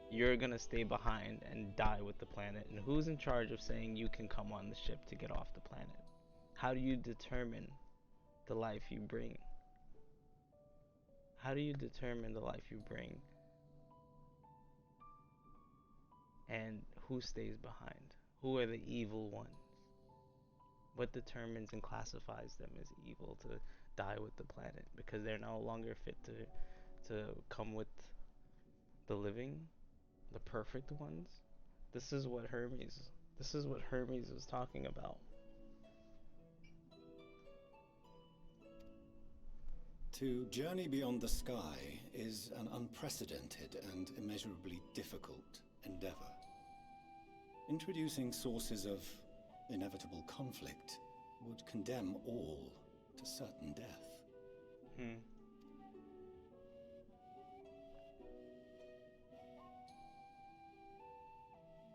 you're gonna stay behind and die with the planet? And who's in charge of saying you can come on the ship to get off the planet? How do you determine the life you bring? How do you determine the life you bring? And who stays behind? Who are the evil ones? What determines and classifies them as evil to die with the planet? Because they're no longer fit to come with the living, the perfect ones. This is what Hermes was talking about.
To journey beyond the sky is an unprecedented and immeasurably difficult endeavor. Introducing sources of inevitable conflict would condemn all to certain death.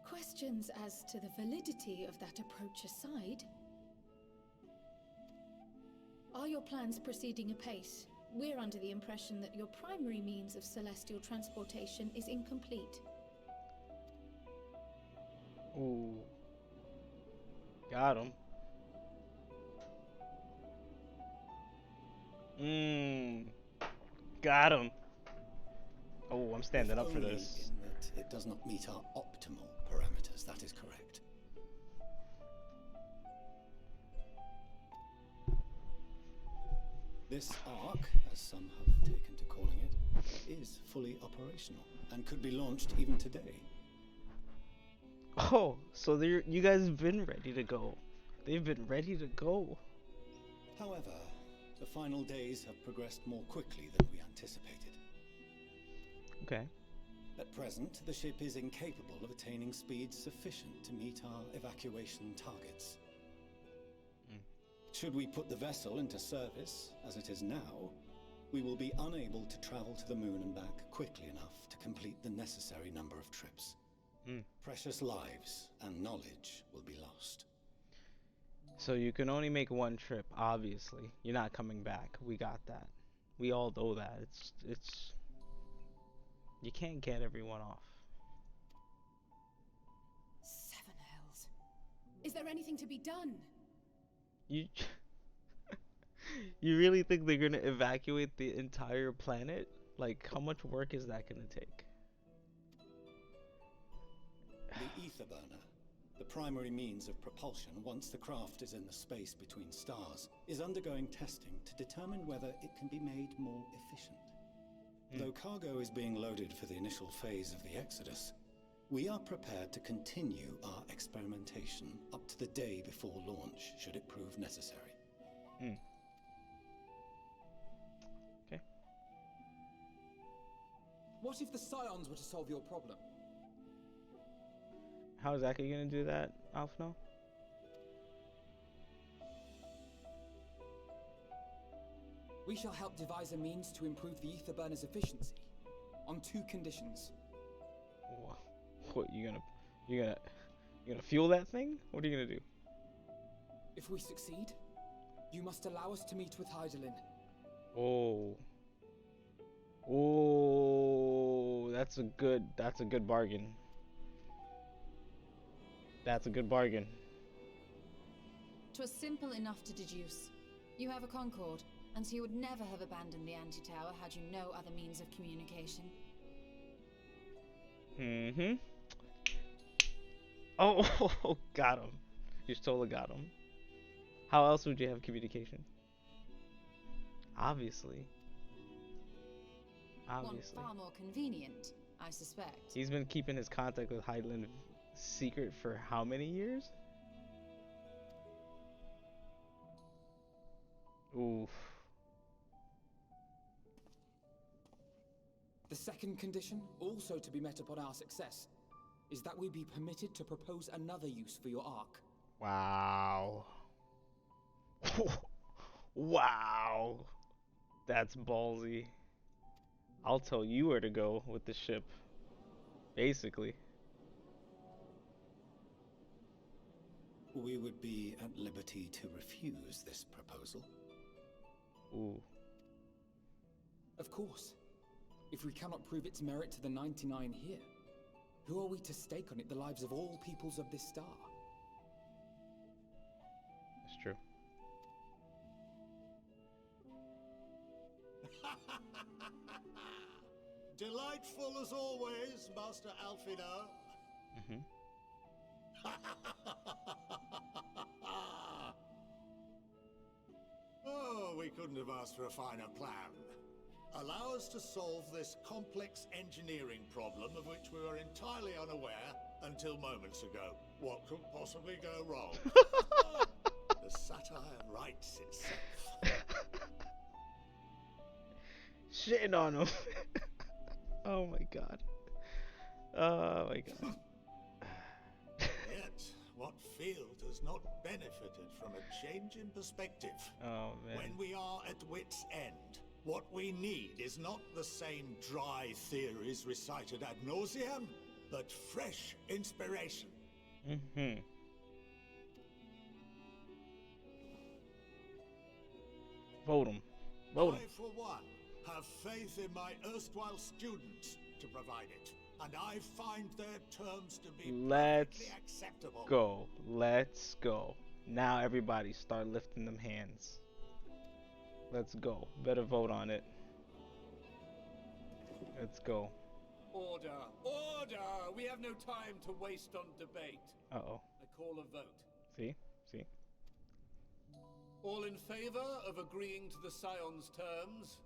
Questions as to the validity of that approach aside, are your plans proceeding apace? We're under the impression that your primary means of celestial transportation is incomplete.
Ooh. Got him. Got him. Oh, I'm standing up for this.
In that it does not meet our optimal parameters, that is correct. This Ark, as some have taken to calling it, is fully operational and could be launched even today.
Oh, so you guys have been ready to go. They've been ready to go.
However, the final days have progressed more quickly than we anticipated.
Okay.
At present, the ship is incapable of attaining speeds sufficient to meet our evacuation targets. Should we put the vessel into service, as it is now, we will be unable to travel to the moon and back quickly enough to complete the necessary number of trips. Precious lives and knowledge will be lost.
So you can only make one trip, obviously. You're not coming back. We got that. We all know that. It's you can't get everyone off.
Seven hells. Is there anything to be done?
You You really think they're gonna evacuate the entire planet? Like, how much work is that gonna take?
The ether burner, the primary means of propulsion once the craft is in the space between stars, is undergoing testing to determine whether it can be made more efficient. Though cargo is being loaded for the initial phase of the Exodus, we are prepared to continue our experimentation up to the day before launch, should it prove necessary.
Okay.
What if the Scions were to solve your problem?
How exactly gonna do that, Alphno?
We shall help devise a means to improve the ether burner's efficiency, on 2 conditions.
What you gonna fuel that thing? What are you gonna do?
If we succeed, you must allow us to meet with Hydaelyn.
Oh, that's a good bargain. That's a good bargain.
'Twas simple enough to deduce. You have a Concord, and so you would never have abandoned the anti-tower had you no other means of communication.
Oh, got him. You totally got him. How else would you have communication? Obviously.
One far more convenient, I suspect.
He's been keeping his contact with Hydaelyn secret for how many years? Oof.
The second condition, also to be met upon our success, is that we be permitted to propose another use for your Ark.
Wow. Wow. That's ballsy. I'll tell you where to go with the ship. Basically.
We would be at liberty to refuse this proposal.
Ooh.
Of course. If we cannot prove its merit to the 99 here, who are we to stake on it the lives of all peoples of this star?
That's true.
Delightful as always, Master Alphino. Oh, we couldn't have asked for a finer plan. Allow us to solve this complex engineering problem of which we were entirely unaware until moments ago. What could possibly go wrong? The satire writes itself.
Shitting on him. Oh my god. Oh my god.
Yet, what field has not benefited from a change in perspective?
Oh man.
When we are at wit's end, what we need is not the same dry theories recited ad nauseam, but fresh inspiration.
Vote him. Vote him.
I, for one, have faith in my erstwhile students to provide it, and I find their terms to be perfectly acceptable.
Go. Let's go. Now everybody start lifting them hands. Let's go. Better vote on it. Let's go.
Order! Order! We have no time to waste on debate.
Uh-oh.
I call a vote.
See? See?
All in favor of agreeing to the Scion's terms?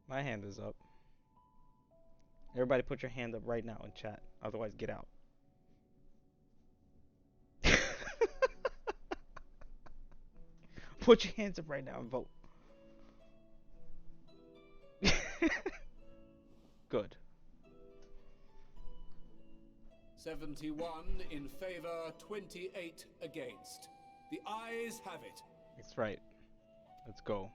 My hand is up. Everybody put your hand up right now in chat. Otherwise, get out. Put your hands up right now and vote. Good.
71 in favor, 28 against. The ayes have it.
That's right. Let's go.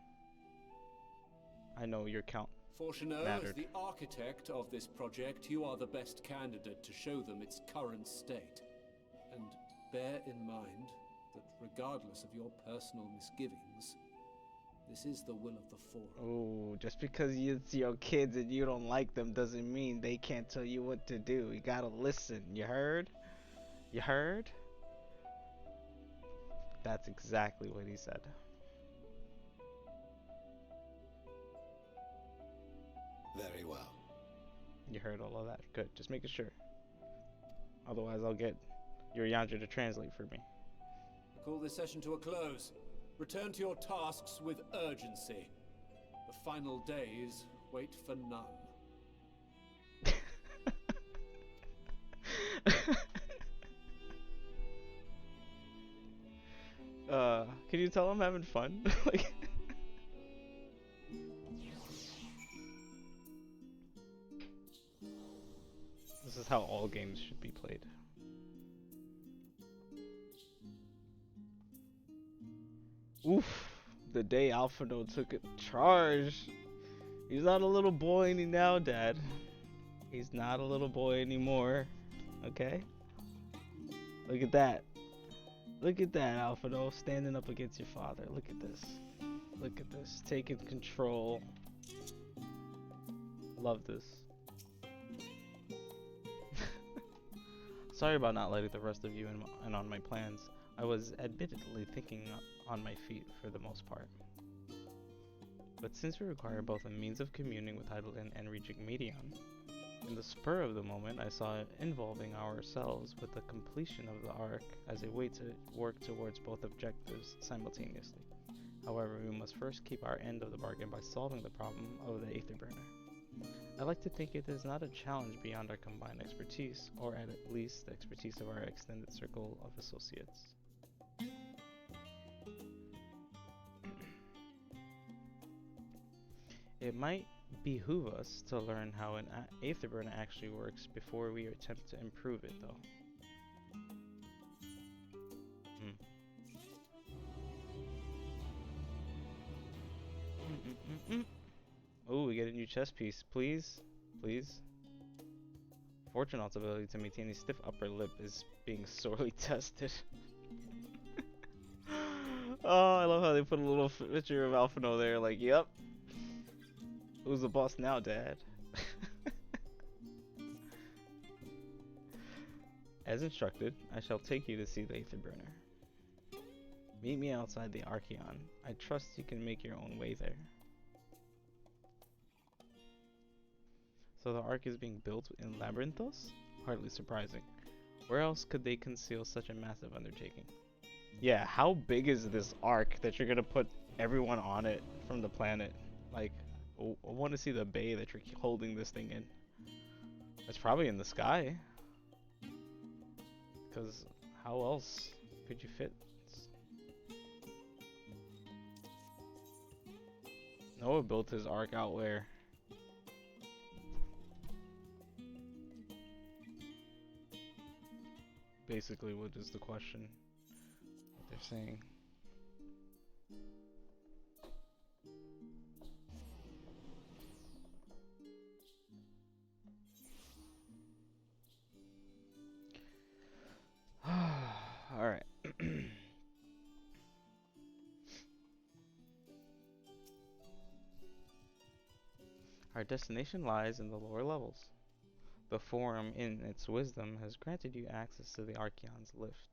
I know your count
Fortuneau,
mattered.
as the architect of this project, you are the best candidate to show them its current state. And bear in mind that regardless of your personal misgivings, this is the will of the Forum.
Oh, just because it's your kids and you don't like them doesn't mean they can't tell you what to do. You gotta listen. You heard? You heard? That's exactly what he said.
Very well.
You heard all of that. Good. Just making sure. Otherwise, I'll get your Yandra to translate for me.
I call this session to a close. Return to your tasks with urgency. The final days wait for none.
Can you tell I'm having fun? Like, this is how all games should be played. Oof, the day Alphino took charge. He's not a little boy any now, Dad. He's not a little boy anymore. Okay? Look at that. Look at that, Alphino, standing up against your father. Look at this. Look at this. Taking control. Love this. Sorry about not letting the rest of you in on my plans. I was admittedly thinking on my feet for the most part. But since we require both a means of communing with Hydaelyn and reaching Medion, in the spur of the moment I saw it involving ourselves with the completion of the arc as a way to work towards both objectives simultaneously. However, we must first keep our end of the bargain by solving the problem of the Aether Burner. I like to think it is not a challenge beyond our combined expertise, or at least the expertise of our extended circle of associates. It might behoove us to learn how an Aether Burner actually works before we attempt to improve it, though. Oh, we get a new chest piece, please, please. Fortunaut's ability to maintain a stiff upper lip is being sorely tested. Oh, I love how they put a little picture of Alphino there, like, yep. Who's the boss now, Dad? As instructed, I shall take you to see the Aether Burner. Meet me outside the Archeon. I trust you can make your own way there. So the Ark is being built in Labyrinthos? Hardly surprising. Where else could they conceal such a massive undertaking? Yeah, how big is this Ark that you're gonna put everyone on it from the planet? Like, I want to see the bay that you're holding this thing in. It's probably in the sky. Because how else could you fit? Noah built his Ark out where? Basically, what is the question? What they're saying. Alright. Our destination lies in the lower levels. The Forum, in its wisdom, has granted you access to the Archeon's lift.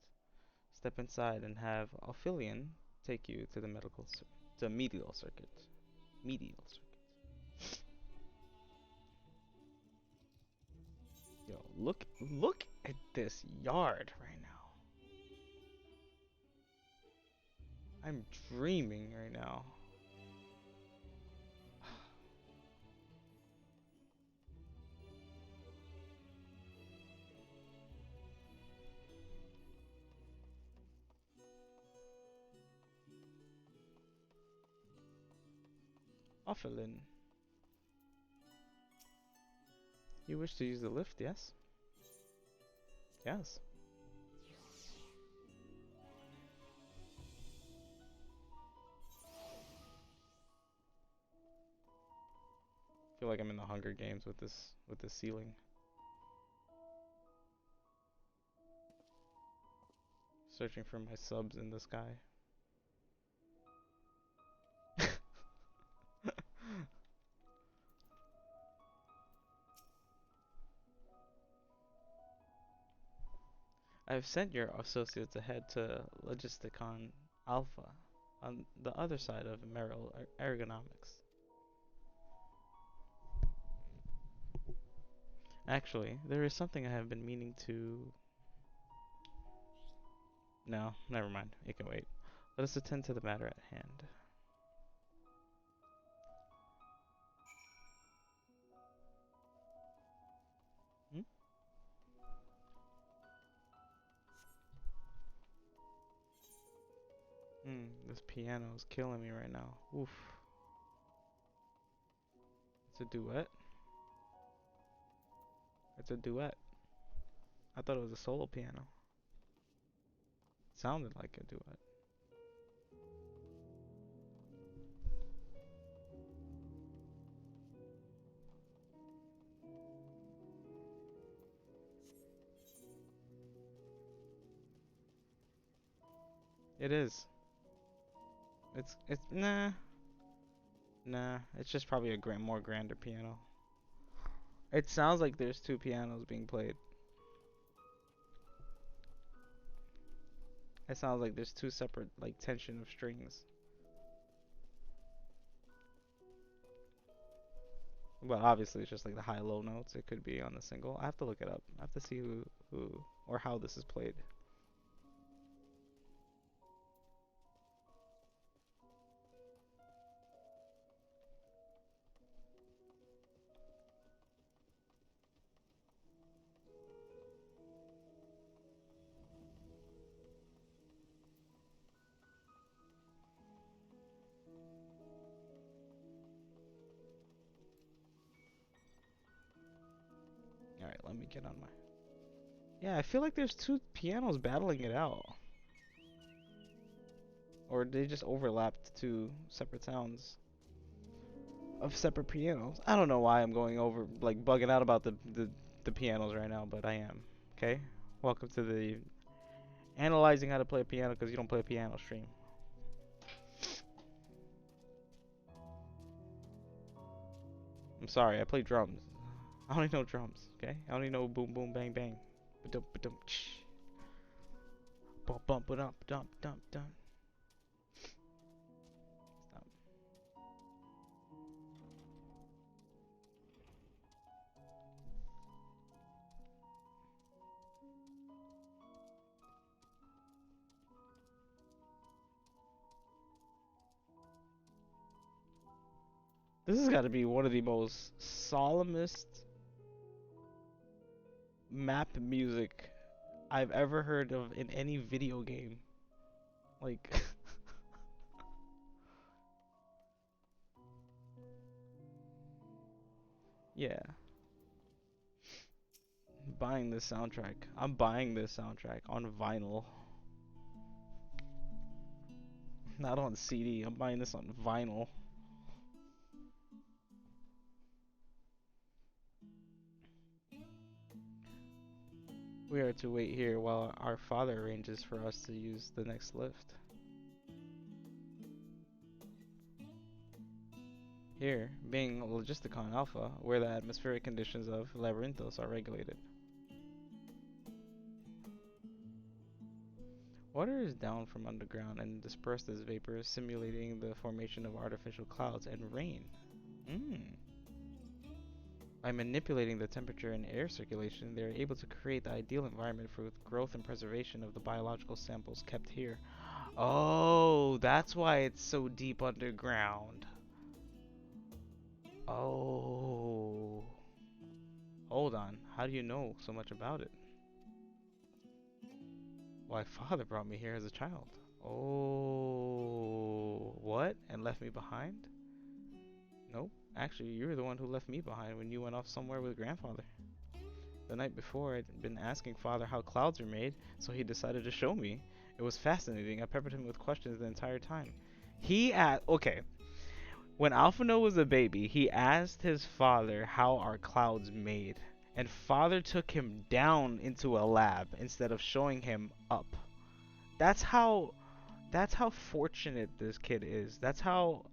Step inside and have Ophidian take you to the medial circuit. Medial circuit. Yo, look at this yard right now. I'm dreaming right now. Ophidian. You wish to use the lift, yes? Yes. I feel like I'm in the Hunger Games with this ceiling. Searching for my subs in the sky. I've sent your associates ahead to Logisticon Alpha on the other side of Merrill Ergonomics. Actually, there is something I have been meaning to... No, never mind. It can wait. Let us attend to the matter at hand. This piano is killing me right now. Oof. It's a duet. It's a duet. I thought it was a solo piano. It sounded like a duet. It is. It's nah. Nah, it's just probably a more grander piano. It sounds like there's two pianos being played. It sounds like there's two separate, like, tension of strings. But obviously it's just like the high-low notes. It could be on the single. I have to look it up. I have to see who or how this is played. Alright, let me get on my... Yeah, I feel like there's two pianos battling it out. Or they just overlapped two separate sounds of separate pianos. I don't know why I'm going over, like, bugging out about the pianos right now, but I am. Okay? Welcome to the analyzing how to play a piano because you don't play a piano stream. I'm sorry, I play drums. I only know drums, okay? I only know boom boom bang bang. Ba-dum ba-dum tsh. Bump bump ba-dum dump dump dump. Stop. This has got to be one of the most solemnest map music I've ever heard of in any video game. Like, yeah. Buying this soundtrack. I'm buying this soundtrack on vinyl. Not on CD. I'm buying this on vinyl. We are to wait here while our father arranges for us to use the next lift. Here, being Logisticon Alpha, where the atmospheric conditions of Labyrinthos are regulated. Water is down from underground and dispersed as vapors, simulating the formation of artificial clouds and rain. By manipulating the temperature and air circulation, they are able to create the ideal environment for growth and preservation of the biological samples kept here. Oh, that's why it's so deep underground. Oh. Hold on. How do you know so much about it? My father brought me here as a child. Oh. What? And left me behind? Nope. Actually, you were the one who left me behind when you went off somewhere with grandfather. The night before, I'd been asking father how clouds are made, so he decided to show me. It was fascinating. I peppered him with questions the entire time. Okay. When Alphino was a baby, he asked his father how are clouds made, and father took him down into a lab instead of showing him up. That's how fortunate this kid is. That's how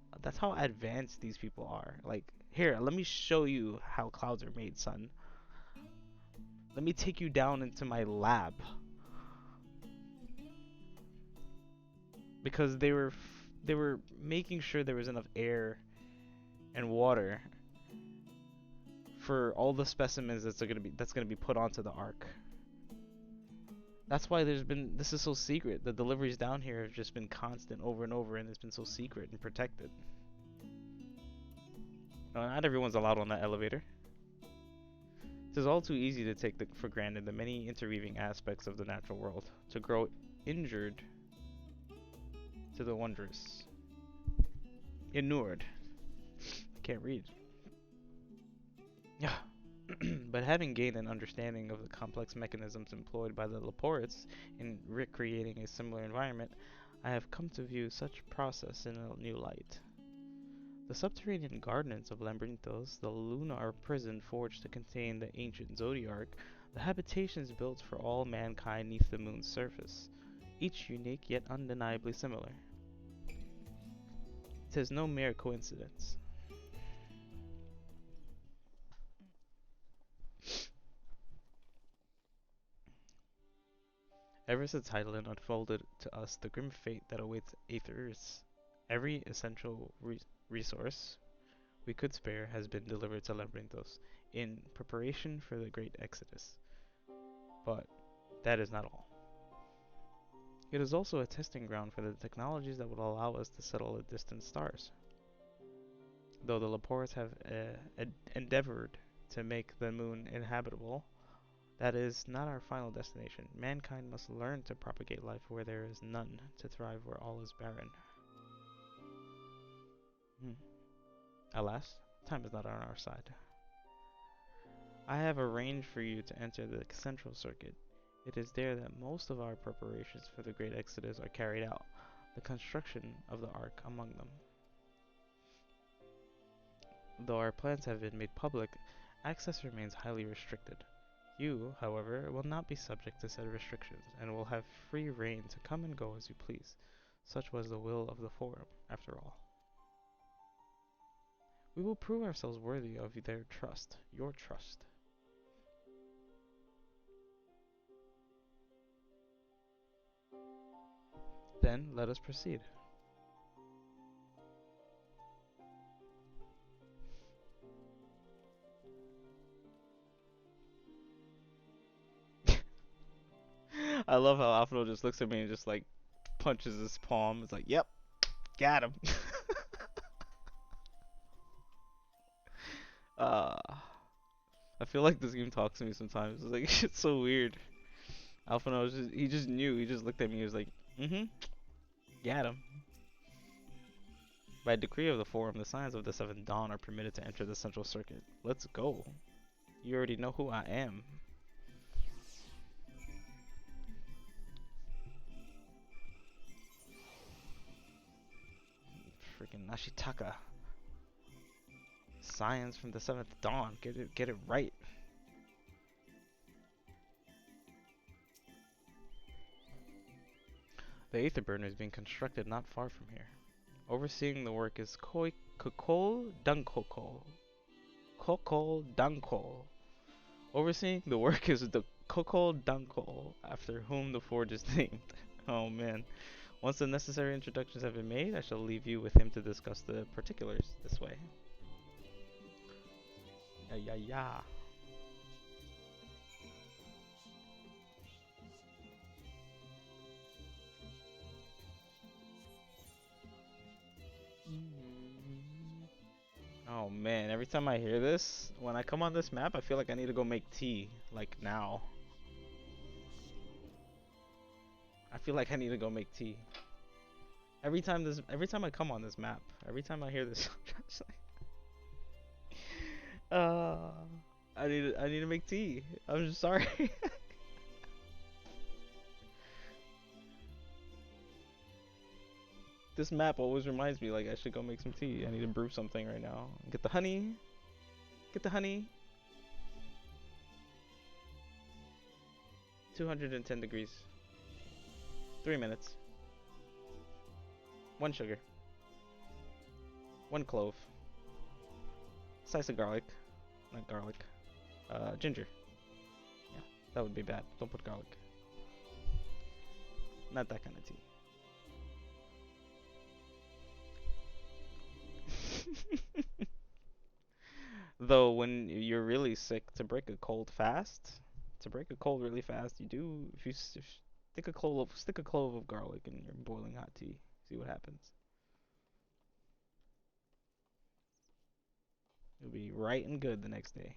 advanced these people are. Like, here, let me show you how clouds are made, son. Let me take you down into my lab. Because they were making sure there was enough air and water for all the specimens that's gonna be put onto the ark. That's why this is so secret. The deliveries down here have just been constant over and over, and it's been so secret and protected. Not everyone's allowed on that elevator. It is all too easy to take for granted the many interweaving aspects of the natural world, to grow injured to the wondrous. Inured. Can't read. Yeah. But having gained an understanding of the complex mechanisms employed by the Laportes in recreating a similar environment, I have come to view such process in a new light. The subterranean gardens of Labyrinthos, the lunar prison forged to contain the ancient Zodiarch, the habitations built for all mankind neath the moon's surface, each unique yet undeniably similar. 'Tis no mere coincidence. Ever since Hydaelyn unfolded to us the grim fate that awaits Aethers, every essential resource we could spare has been delivered to Labyrinthos in preparation for the great exodus. But that is not all. It is also a testing ground for the technologies that would allow us to settle the distant stars. Though the Laportes have endeavored to make the moon inhabitable, that is not our final destination. Mankind must learn to propagate life where there is none, to thrive where all is barren. Alas, time is not on our side. I have arranged for you to enter the central circuit. It is there that most of our preparations for the great exodus are carried out, the construction of the Ark among them. Though our plans have been made public, access remains highly restricted. You, however, will not be subject to said restrictions, and will have free rein to come and go as you please. Such was the will of the Forum, after all. We will prove ourselves worthy of their trust, your trust. Then let us proceed. I love how Alfredo just looks at me and just like punches his palm. It's like, yep, got him. I feel like this game talks to me sometimes. It's like it's so weird. Alfredo he just knew. He just looked at me. He was like, got him. By decree of the Forum, the Scions of the Seventh Dawn are permitted to enter the Central Circuit. Let's go. You already know who I am. Freaking Nashitaka. Scions from the Seventh Dawn. Get it right. The Aether Burner is being constructed not far from here. Overseeing the work is Kokol Dunkokol. Kokol Dunkol. Overseeing the work is the Kokol Dunkol, after whom the forge is named. Oh man. Once the necessary introductions have been made, I shall leave you with him to discuss the particulars this way. Yeah. Oh man, every time I hear this, when I come on this map, I feel like I need to go make tea, like now. I feel like I need to go make tea. Every time I come on this map, every time I hear this, I need to make tea. I'm just sorry. This map always reminds me like I should go make some tea. I need to brew something right now. Get the honey. Get the honey. 210 degrees. 3 minutes. 1 sugar. 1 clove. Slice of garlic. Not garlic. Ginger. Yeah, that would be bad. Don't put garlic. Not that kind of tea. Though when you're really sick, to break a cold really fast, you do, if Stick a clove of garlic in your boiling hot tea. See what happens. It'll be right and good the next day.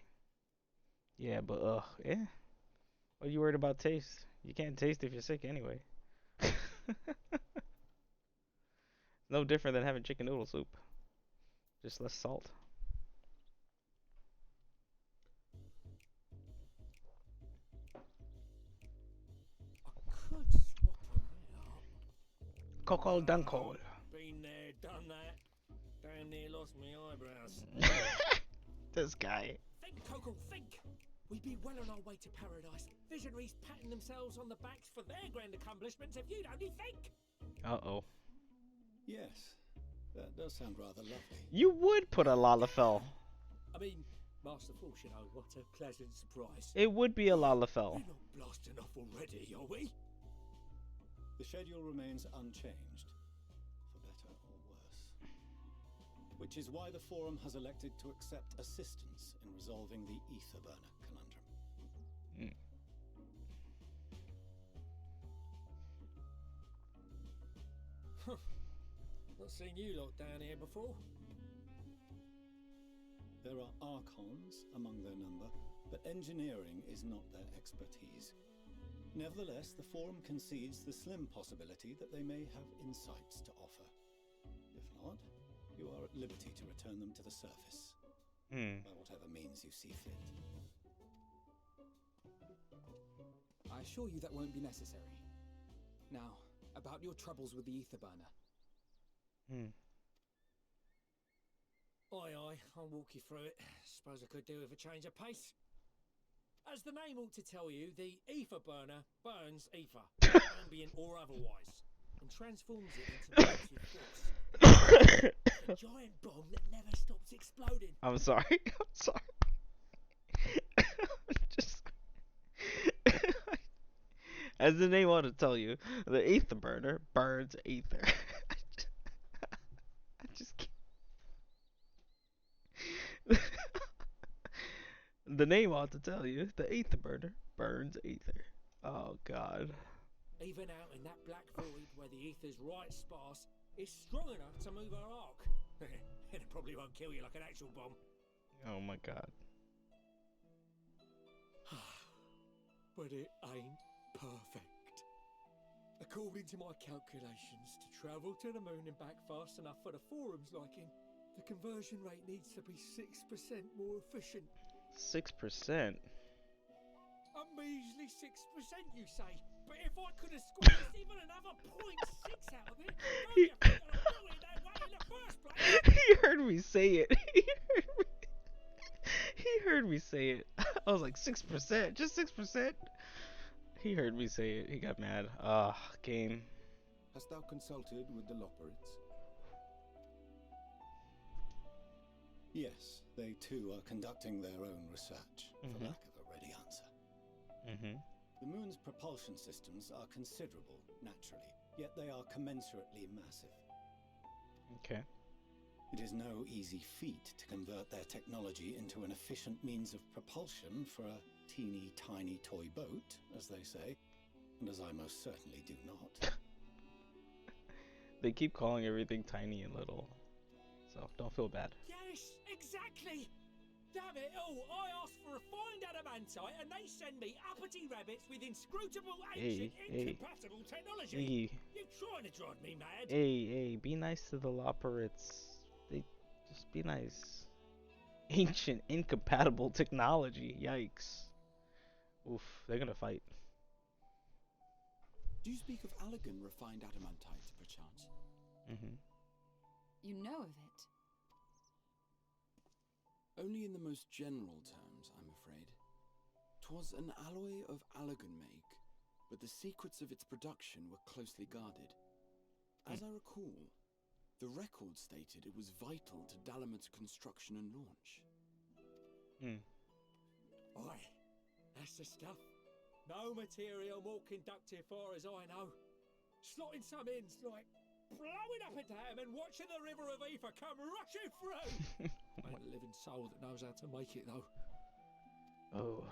Yeah, but yeah. What are you worried about taste? You can't taste if you're sick anyway. No different than having chicken noodle soup. Just less salt.
Could swap 'em out.
Coco Dunco.
Been there, done that. Damn near lost my eyebrows.
This guy.
Think, Coco, think! We'd be well on our way to paradise. Visionaries patting themselves on the backs for their grand accomplishments if you'd only think!
Uh-oh.
Yes, that does sound rather lovely.
You would put a Lalafell.
I mean, Master Force, you know, what a pleasant surprise.
It would be a Lalafell.
We're not blasting off already, are we?
The schedule remains unchanged, for better or worse. Which is why the Forum has elected to accept assistance in resolving the ether burner conundrum.
Mm.
Not seen you lot down here before.
There are archons among their number, but engineering is not their expertise. Nevertheless, the Forum concedes the slim possibility that they may have insights to offer. If not, you are at liberty to return them to the surface, by whatever means you see fit.
I assure you that won't be necessary. Now, about your troubles with the ether burner.
Aye, I'll walk you through it. Suppose I could do with a change of pace. As the name ought to tell you, the ether burner burns ether, ambient or otherwise, and transforms it into negative force. A giant bomb that never stops exploding.
I'm sorry. I'm sorry. Just as the name ought to tell you, the ether burner burns ether. I just can't. The name ought to tell you, the ether burner burns ether. Oh God.
Even out in that black void where the ether's right sparse, it's strong enough to move our arc. It probably won't kill you like an actual bomb.
Oh my God.
But it ain't perfect. According to my calculations, to travel to the moon and back fast enough for the Forum's liking, the conversion rate needs to be 6% more efficient.
6%?
A measly 6%, you say? But if I could have squeezed even another 0.6 out of it, don't you think I'd have done it that way in the first place?
He heard me say it. He heard me say it. I was like, 6%? Just 6%? He heard me say it. He got mad. Game.
Hast thou consulted with the Loperids?
Yes, they too are conducting their own research, for lack of a ready answer. The moon's propulsion systems are considerable, naturally, yet they are commensurately massive.
Okay.
It is no easy feat to convert their technology into an efficient means of propulsion for a teeny tiny toy boat, as they say, and as I most certainly do not.
They keep calling everything tiny and little, so don't feel bad.
Yes, exactly! Damn it all, I asked for refined adamantite and they send me uppity rabbits with inscrutable ancient incompatible technology. You're trying to drive me mad.
Hey, be nice to the Loperids. They just be nice. Ancient incompatible technology. Yikes. Oof, they're gonna fight.
Do you speak of Allegan refined adamantite, perchance?
You know of it?
Only in the most general terms, I'm afraid. 'Twas an alloy of Allegan make, but the secrets of its production were closely guarded. As I recall, the record stated it was vital to Dalamit's construction and launch.
Aye, that's the stuff. No material more conductive far as I know. Slotting some ins like blowing up into them and watching the river of ether come rushing through. Ain't a living soul that knows how to make it though.
Oh.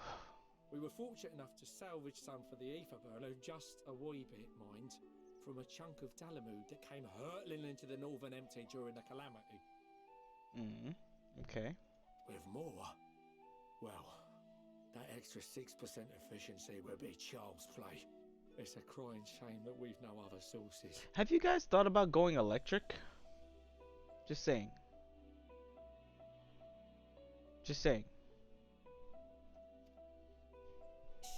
We were fortunate enough to salvage some for the ether burner, just a wee bit, mind, from a chunk of Dalamud that came hurtling into the northern empty during the calamity.
Okay.
With more, well, that extra 6% efficiency would be child's play. It's a crying shame that we've no other sources.
Have you guys thought about going electric? Just saying. Just saying.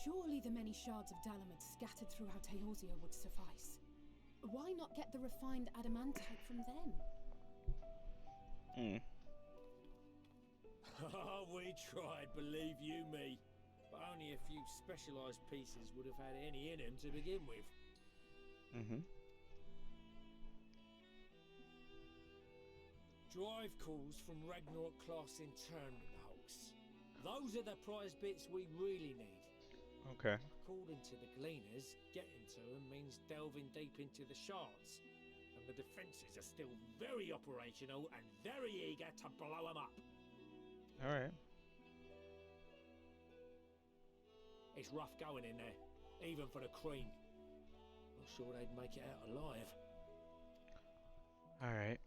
Surely the many shards of Dalamud scattered throughout Eorzea would suffice. Why not get the refined adamantite from them?
We tried, believe you me. But only a few specialised pieces would have had any in them to begin with. Drive calls from Ragnarok class internment hulks. Those are the prize bits we really need.
Okay.
According to the gleaners, getting to them means delving deep into the shards. And the defences are still very operational and very eager to blow them up.
Alright.
It's rough going in there, even for the cream. Not sure they'd make it out alive.
Alright.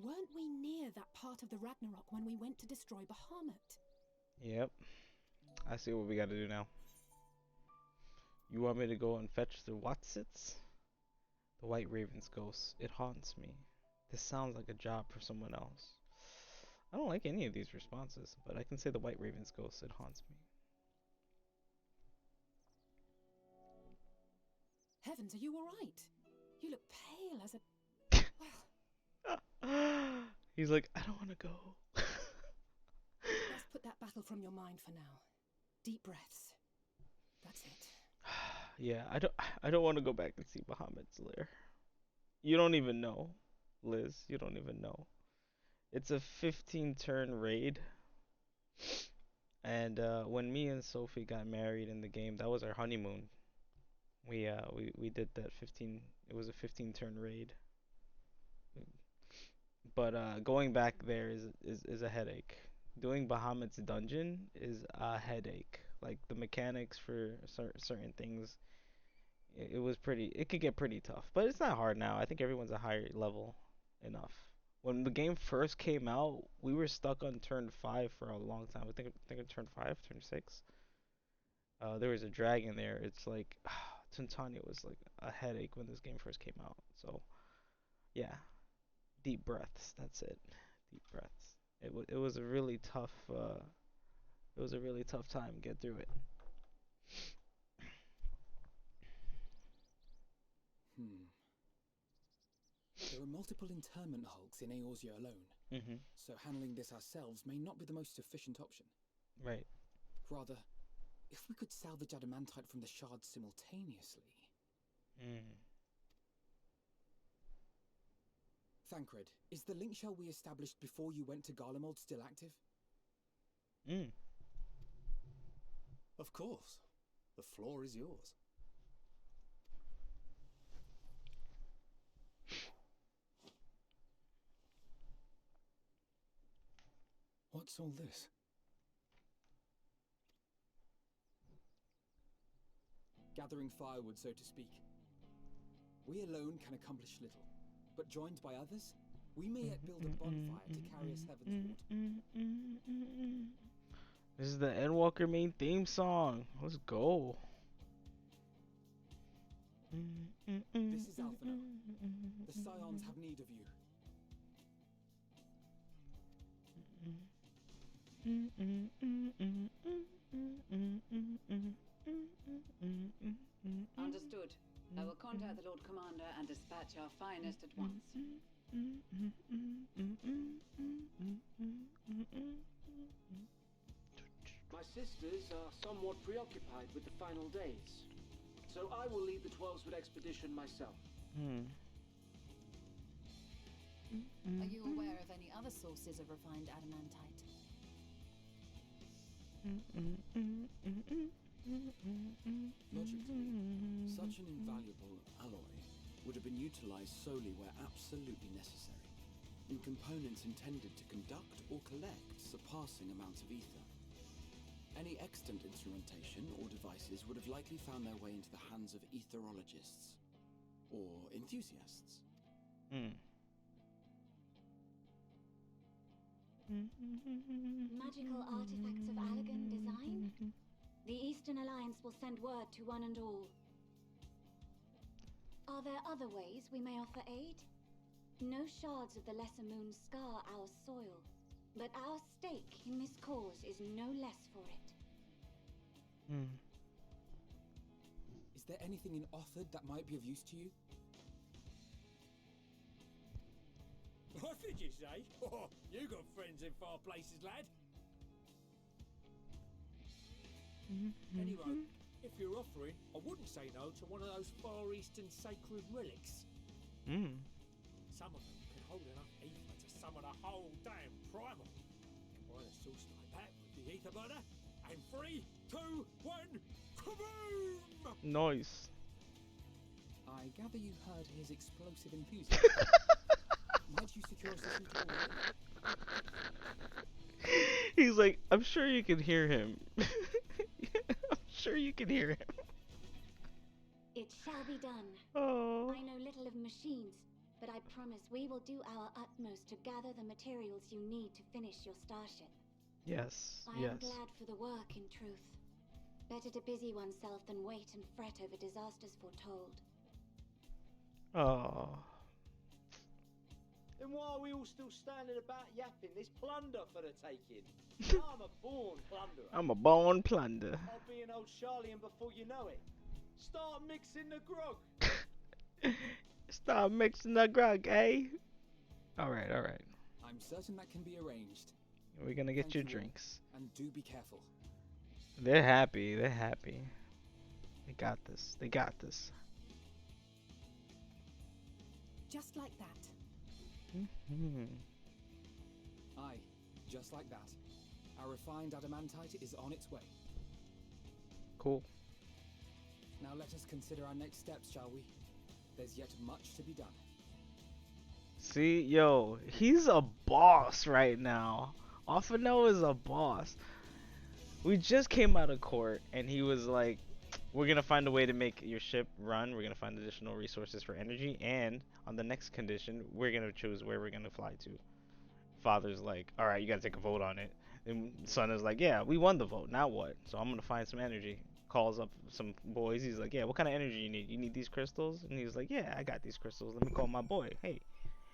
Weren't we near that part of the Ragnarok when we went to destroy Bahamut?
Yep. I see what we gotta do now. You want me to go and fetch the Watsits? The White Raven's ghost. It haunts me. This sounds like a job for someone else. I don't like any of these responses, but I can say the White Raven's ghost. It haunts me.
Heavens, are you alright? You look pale as a...
He's like, I don't want to go.
Let's put that battle from your mind for now. Deep breaths. That's it.
Yeah, I don't want to go back and see Bahamut's lair. You don't even know, Liz. You don't even know. It's a 15-turn raid. And when me and Sophie got married in the game, that was our honeymoon. We did that 15. It was a 15-turn raid. But going back there is a headache. Doing Bahamut's dungeon is a headache. Like the mechanics for certain things, it was pretty. It could get pretty tough, but it's not hard now. I think everyone's a higher level enough. When the game first came out, we were stuck on turn 5 for a long time. I think on turn 5, turn 6. There was a dragon there. It's like Tintania was like a headache when this game first came out. So yeah, deep breaths. That's it. Deep breaths. It was a really tough. It was a really tough time to get through it.
There are multiple interment hulks in Eorzea alone, so handling this ourselves may not be the most efficient option.
Right.
Rather, if we could salvage adamantite from the shards simultaneously... Thancred, is the link shell we established before you went to Garlemald still active?
Of course. The floor is yours.
What's all this? Gathering firewood, so to speak. We alone can accomplish little, but joined by others, we may yet build a bonfire to carry us heavenward.
This is the Endwalker main theme song. Let's go.
This is Alphinaud. The Scions have need of you.
Understood. I will contact the Lord Commander and dispatch our finest at once.
My sisters are somewhat preoccupied with the final days, so I will lead the 12-foot expedition myself.
Are you aware of any other sources of refined adamantite?
Logically, such an invaluable alloy would have been utilized solely where absolutely necessary, in components intended to conduct or collect surpassing amounts of ether. Any extant instrumentation or devices would have likely found their way into the hands of etherologists. Or enthusiasts.
Magical artifacts of Allegan design? The Eastern Alliance will send word to one and all. Are there other ways we may offer aid? No shards of the Lesser Moon scar our soil, but our stake in this cause is no less for it.
Is there anything in Othard that might be of use to you?
What did you say? Oh, you got friends in far places, lad. Anyway, if you're offering, I wouldn't say no to one of those Far Eastern sacred relics. Some of them can hold enough ether to summon a whole damn primal. Combine a source like that with the ether burner, and 3, 2, 1, kaboom!
Nice.
I gather you heard his explosive enthusiasm. Might you secure us a seat already?
He's like, I'm sure you can hear him. I'm sure you can hear him.
It shall be done.
Oh.
I know little of machines, but I promise we will do our utmost to gather the materials you need to finish your starship.
Yes,
I am glad for the work, in truth. Better to busy oneself than wait and fret over disasters foretold.
Oh.
Then why are we all still standing about yapping? There's plunder for the taking. I'm a born plunderer.
I'm a born plunder.
I'll be an old Charlian before you know it. Start mixing the grog.
Start mixing the grog, eh? Alright.
I'm certain that can be arranged.
We're gonna get
Thank
your
you all,
drinks.
and do be careful.
They're happy. They got this.
Just like that.
Aye, just like that. Our refined adamantite is on its way.
Cool.
Now let us consider our next steps, shall we? There's yet much to be done.
See, yo, he's a boss right now. Offano is a boss. We just came out of court, and he was like, we're gonna find a way to make your ship run. We're gonna find additional resources for energy, and on the next condition, we're gonna choose where we're gonna fly to. Father's like, all right, you gotta take a vote on it. And son is like, yeah, we won the vote. Now what? So I'm gonna find some energy. Calls up some boys. He's like, yeah, what kind of energy you need? You need these crystals? And he's like, yeah, I got these crystals. Let me call my boy. Hey,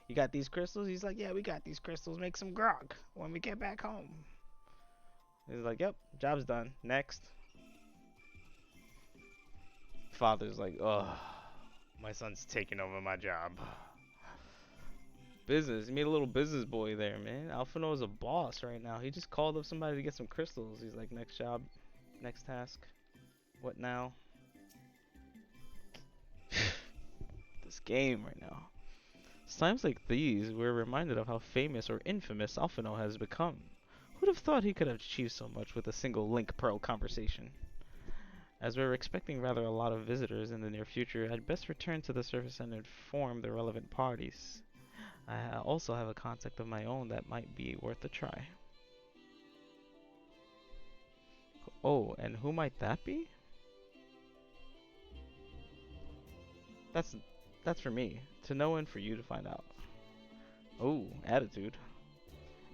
you got these crystals? He's like, yeah, we got these crystals. Make some grog when we get back home. He's like, yep, job's done. Next. Father's like, ugh, my son's taking over my job. Business. He made a little business boy there, man. Alphino is a boss right now. He just called up somebody to get some crystals. He's like, next job, next task. What now? This game right now. It's times like these we're reminded of how famous or infamous Alphino has become. Who'd have thought he could have achieved so much with a single Link Pro conversation? As we're expecting rather a lot of visitors in the near future, I'd best return to the surface and inform the relevant parties. I also have a contact of my own that might be worth a try. Oh, and who might that be? That's for me to know and for you to find out. Oh, attitude.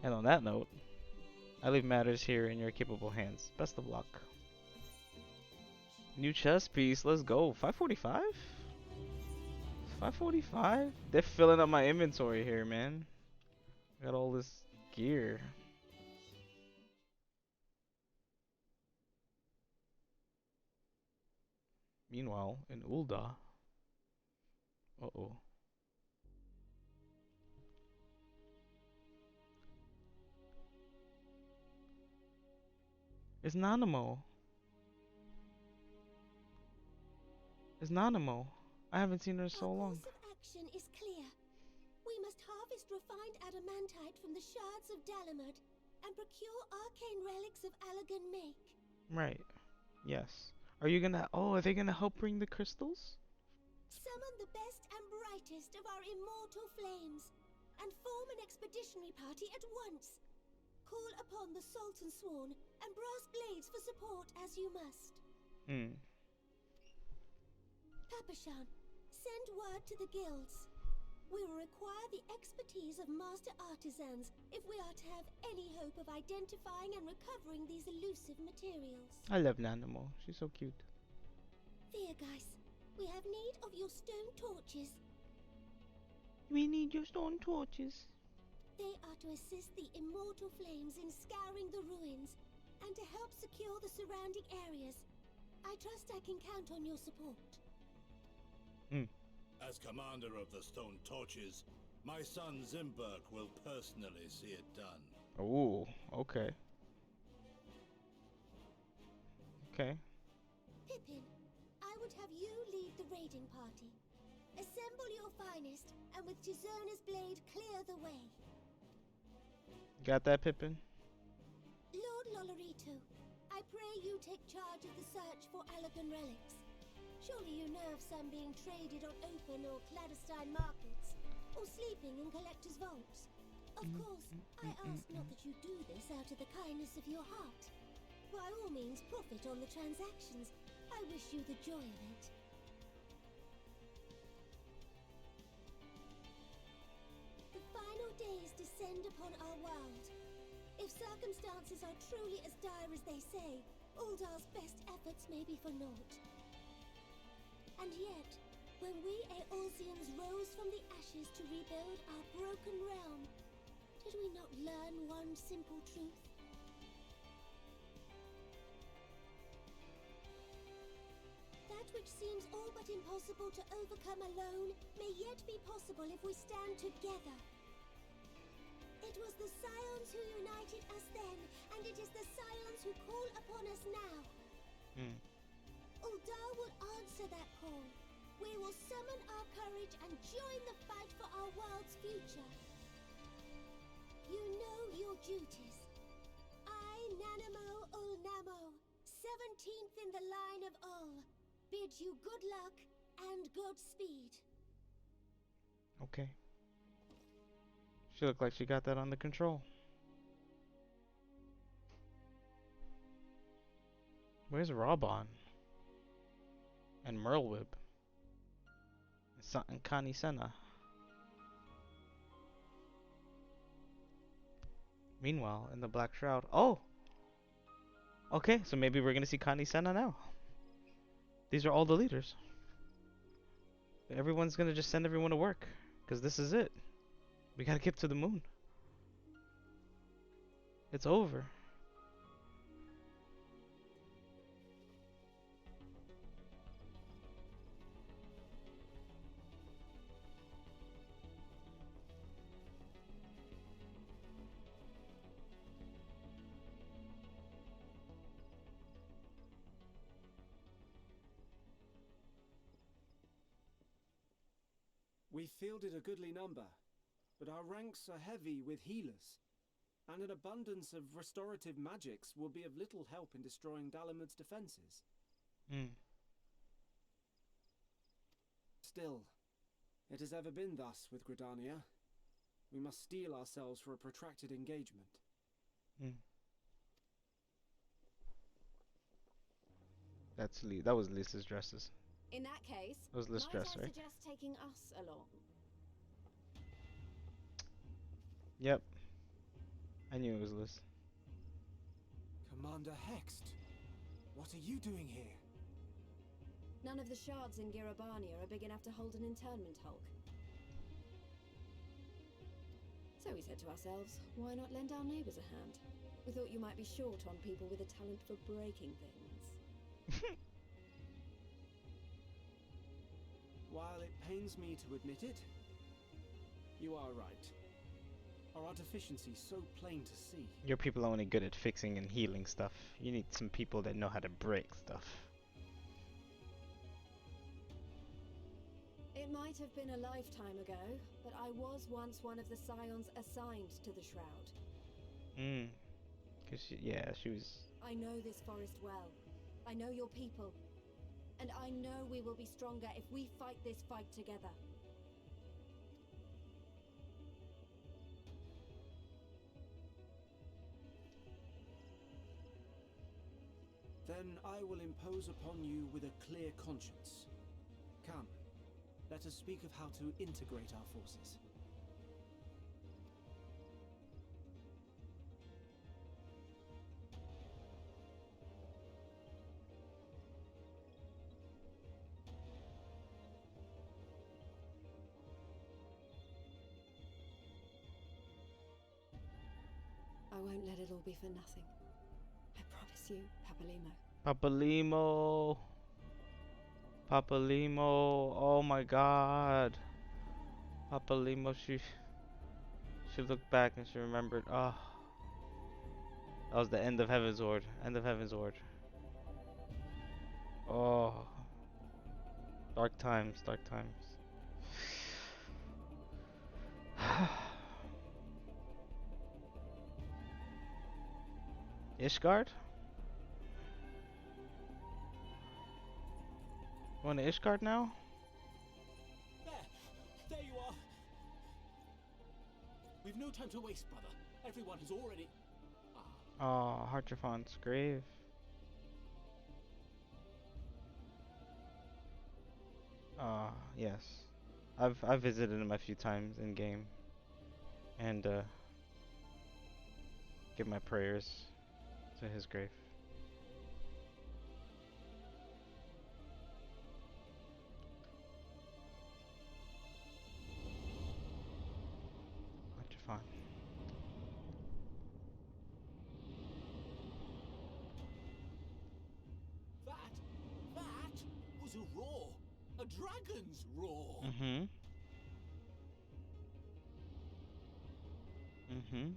And on that note, I leave matters here in your capable hands. Best of luck. New chess piece, let's go. 545? 545? They're filling up my inventory here, man. I got all this gear. Meanwhile, in Ul'dah. Uh-oh. It's Nanamo. It's Nanamo. I haven't seen her in so long.
Our course of action is clear. We must harvest refined adamantite from the shards of Dalamud and procure arcane relics of Allegan make.
Right. Yes. Are you gonna... Oh, are they gonna help bring the crystals?
Summon the best and brightest of our immortal flames and form an expeditionary party at once. Call upon the Sultan Sworn and Brass Blades for support as you must. Papashan, send word to the guilds. We will require the expertise of master artisans if we are to have any hope of identifying and recovering these elusive materials.
I love Nanamo. She's so cute.
Guys, we have need of your stone torches.
We need your stone torches.
They are to assist the immortal flames in scouring the ruins and to help secure the surrounding areas. I trust I can count on your support.
As commander of the Stone Torches, my son Zimberk will personally see it done.
Oh, okay. Okay.
Pippin, I would have you lead the raiding party. Assemble your finest, and with Chizona's blade clear the way.
Got that, Pippin?
Lord Lolorito, I pray you take charge of the search for Alagan relics. Surely you know of some being traded on open or clandestine markets, or sleeping in collectors' vaults. Of course, I ask not that you do this out of the kindness of your heart. By all means, profit on the transactions. I wish you the joy of it. The final days descend upon our world. If circumstances are truly as dire as they say, Uldar's best efforts may be for naught. And yet, when we Eorzeans rose from the ashes to rebuild our broken realm, did we not learn one simple truth? That which seems all but impossible to overcome alone may yet be possible if we stand together. It was the Scions who united us then, and it is the Scions who call upon us now. Uldar will answer that call. We will summon our courage and join the fight for our world's future. You know your duties. I, Nanamo Ulnamo, 17th in the line of Ul, bid you good luck and Godspeed.
Okay. She looked like she got that under control. Where's Raubon? And Merlwib? And Connie Senna. Meanwhile, in the Black Shroud. Oh! Okay, so maybe we're gonna see Connie Senna now. These are all the leaders. Everyone's gonna just send everyone to work. Because this is it. We gotta get to the moon. It's over.
We fielded a goodly number, but our ranks are heavy with healers, and an abundance of restorative magics will be of little help in destroying Dalamud's defenses. Still, it has ever been thus with Gridania. We must steel ourselves for a protracted engagement.
That was Lisa's dresses.
In that case,
That was Lisa's
might
dress,
I
right?
suggest taking us along?
Yep. I knew it was Liz.
Commander Hext, what are you doing here?
None of the shards in Girabania are big enough to hold an internment hulk. So we said to ourselves, why not lend our neighbours a hand? We thought you might be short on people with a talent for breaking things.
While it pains me to admit it, you are right. Our deficiency's so plain to see.
Your people are only good at fixing and healing stuff. You need some people that know how to break stuff.
It might have been a lifetime ago, but I was once one of the Scions assigned to the Shroud.
Cause she was...
I know this forest well. I know your people. And I know we will be stronger if we fight this fight together.
I will impose upon you with a clear conscience. Come, let us speak of how to integrate our forces.
I won't let it all be for nothing. I promise you, Papalimo.
Papalimo. Papalimo. Oh my god. Papalimo, she looked back and she remembered. Oh. That was the end of Heaven's Ward. End of Heaven's Ward. Oh. Dark times, dark times. Ishgard? Want to Ishgard now?
There you are. We've no time to waste, brother. Everyone has already...
Oh, Hartrafon's grave. Yes. I've visited him a few times in game. And give my prayers to his grave. Hartrafon.
That was a roar. A dragon's roar.
Mm-hmm. Mm-hmm.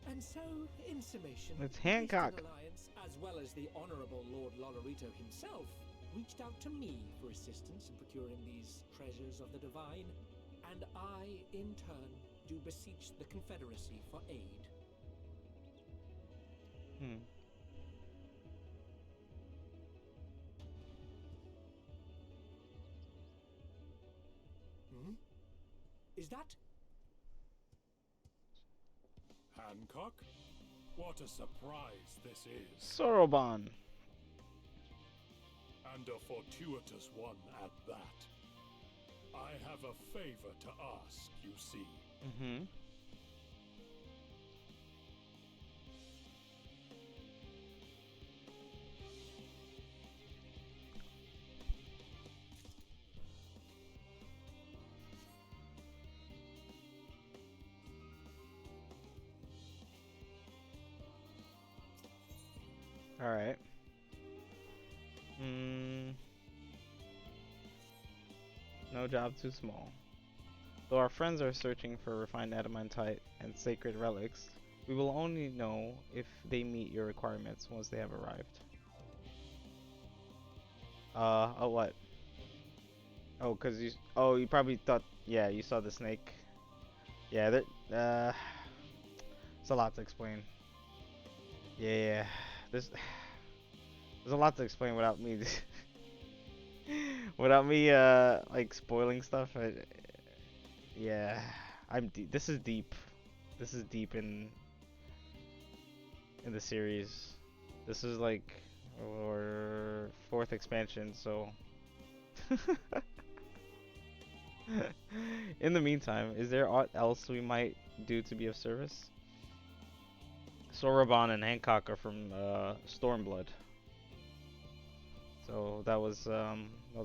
And so, in summation,
It's
the
Hancock.
Eastern Alliance, as well as the Honourable Lord Lolorito himself, reached out to me for assistance in procuring these treasures of the divine, and I, in turn, do beseech the Confederacy for aid. Is that...
Hancock? What a surprise this is.
Soroban.
And a fortuitous one at that. I have a favor to ask, you see.
Mm-hmm. Alright. No job too small. Though our friends are searching for refined adamantite and sacred relics, we will only know if they meet your requirements once they have arrived. Oh what? Oh, cause you probably thought, yeah, you saw the snake. Yeah, there's a lot to explain. Yeah, there's a lot to explain without me, like spoiling stuff. Yeah, I'm deep. This is deep. This is deep in the series. This is like our 4th expansion, so. In the meantime, is there aught else we might do to be of service? Soroban and Hancock are from Stormblood, so that was a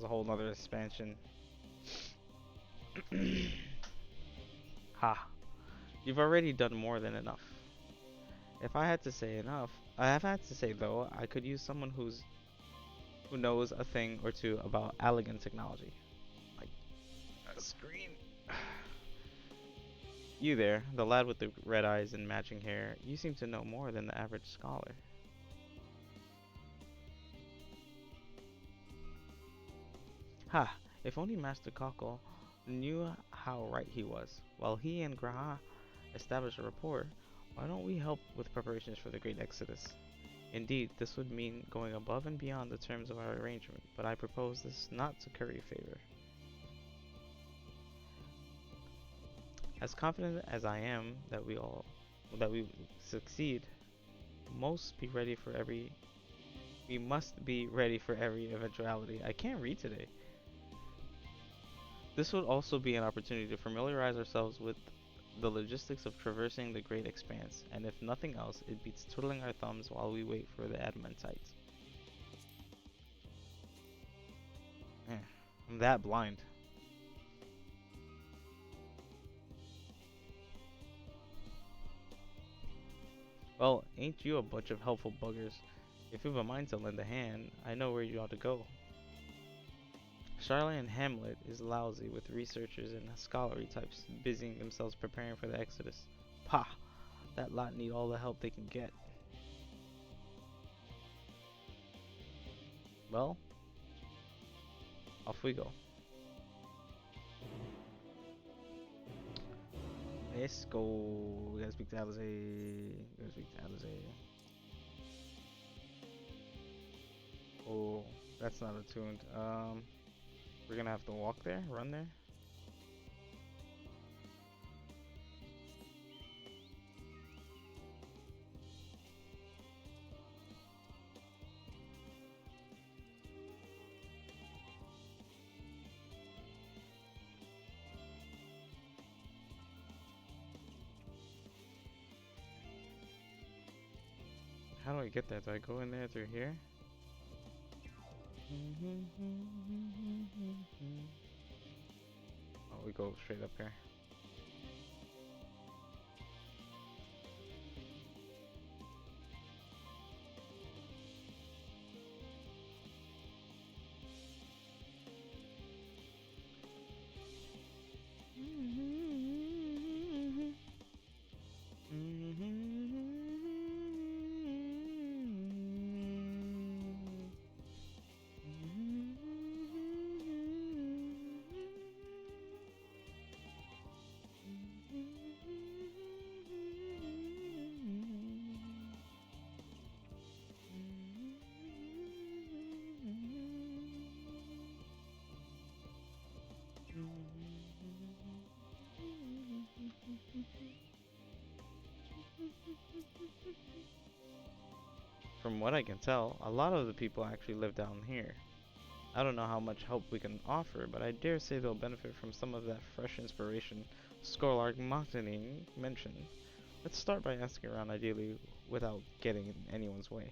whole nother expansion. Ha! You've already done more than enough. If I had to say enough, I have had to say though, I could use someone who knows a thing or two about Allegan technology. Like a screen. You there, the lad with the red eyes and matching hair, you seem to know more than the average scholar. Ha! If only Master Cockle knew how right he was. While he and Graha established a rapport, why don't we help with preparations for the Great Exodus? Indeed, this would mean going above and beyond the terms of our arrangement, but I propose this not to curry favor. As confident as I am that we succeed, we must be ready for every eventuality. I can't read today. This would also be an opportunity to familiarize ourselves with the logistics of traversing the great expanse, and if nothing else, it beats twiddling our thumbs while we wait for the Adamantite. I'm that blind. Well, ain't you a bunch of helpful buggers? If you have a mind to lend a hand, I know where you ought to go. Charlotte and Hamlet is lousy with researchers and scholarly types busying themselves preparing for the Exodus. Pah! That lot need all the help they can get. Well, off we go. Let's go. We gotta speak to Alizé. Oh, that's not attuned. We're gonna have to walk there, run there. How do I get that? Do I go in there through here? Oh, we go straight up here. From what I can tell, a lot of the people actually live down here. I don't know how much help we can offer, but I dare say they'll benefit from some of that fresh inspiration Scholar Martining mentioned. Let's start by asking around, ideally without getting in anyone's way.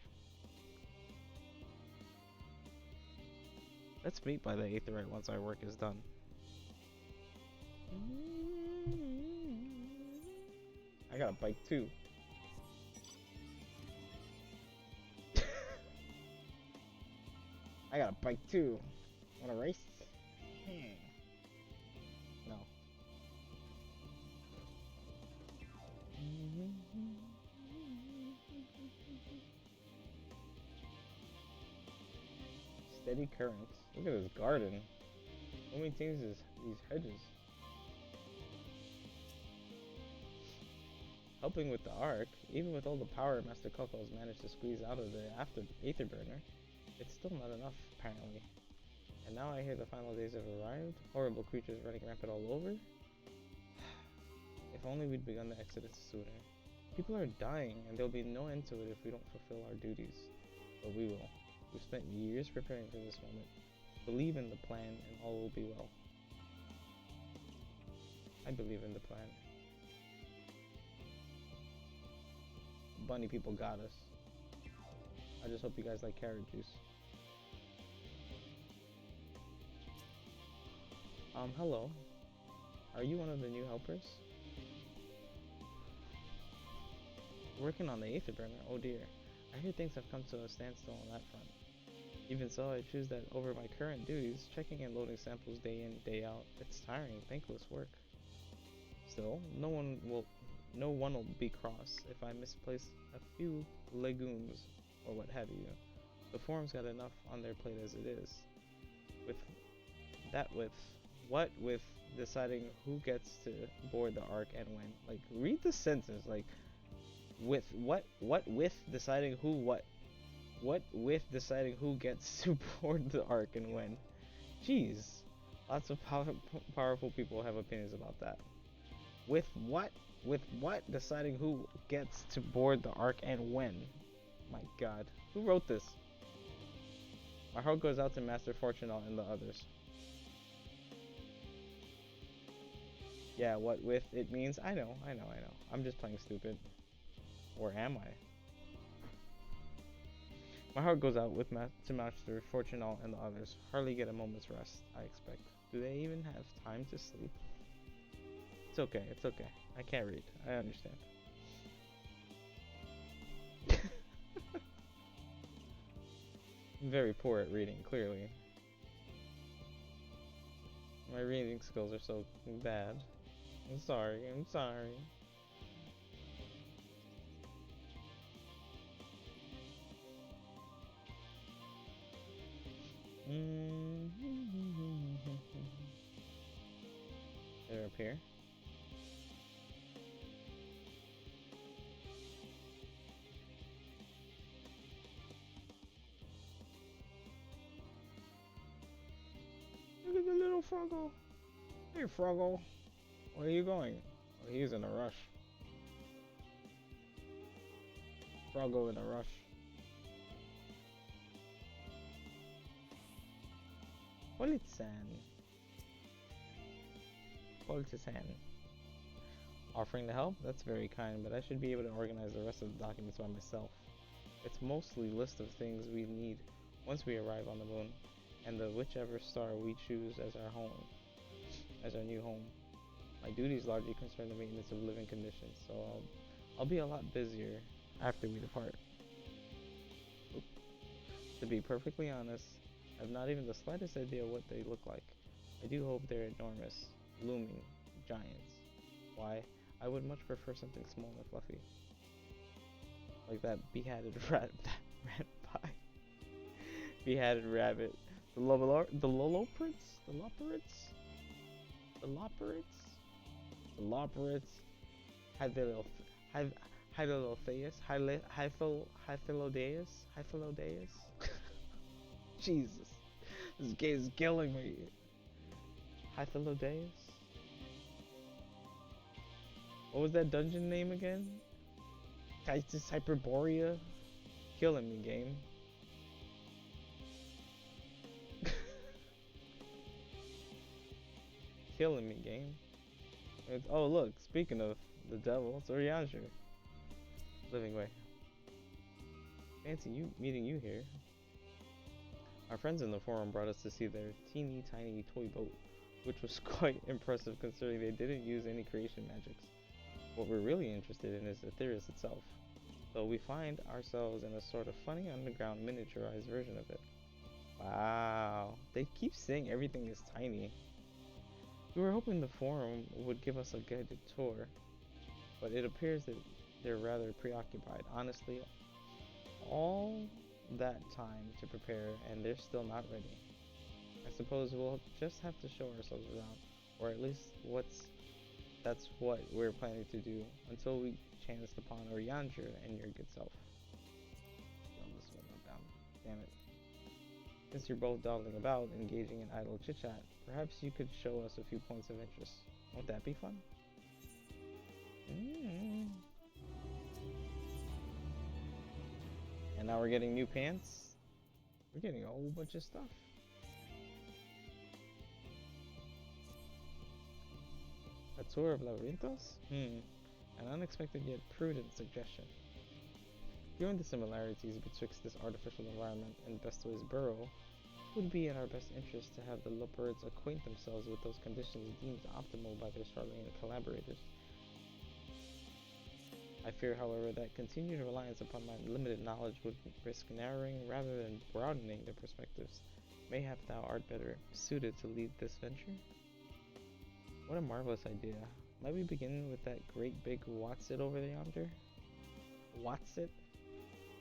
Let's meet by the Aetheryte once our work is done. I got a bike too. I got a bike too. Wanna race? No. Steady currents. Look at this garden. Who maintains these hedges? Helping with the arc, even with all the power Master Coco has managed to squeeze out of the Aetherburner, it's still not enough, apparently. And now I hear the final days have arrived, horrible creatures running rampant all over. If only we'd begun the Exodus sooner. People are dying, and there'll be no end to it if we don't fulfill our duties. But we will. We've spent years preparing for this moment. Believe in the plan, and all will be well. I believe in the plan. Bunny people got us. I just hope you guys like carrot juice. Hello. Are you one of the new helpers? Working on the Aetherburner? Oh dear. I hear things have come to a standstill on that front. Even so, I choose that over my current duties, checking and loading samples day in, day out. It's tiring, thankless work. Still, no one will be cross if I misplace a few legumes or what have you. The forum's got enough on their plate as it is. With deciding who gets to board the Ark and when. Like, read the sentence. Like, with what with deciding who what with deciding who gets to board the Ark and when. Jeez, lots of powerful people have opinions about that. With what deciding who gets to board the Ark and when. My God, who wrote this? My heart goes out to Master Fortunal and the others. Yeah, what with it means, I know. I'm just playing stupid. Or am I? My heart goes out with to Master Fortunal and the others. Hardly get a moment's rest, I expect. Do they even have time to sleep? It's okay. I can't read. I understand. I'm very poor at reading, clearly. My reading skills are so bad. I'm sorry. They're up here. Look at the little Froggle. Hey, Froggle. Where are you going? Oh, he's in a rush. Froggle in a rush. Politsan. Offering to help? That's very kind, but I should be able to organize the rest of the documents by myself. It's mostly a list of things we need once we arrive on the moon, and the whichever star we choose as our new home. My duties largely concern the maintenance of living conditions, so I'll be a lot busier after we depart. To be perfectly honest, I've not even the slightest idea what they look like. I do hope they're enormous, looming giants. Why? I would much prefer something small and fluffy. Like that beheaded rat pie. Beheaded rabbit. The Lolopritz? The Loporits? Hyphilodeus? Jesus. This game is killing me. Hyphilodeus? What was that dungeon name again? Titus Hyperborea? Killing me, game. Killing me, game. Oh, look, speaking of the devil, it's Orianger. Living way. Fancy meeting you here. Our friends in the forum brought us to see their teeny tiny toy boat, which was quite impressive considering they didn't use any creation magics. What we're really interested in is Aetheris itself, though we find ourselves in a sort of funny underground miniaturized version of it. Wow, they keep saying everything is tiny. We were hoping the forum would give us a guided tour, but it appears that they're rather preoccupied. Honestly, all that time to prepare and they're still not ready. I suppose we'll just have to show ourselves around, or at least that's what we're planning to do until we chance upon Orianger and your good self. This one went down. Damn it. Since you're both dawdling about, engaging in idle chit-chat, perhaps you could show us a few points of interest. Won't that be fun? And now we're getting new pants. We're getting a whole bunch of stuff. A tour of Labyrinthos? An unexpected yet prudent suggestion. Given the similarities betwixt this artificial environment and Bestoway's burrow, it would be in our best interest to have the Loperids acquaint themselves with those conditions deemed optimal by their Charlene collaborators. I fear, however, that continued reliance upon my limited knowledge would risk narrowing rather than broadening their perspectives. Mayhap thou art better suited to lead this venture? What a marvelous idea. Might we begin with that great big Watsit over there yonder? Watsit?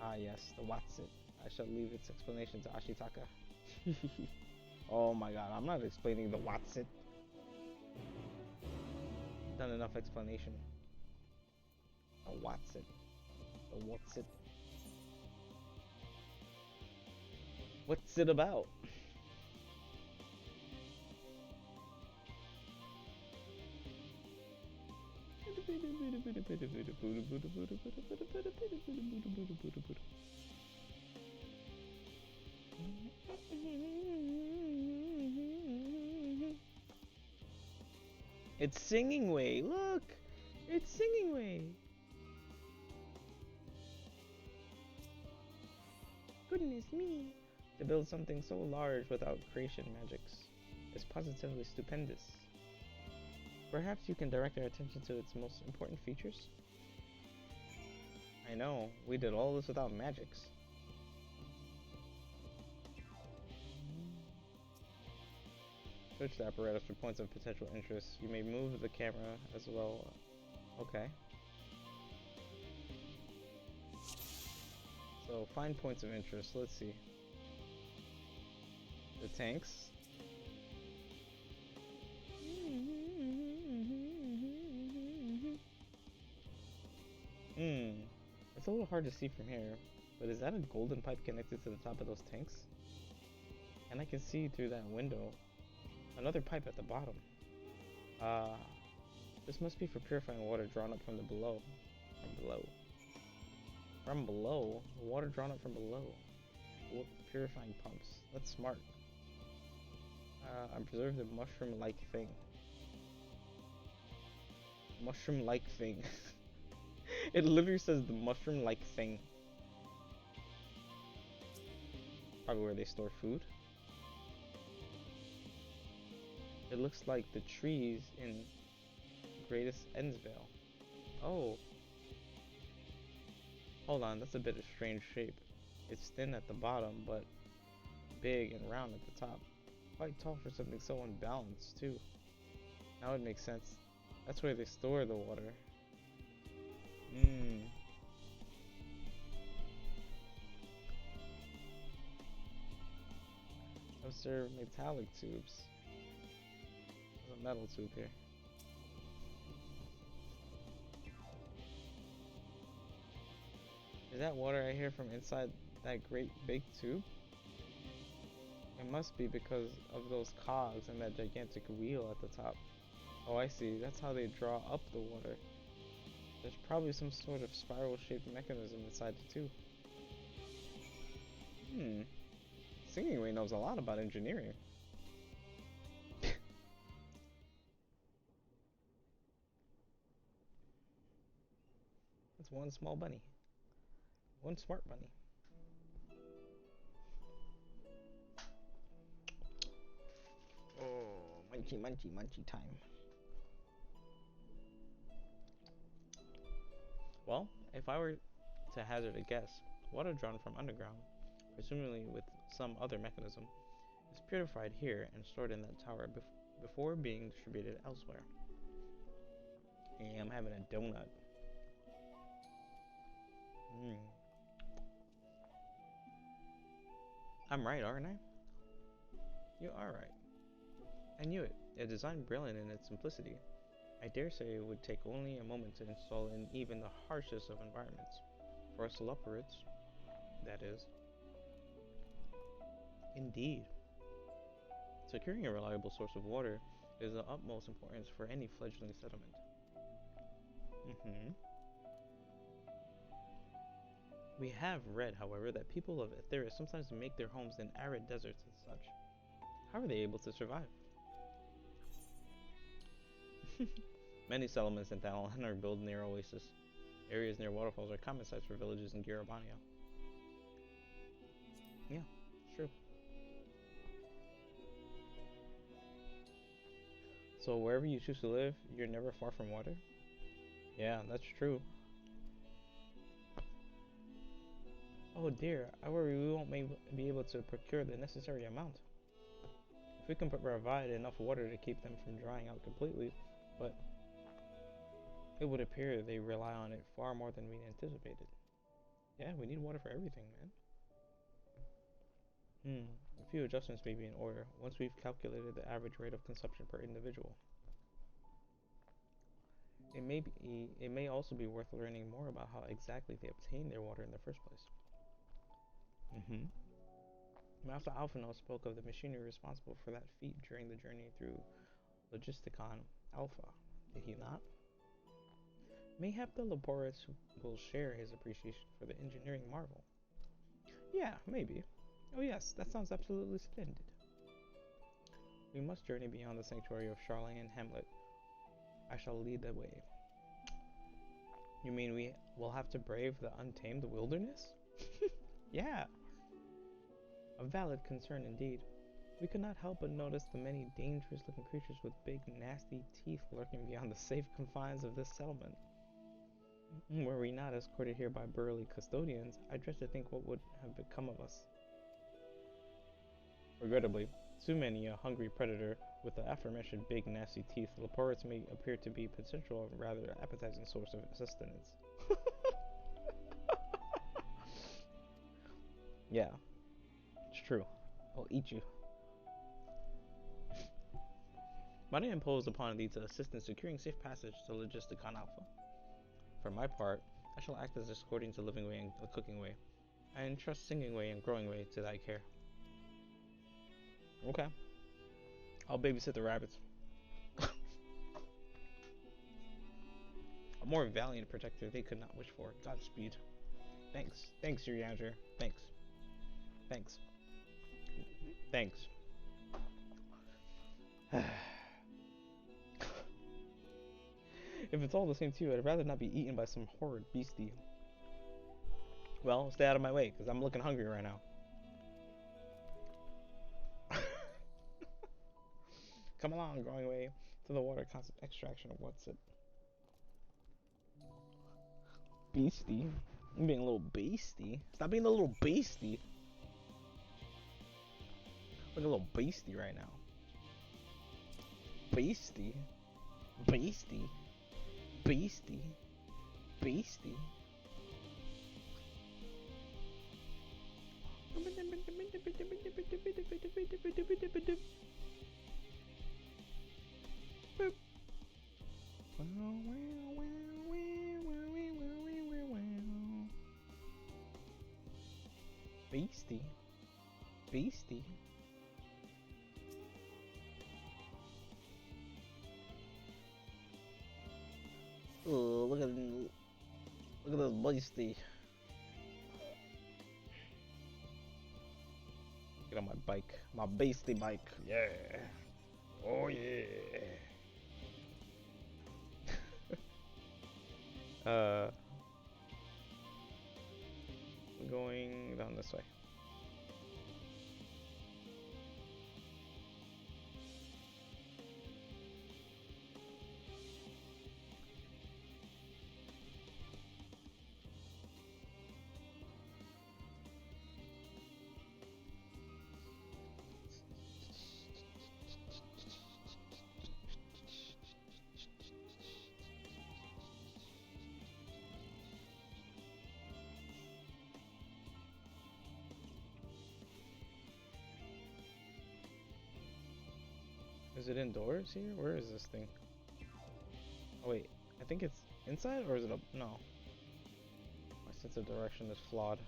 Ah yes, the Watsit. I shall leave its explanation to Ashitaka. Oh my god, I'm not explaining the Watsit. done enough explanation. Oh, Watson. Oh, what's it? What's it about? It's Singing Way. Look, it's Singing Way. Goodness me. To build something so large without creation magics is positively stupendous. Perhaps you can direct our attention to its most important features? I know, we did all this without magics. Switch the apparatus for points of potential interest. You may move the camera as well. Okay. So find points of interest. Let's see. The tanks. It's a little hard to see from here, but is that a golden pipe connected to the top of those tanks? And I can see through that window another pipe at the bottom. This must be for purifying water drawn up from the below. From below? Water drawn up from below. Purifying pumps. That's smart. I preserved a mushroom-like thing. Mushroom-like thing. It literally says the mushroom-like thing. Probably where they store food. It looks like the trees in Greatest Endsvale. Oh. Hold on, that's a bit of strange shape. It's thin at the bottom, but big and round at the top. Quite tall for something so unbalanced, too. Now it makes sense. That's where they store the water. Observe metallic tubes. There's a metal tube here. Is that water I hear from inside that great big tube? It must be because of those cogs and that gigantic wheel at the top. Oh, I see. That's how they draw up the water. There's probably some sort of spiral-shaped mechanism inside it too. Singing Way knows a lot about engineering. That's one small bunny. One smart bunny. Oh, munchy, munchy, munchy time. Well, if I were to hazard a guess, water drawn from underground, presumably with some other mechanism, is purified here and stored in that tower before being distributed elsewhere. Yeah, I'm having a donut. I'm right, aren't I? You are right. I knew it. A design brilliant in its simplicity. I dare say it would take only a moment to install in even the harshest of environments. For us Loperids, that is. Indeed. Securing a reliable source of water is of utmost importance for any fledgling settlement. We have read, however, that people of Etheria sometimes make their homes in arid deserts and such. How are they able to survive? Many settlements in Thanalan are built near oases. Areas near waterfalls are common sites for villages in Garabania. Yeah, true. So wherever you choose to live, you're never far from water? Yeah, that's true. Oh dear, I worry we won't be able to procure the necessary amount. If we can provide enough water to keep them from drying out completely, but it would appear they rely on it far more than we anticipated. Yeah, we need water for everything, man. A few adjustments may be in order once we've calculated the average rate of consumption per individual. it may also be worth learning more about how exactly they obtain their water in the first place. Master Alphinaud spoke of the machinery responsible for that feat during the journey through Logisticon Alpha, did he not? Mayhap the Laborates will share his appreciation for the engineering marvel. Yeah, maybe. Oh yes, that sounds absolutely splendid. We must journey beyond the sanctuary of Charlemagne Hamlet. I shall lead the way. You mean we will have to brave the untamed wilderness? Yeah. A valid concern indeed. We could not help but notice the many dangerous-looking creatures with big, nasty teeth lurking beyond the safe confines of this settlement. Were we not escorted here by burly custodians, I dread to think what would have become of us. Regrettably, too many a hungry predator with the aforementioned big, nasty teeth, Laporates may appear to be a potential rather appetizing source of sustenance. Yeah, it's true. I'll eat you. Might I impose upon thee to assist in securing safe passage to Logisticon Alpha? For my part, I shall act as escorting to Living Way and the Cooking Way. I entrust Singing Way and Growing Way to thy care. Okay. I'll babysit the rabbits. A more valiant protector they could not wish for. Godspeed. Thanks. Thanks, Urianger. Thanks. Thanks. Thanks. If it's all the same to you, I'd rather not be eaten by some horrid beastie. Well, stay out of my way, because I'm looking hungry right now. Come along, Growing Way to the water constant extraction of what's it? Beastie. I'm being a little beastie. Stop being a little beastie. Like a little beastie right now. Beastie. Beastie. Beastie. Beastie. Beastie. Beastie. Oh, look at this beastie. Get on my bike. My beastie bike. Yeah. Oh yeah. Going down this way. Is it indoors here? Where is this thing? Oh wait, I think it's inside, or is it up? No. My sense of direction is flawed.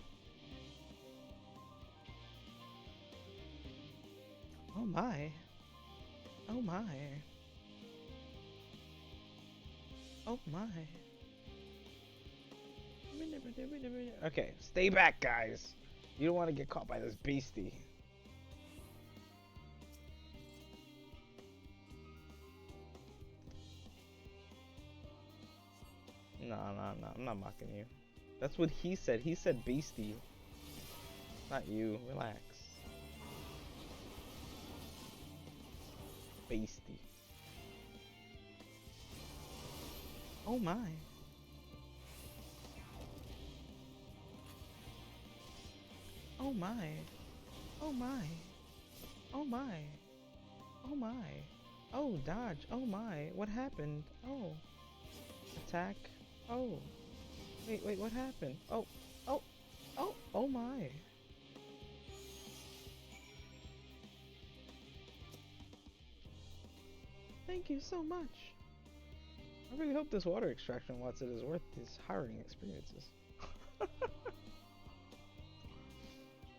Oh my. Oh my. Oh my. Okay, stay back, guys. You don't want to get caught by this beastie. No, I'm not mocking you. That's what he said. He said beastie. Not you. Relax. Beastie. Oh my. Oh my. Oh my. Oh my. Oh my. Oh, dodge. Oh my. What happened? Oh. Attack. Oh. Wait, what happened? Oh. Oh my. Thank you so much. I really hope this water extraction Watson is worth these hiring experiences.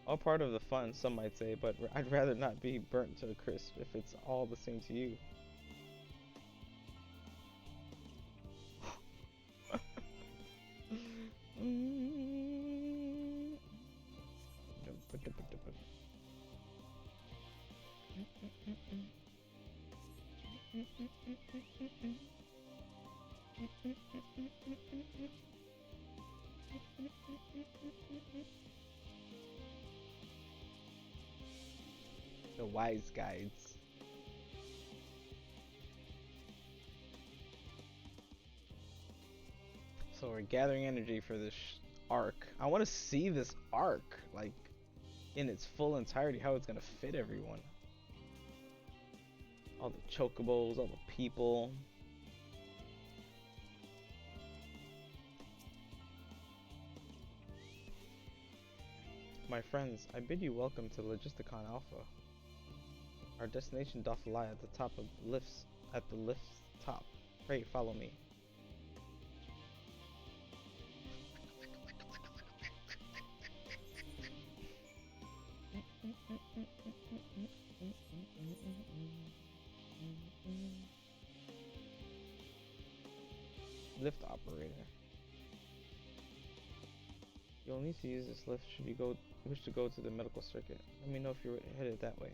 All part of the fun, some might say, but I'd rather not be burnt to a crisp if it's all the same to you. The wise guides. So we're gathering energy for this arc. I want to see this arc, like, in its full entirety, how it's gonna fit everyone. All the chocobos, all the people. My friends, I bid you welcome to Logisticon Alpha. Our destination doth lie at the top of lifts, at the lift's top. Pray follow me. Lift operator. You'll need to use this lift should you wish to go to the medical circuit. Let me know if you're headed that way.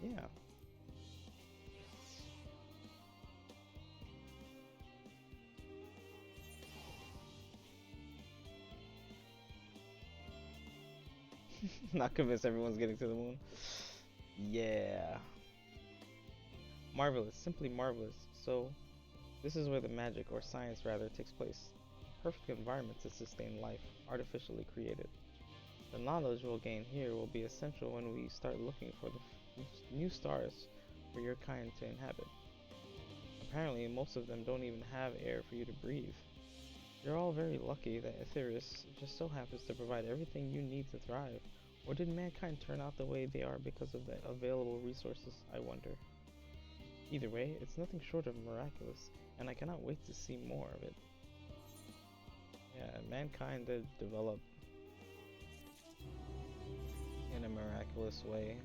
Yeah. Not convinced everyone's getting to the moon. Yeah. Marvelous, simply marvelous. So, this is where the magic, or science rather, takes place. Perfect environment to sustain life, artificially created. The knowledge we'll gain here will be essential when we start looking for the new stars for your kind to inhabit. Apparently, most of them don't even have air for you to breathe. You're all very lucky that Aetheris just so happens to provide everything you need to thrive. Or did mankind turn out the way they are because of the available resources, I wonder? Either way, it's nothing short of miraculous, and I cannot wait to see more of it. Yeah, mankind did develop in a miraculous way.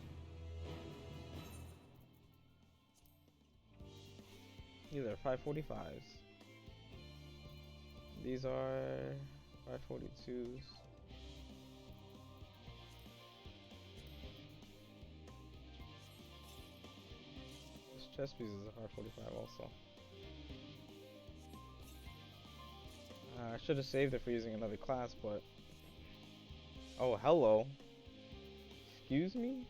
These are 545s. These are 542s. This chest piece is a 545 also. I should have saved it for using another class, but... Oh, hello. Excuse me?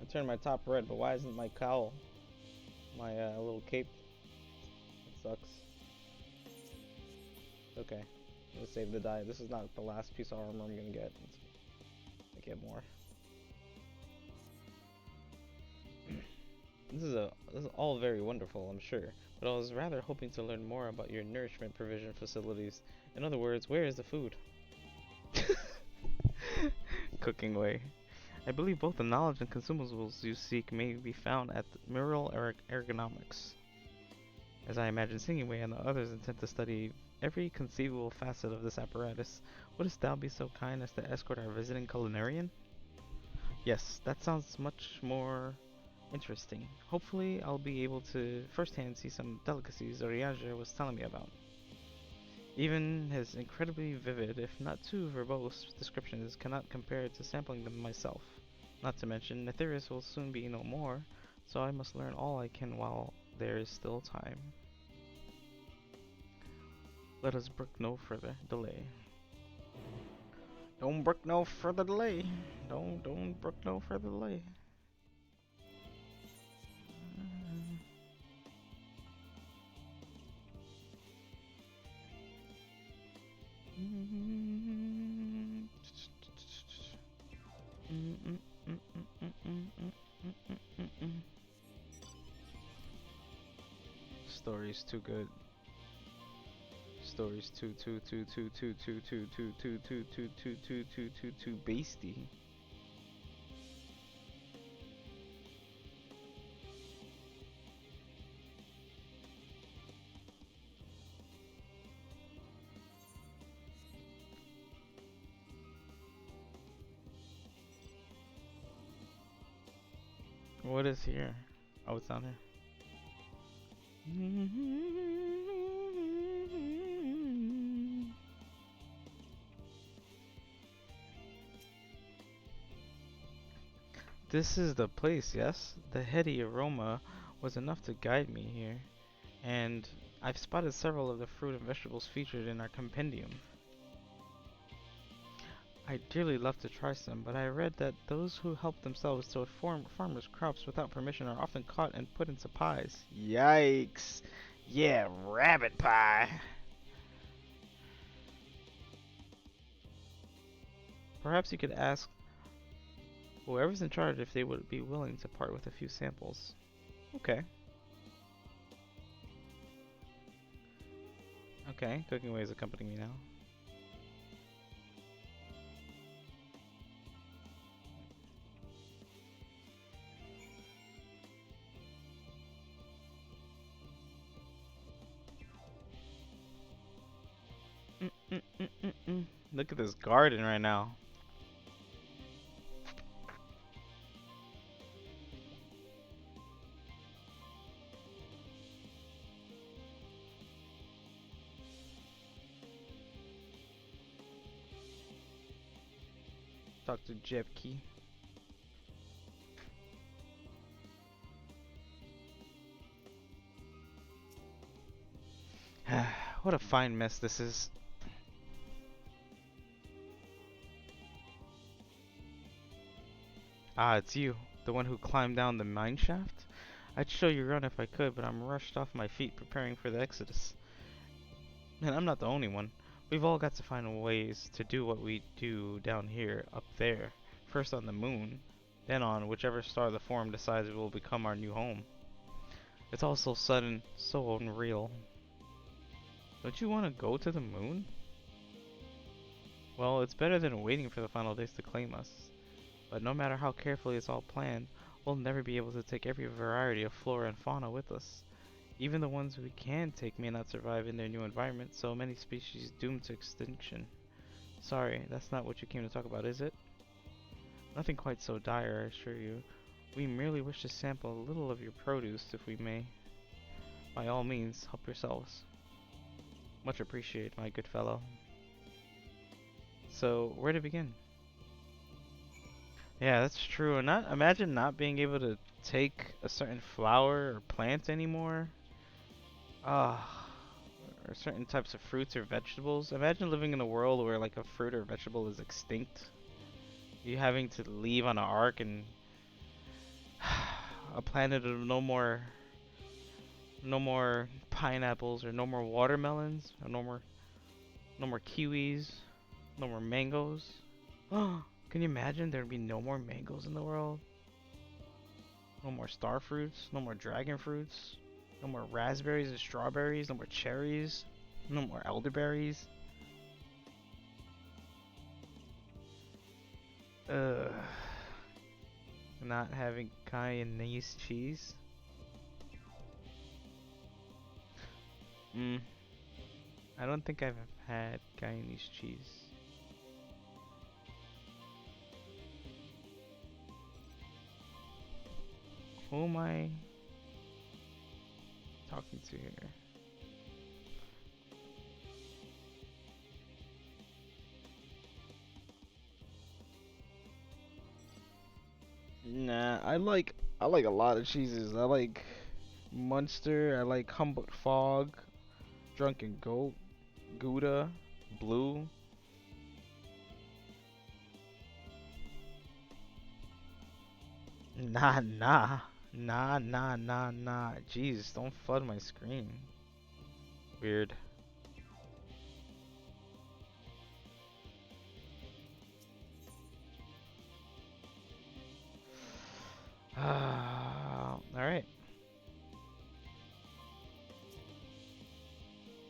I turned my top red, but why isn't my cowl, my little cape? It sucks. Okay, I'm gonna save the die. This is not the last piece of armor I'm gonna get. I get more. This is all very wonderful, I'm sure, but I was rather hoping to learn more about your nourishment provision facilities. In other words, where is the food? Cooking way. I believe both the knowledge and consumables you seek may be found at the Mural Ergonomics. As I imagine Singingway and the others intend to study every conceivable facet of this apparatus, wouldst thou be so kind as to escort our visiting culinarian? Yes, that sounds much more interesting. Hopefully I'll be able to firsthand see some delicacies Oriager was telling me about. Even his incredibly vivid, if not too verbose, descriptions cannot compare to sampling them myself. Not to mention, Aetheris will soon be no more, so I must learn all I can while there is still time. Let us brook no further delay. Don't brook no further delay. Don't brook no further delay. Story's too good. Story's too beastie. What is here? Oh, it's down here. This is the place, yes? The heady aroma was enough to guide me here, and I've spotted several of the fruit and vegetables featured in our compendium. I'd dearly love to try some, but I read that those who help themselves to farmers' crops without permission are often caught and put into pies. Yikes! Yeah, rabbit pie! Perhaps you could ask whoever's in charge if they would be willing to part with a few samples. Okay. Okay, Cooking Way is accompanying me now. Look at this garden right now. Dr. Jebke. What a fine mess this is. Ah, it's you, the one who climbed down the mine shaft? I'd show you around if I could, but I'm rushed off my feet preparing for the exodus. And I'm not the only one. We've all got to find ways to do what we do down here, up there. First on the moon, then on whichever star the Forum decides will become our new home. It's all so sudden, so unreal. Don't you want to go to the moon? Well, it's better than waiting for the final days to claim us. But no matter how carefully it's all planned, we'll never be able to take every variety of flora and fauna with us. Even the ones we can take may not survive in their new environment, so many species doomed to extinction. Sorry, that's not what you came to talk about, is it? Nothing quite so dire, I assure you. We merely wish to sample a little of your produce, if we may. By all means, help yourselves. Much appreciated, my good fellow. So, where to begin? Yeah, that's true. And imagine not being able to take a certain flower or plant anymore. Or certain types of fruits or vegetables. Imagine living in a world where like a fruit or vegetable is extinct. You having to leave on an ark and a planet of no more pineapples or no more watermelons or no more kiwis, no more mangoes. Can you imagine there'd be no more mangoes in the world? No more star fruits, no more dragon fruits, no more raspberries and strawberries, no more cherries, no more elderberries. Not having Guyanese cheese. I don't think I've had Guyanese cheese. Who am I talking to here? Nah, I like a lot of cheeses. I like Munster, I like Humboldt Fog, Drunken Goat, Gouda, Blue. Nah, nah. Nah, nah, nah, nah. Jeez, don't flood my screen. Weird. Alright.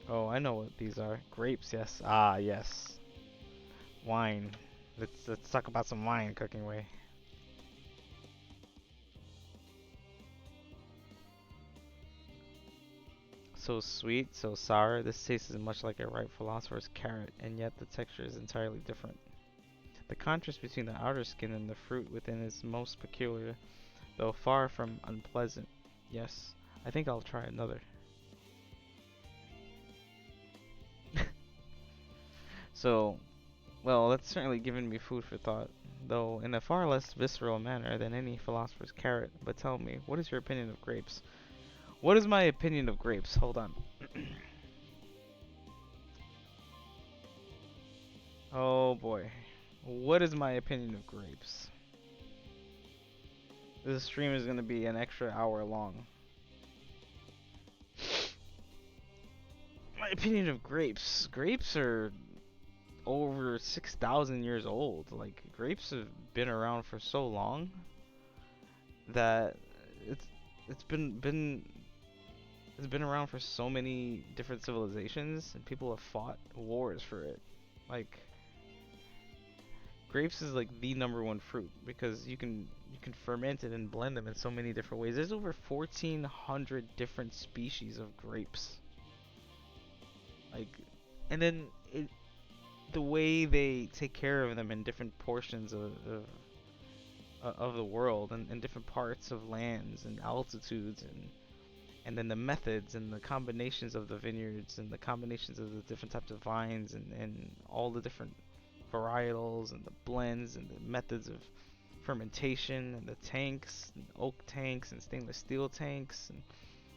Oh, I know what these are. Grapes, yes. Ah, yes. Wine. Let's talk about some wine cooking way. So sweet, so sour. This tastes as much like a ripe philosopher's carrot, and yet the texture is entirely different. The contrast between the outer skin and the fruit within is most peculiar, though far from unpleasant. Yes, I think I'll try another. So, well, that's certainly given me food for thought, though in a far less visceral manner than any philosopher's carrot. But tell me, what is your opinion of grapes? What is my opinion of grapes? Hold on. Oh boy. What is my opinion of grapes? This stream is going to be an extra hour long. My opinion of grapes. Grapes are over 6,000 years old. Like, grapes have been around for so long that it's it's been around for so many different civilizations, and people have fought wars for it. Like, grapes is like the #1 fruit because you can ferment it and blend them in so many different ways. There's over 1,400 different species of grapes. Like, and then the way they take care of them in different portions of the world and different parts of lands and altitudes and then the methods and the combinations of the vineyards and the combinations of the different types of vines and all the different varietals and the blends and the methods of fermentation and the tanks and oak tanks and stainless steel tanks and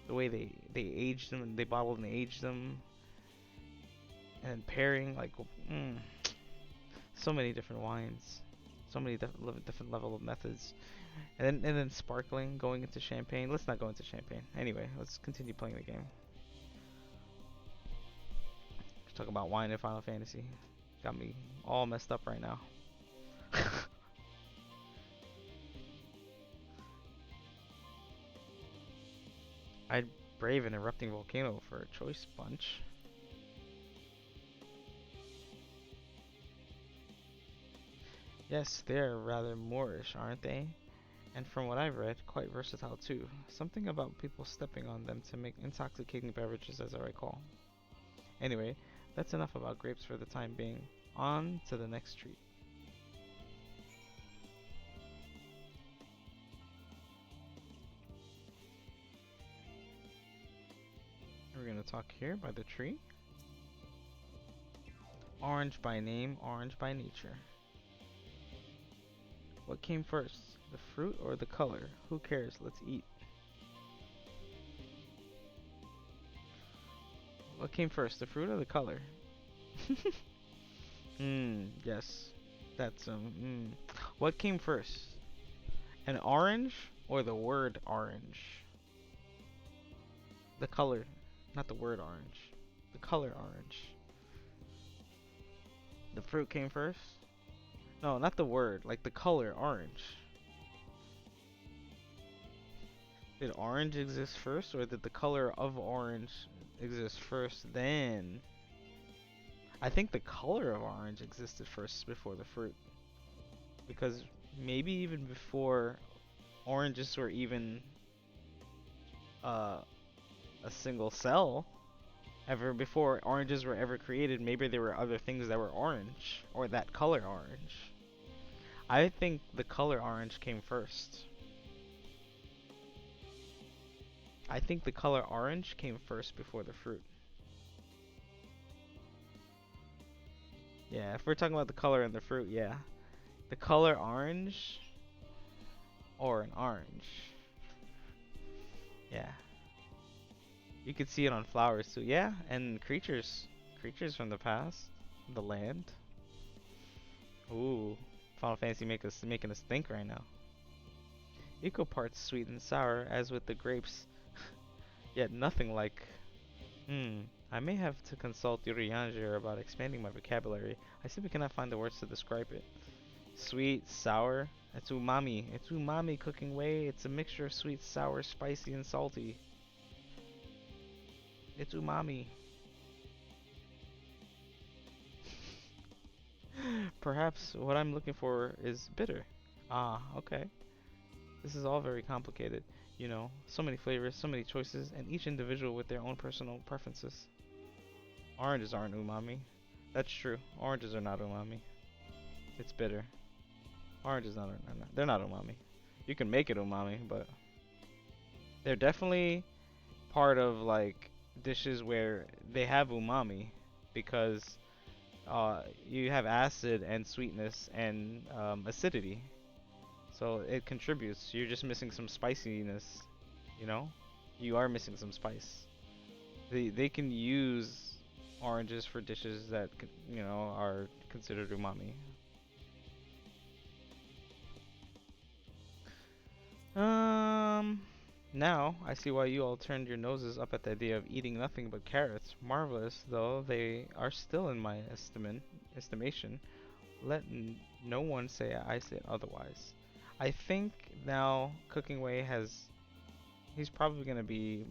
the way they age them and they bottle and age them and pairing like so many different wines, so many different level of methods, and then sparkling, going into champagne. Let's not go into champagne. Anyway, let's continue playing the game. Let's talk about wine in Final Fantasy. Got me all messed up right now. I'd brave an erupting volcano for a choice bunch. Yes, they're rather Moorish, aren't they? And from what I've read, quite versatile too. Something about people stepping on them to make intoxicating beverages, as I recall. Anyway, that's enough about grapes for the time being. On to the next treat. We're gonna talk here by the tree. Orange by name, orange by nature. What came first, the fruit or the color? Who cares? Let's eat. What came first, the fruit or the color? Yes. That's What came first? An orange or the word orange? The color, not the word orange. The color orange. The fruit came first? No, not the word, like the color orange. Did orange exist first, or did the color of orange exist first, then? I think the color of orange existed first before the fruit. Because maybe even before oranges were even a single cell, ever before oranges were ever created, maybe there were other things that were orange, or that color orange. I think the color orange came first. I think the color orange came first before the fruit. Yeah, if we're talking about the color and the fruit, yeah. The color orange or an orange. Yeah. You could see it on flowers too. Yeah, and creatures. Creatures from the past. The land. Ooh. Final Fantasy making us think right now. Equal parts sweet and sour, as with the grapes, yet nothing like. I may have to consult Yurianger about expanding my vocabulary. I simply cannot find the words to describe it. Sweet, sour. It's umami. It's umami cooking way. It's a mixture of sweet, sour, spicy, and salty. It's umami. Perhaps what I'm looking for is bitter. Ah, okay. This is all very complicated. You know, so many flavors, so many choices, and each individual with their own personal preferences. Oranges aren't umami. That's true. Oranges are not umami. It's bitter. Oranges they're not umami. You can make it umami, but they're definitely part of like dishes where they have umami because you have acid and sweetness and acidity. So it contributes. You're just missing some spiciness, you know? You are missing some spice. They can use oranges for dishes that, you know, are considered umami. Now I see why you all turned your noses up at the idea of eating nothing but carrots. Marvelous, though they are still in my estimation. Let no one say I said otherwise. I think now Cooking Way he's probably gonna be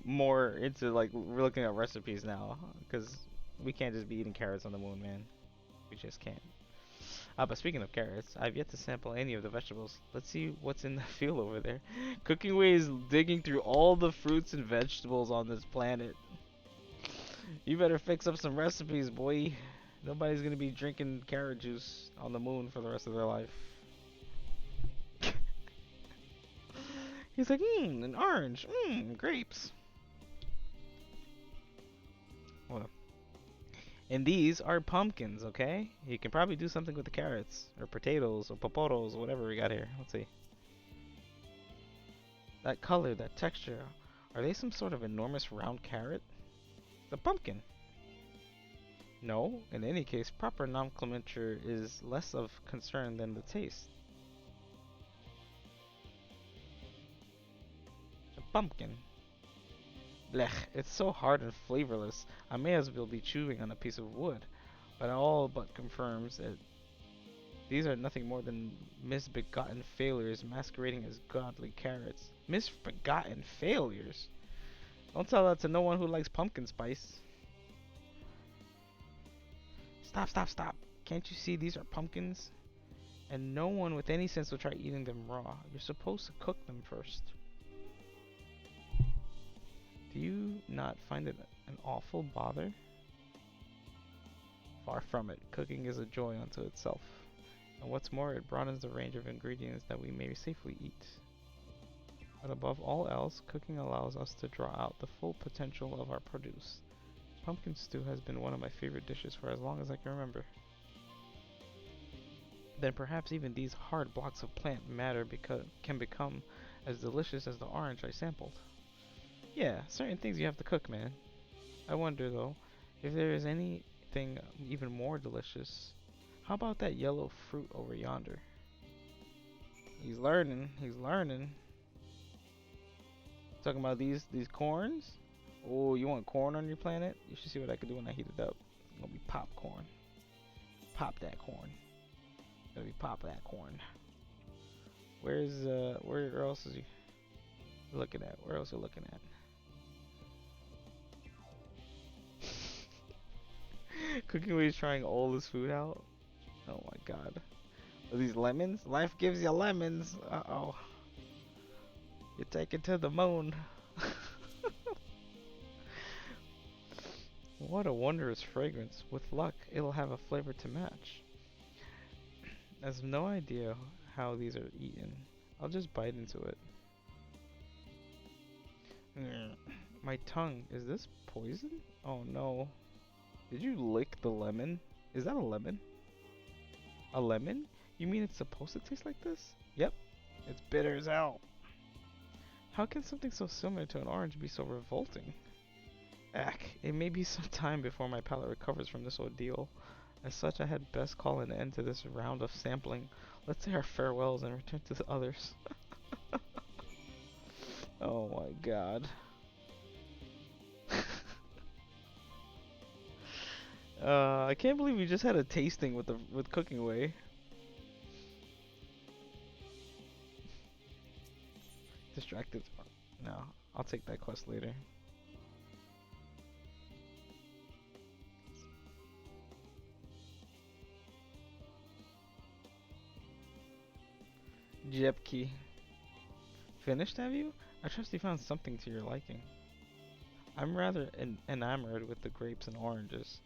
more into like looking at recipes now, because we can't just be eating carrots on the moon, man. We just can't. But speaking of carrots, I've yet to sample any of the vegetables. Let's see what's in the field over there. Cooking Way is digging through all the fruits and vegetables on this planet. You better fix up some recipes, boy. Nobody's gonna be drinking carrot juice on the moon for the rest of their life. He's like, an orange, grapes. Well, and these are pumpkins, okay? You can probably do something with the carrots, or potatoes, or poporos, or whatever we got here. Let's see. That color, that texture, are they some sort of enormous round carrot? The pumpkin. No, in any case, proper nomenclature is less of concern than the taste. A pumpkin. Blech, it's so hard and flavorless, I may as well be chewing on a piece of wood. But all but confirms that these are nothing more than misbegotten failures masquerading as godly carrots. Misbegotten failures? Don't tell that to no one who likes pumpkin spice. Stop, stop, stop. Can't you see these are pumpkins? And no one with any sense will try eating them raw. You're supposed to cook them first. Do you not find it an awful bother? Far from it. Cooking is a joy unto itself. And what's more, it broadens the range of ingredients that we may safely eat. But above all else, cooking allows us to draw out the full potential of our produce. Pumpkin stew has been one of my favorite dishes for as long as I can remember. Then perhaps even these hard blocks of plant matter can become as delicious as the orange I sampled. Yeah, certain things you have to cook, man. I wonder, though, if there is anything even more delicious. How about that yellow fruit over yonder? He's learning. He's learning. Talking about these corns? Oh, you want corn on your planet? You should see what I can do when I heat it up. It's gonna be popcorn. Pop that corn. It's gonna be pop that corn. Where else is he looking at? Where else are you looking at? Cooking Way is trying all this food out. Oh my god. Are these lemons? Life gives you lemons. Uh-oh. You're taken to the moon. What a wondrous fragrance. With luck, it'll have a flavor to match. I have no idea how these are eaten. I'll just bite into it. My tongue. Is this poison? Oh no. Did you lick the lemon? Is that a lemon? A lemon? You mean it's supposed to taste like this? Yep. It's bitter as hell. How can something so similar to an orange be so revolting? It may be some time before my palate recovers from this ordeal. As such, I had best call an end to this round of sampling. Let's say our farewells and return to the others. Oh my god. I can't believe we just had a tasting with Cooking Way. Distracted. No, I'll take that quest later. Jepki. Finished, have you? I trust you found something to your liking. I'm rather enamored with the grapes and oranges.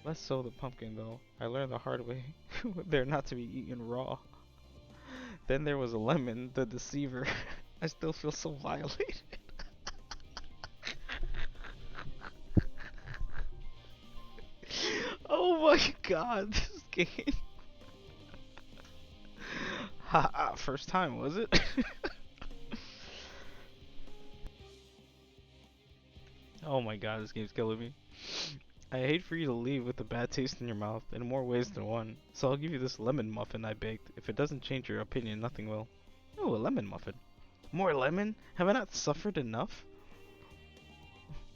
Less so the pumpkin, though. I learned the hard way they're not to be eaten raw. Then there was a lemon, the deceiver. I still feel so violated. Oh my god, this game. Haha, first time, was it? Oh my god, this game's killing me. I hate for you to leave with a bad taste in your mouth in more ways than one, so I'll give you this lemon muffin I baked. If it doesn't change your opinion, nothing will. Oh, a lemon muffin. More lemon? Have I not suffered enough?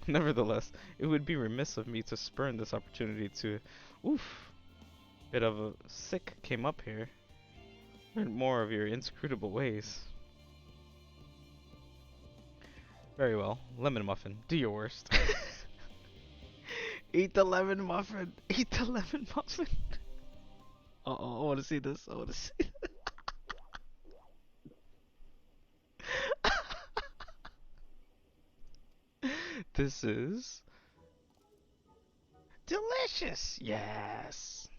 Nevertheless, it would be remiss of me to spurn this opportunity to... Oof. Bit of a sick came up here. Learn more of your inscrutable ways. Very well. Lemon muffin. Do your worst. Eat the lemon muffin. Eat the lemon muffin. Uh-oh, I want to see this. I want to see this. This is... delicious. Yes.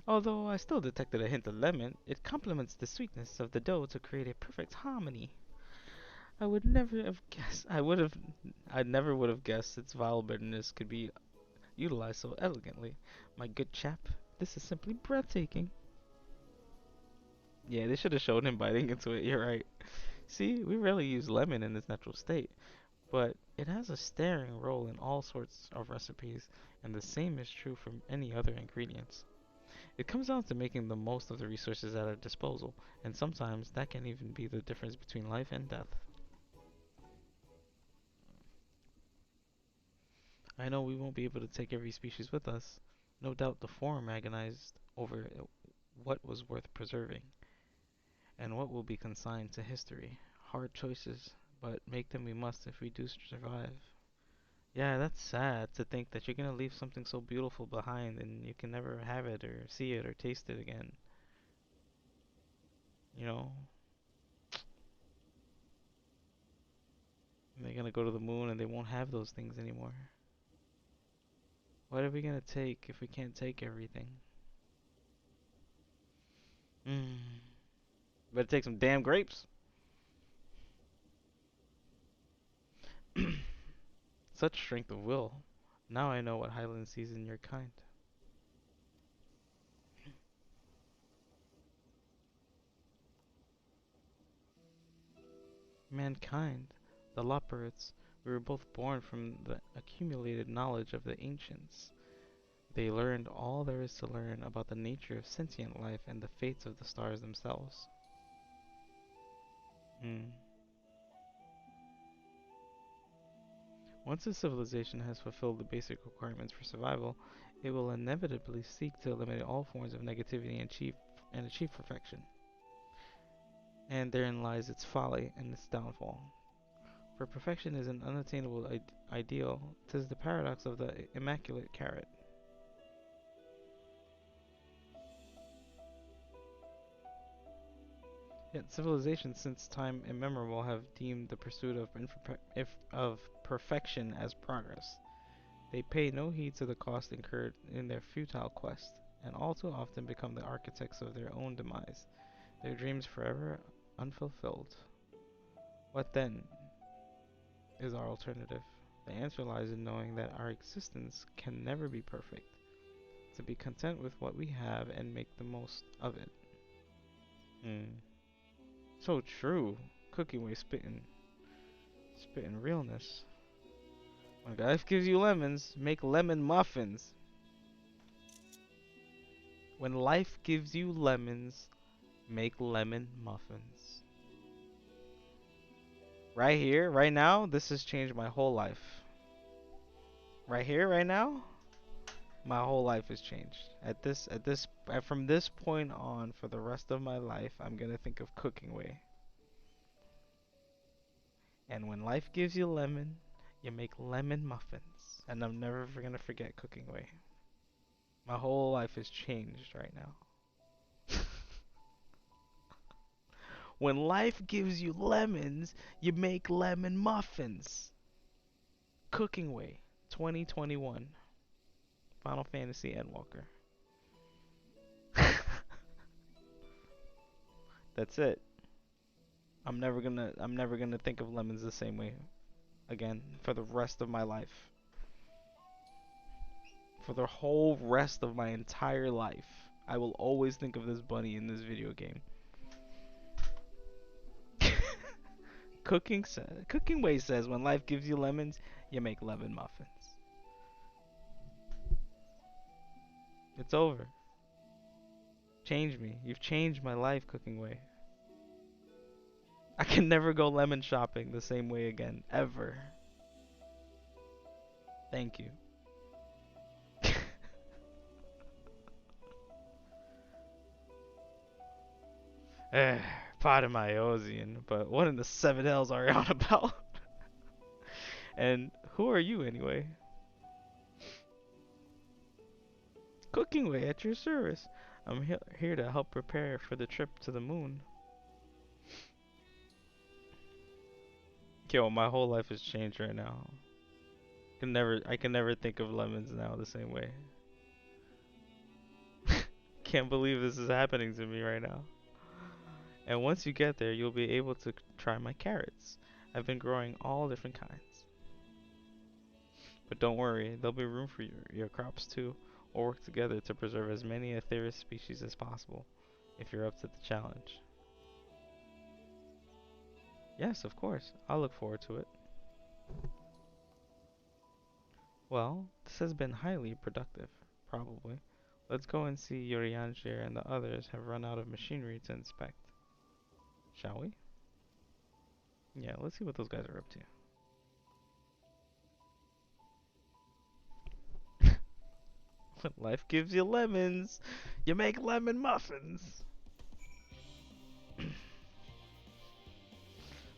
Although I still detected a hint of lemon, it complements the sweetness of the dough to create a perfect harmony. I would never have guessed. I never would have guessed its vile bitterness could be utilized so elegantly. My good chap, this is simply breathtaking. Yeah, they should have shown him biting into it. You're right. See, we rarely use lemon in its natural state, but it has a staring role in all sorts of recipes, and the same is true for any other ingredients. It comes down to making the most of the resources at our disposal, and sometimes that can even be the difference between life and death. I know we won't be able to take every species with us. No doubt the Forum agonized over what was worth preserving, and what will be consigned to history. Hard choices, but make them we must if we do survive. Yeah, that's sad to think that you're gonna leave something so beautiful behind and you can never have it or see it or taste it again. You know? And they're gonna go to the moon and they won't have those things anymore. What are we gonna take if we can't take everything? Better take some damn grapes. Such strength of will. Now I know what Highland sees in your kind. Mankind, the Loperites, we were both born from the accumulated knowledge of the ancients. They learned all there is to learn about the nature of sentient life and the fates of the stars themselves. Once a civilization has fulfilled the basic requirements for survival, it will inevitably seek to eliminate all forms of negativity and achieve perfection. And therein lies its folly and its downfall. For perfection is an unattainable ideal, 'tis the paradox of the immaculate carrot. Yet civilizations since time immemorial have deemed the pursuit of perfection as progress. They pay no heed to the cost incurred in their futile quest, and all too often become the architects of their own demise, their dreams forever unfulfilled. What then is our alternative? The answer lies in knowing that our existence can never be perfect, to be content with what we have and make the most of it. So true. Cooking Way spitting realness. When life gives you lemons, make lemon muffins. When life gives you lemons, make lemon muffins. Right here, right now, this has changed my whole life. Right here, right now, my whole life has changed. From this point on, for the rest of my life, I'm gonna think of cooking way. And when life gives you lemon, you make lemon muffins. And I'm never gonna forget cooking way. My whole life has changed right now. When life gives you lemons, you make lemon muffins. Cooking way, 2021. Final Fantasy Endwalker. That's it. I'm never gonna think of lemons the same way again for the rest of my life. For the whole rest of my entire life, I will always think of this bunny in this video game. Cooking Way says when life gives you lemons, you make lemon muffins. It's over. Change me. You've changed my life, Cooking Way. I can never go lemon shopping the same way again, ever. Thank you. Pardon my Ozian, but what in the seven hells are you on about? And who are you anyway? Cooking Way at your service. I'm here to help prepare for the trip to the moon. Yo, my whole life has changed right now. I can never think of lemons now the same way. Can't believe this is happening to me right now. And once you get there, you'll be able to try my carrots. I've been growing all different kinds. But don't worry, there'll be room for your crops too. We'll work together to preserve as many Aetheris species as possible, if you're up to the challenge. Yes, of course. I'll look forward to it. Well, this has been highly productive, probably. Let's go and see Yorianjir and the others have run out of machinery to inspect. Shall we? Yeah, let's see what those guys are up to. When life gives you lemons, you make lemon muffins.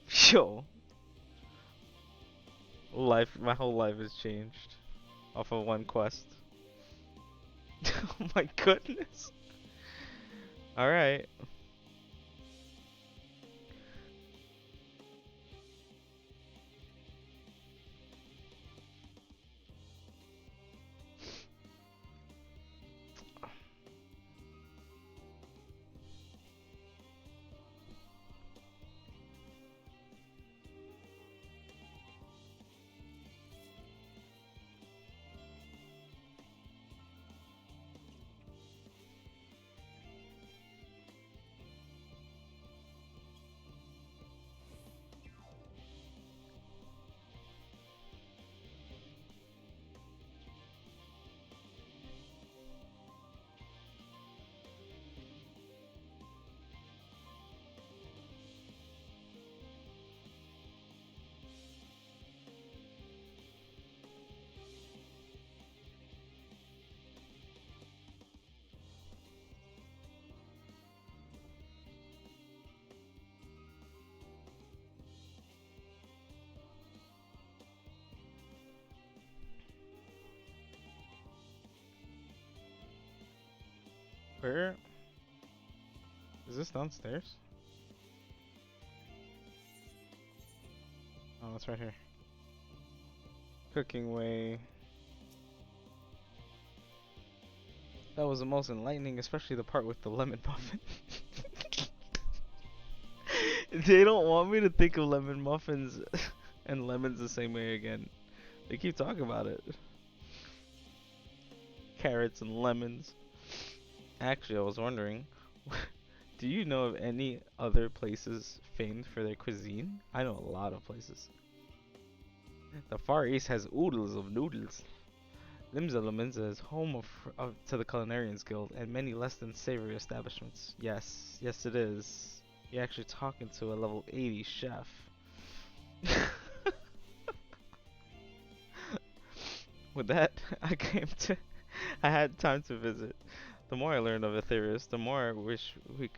Yo. My whole life has changed off of one quest. Oh my goodness. Alright. Where? Is this downstairs? Oh, it's right here. Cooking Way. That was the most enlightening, especially the part with the lemon muffin. They don't want me to think of lemon muffins and lemons the same way again. They keep talking about it. Carrots and lemons. Actually, I was wondering, do you know of any other places famed for their cuisine? I know a lot of places. The Far East has oodles of noodles. Limsa is home to the Culinarians Guild and many less than savory establishments. Yes, yes it is. You're actually talking to a level 80 chef. With that, I had time to visit. The more I learned of Aetherius, the more I wish we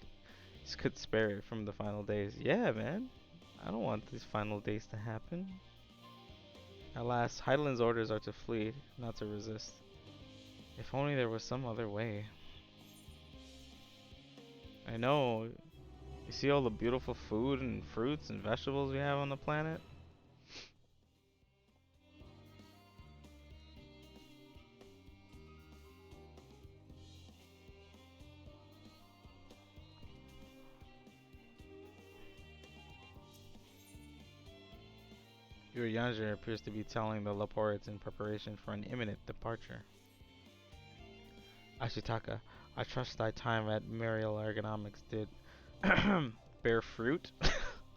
could spare it from the final days. Yeah, man. I don't want these final days to happen. Alas, Heidelin's orders are to flee, not to resist. If only there was some other way. I know. You see all the beautiful food and fruits and vegetables we have on the planet? Urianger appears to be telling the Laporites in preparation for an imminent departure. Ashitaka, I trust thy time at Mariel Ergonomics did bear fruit?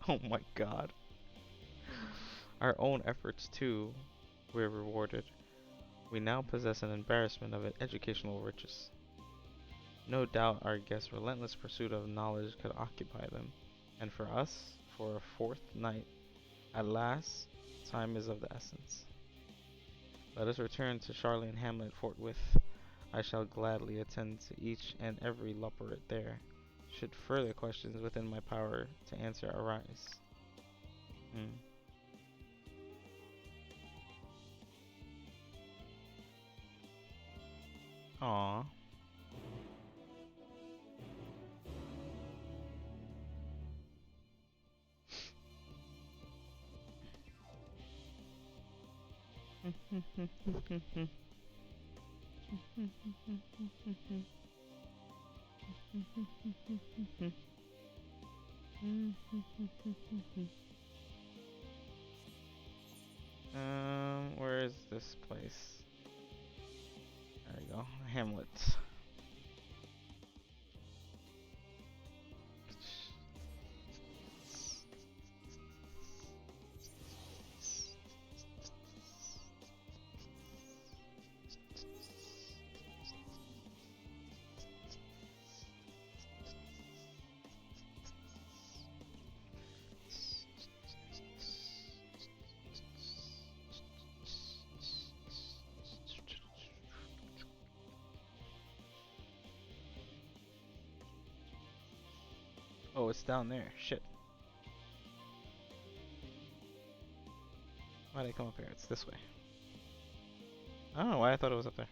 Oh my god. Our own efforts, too, were rewarded. We now possess an embarrassment of educational riches. No doubt our guests' relentless pursuit of knowledge could occupy them, and for us, for a fourth night, at last, time is of the essence. Let us return to Charlene Hamlet forthwith. I shall gladly attend to each and every Luperate there, should further questions within my power to answer arise. Aww. Where is this place? There we go, Hamlet. Oh, it's down there. Shit. Why'd I come up here? It's this way. I don't know why I thought it was up there.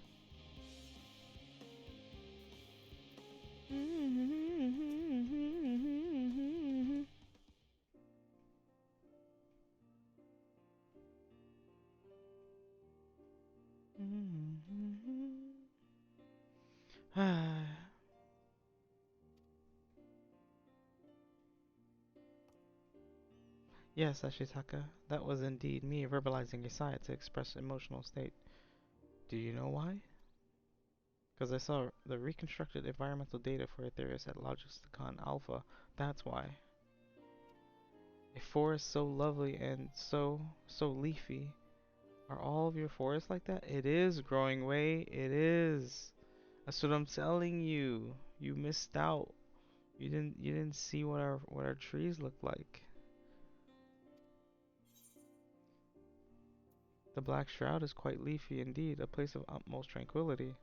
Yes, Ashitaka, that was indeed me verbalizing a sigh to express emotional state. Do you know why? Because I saw the reconstructed environmental data for Aetherius at Logisticon Alpha, that's why. A forest so lovely and so leafy. Are all of your forests like that? It is, Growing Way, it is. That's what I'm telling you. You missed out. You didn't see what our trees look like. The Black Shroud is quite leafy indeed, a place of utmost tranquility.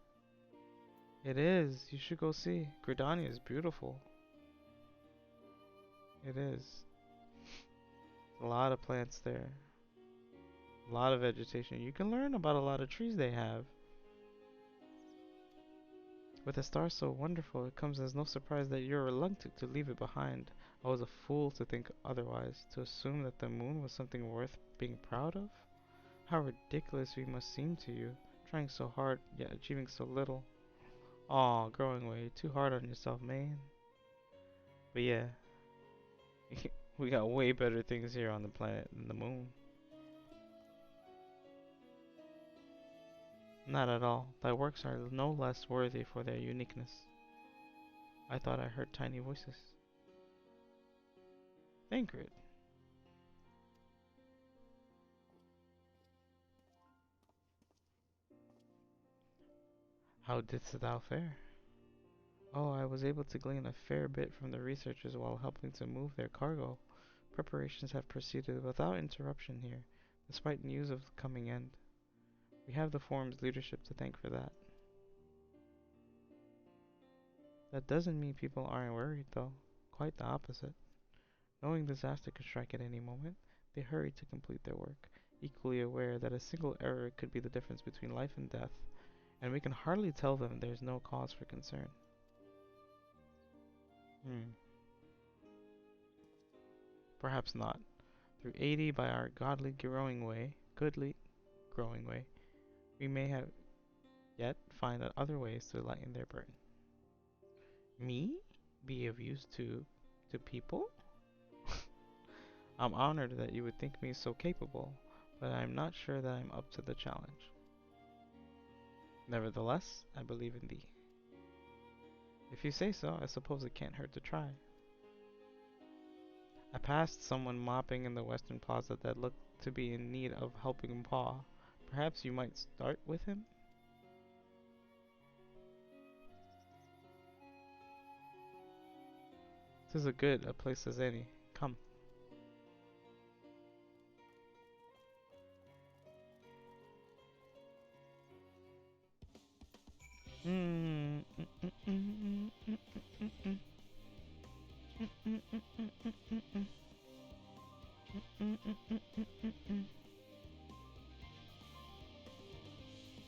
It is. You should go see. Gridania is beautiful. It is. A lot of plants there. A lot of vegetation. You can learn about a lot of trees they have. With a star so wonderful, it comes as no surprise that you're reluctant to leave it behind. I was a fool to think otherwise, to assume that the moon was something worth being proud of. How ridiculous we must seem to you, trying so hard, yet achieving so little. Aw, Growing Way, too hard on yourself, man. But yeah, we got way better things here on the planet than the moon. Not at all. Thy works are no less worthy for their uniqueness. I thought I heard tiny voices. Thancred. How didst thou fare? Oh, I was able to glean a fair bit from the researchers while helping to move their cargo. Preparations have proceeded without interruption here, despite news of the coming end. We have the forum's leadership to thank for that. That doesn't mean people aren't worried, though. Quite the opposite. Knowing disaster could strike at any moment, they hurry to complete their work, equally aware that a single error could be the difference between life and death, and we can hardly tell them there's no cause for concern. Perhaps not. Through 80 by our goodly growing way, we may have yet find other ways to lighten their burden. Me? Be of use to people? I'm honored that you would think me so capable, but I'm not sure that I'm up to the challenge. Nevertheless, I believe in thee. If you say so, I suppose it can't hurt to try. I passed someone mopping in the western plaza that looked to be in need of helping paw. Perhaps you might start with him? Tis as good a place as any. Come.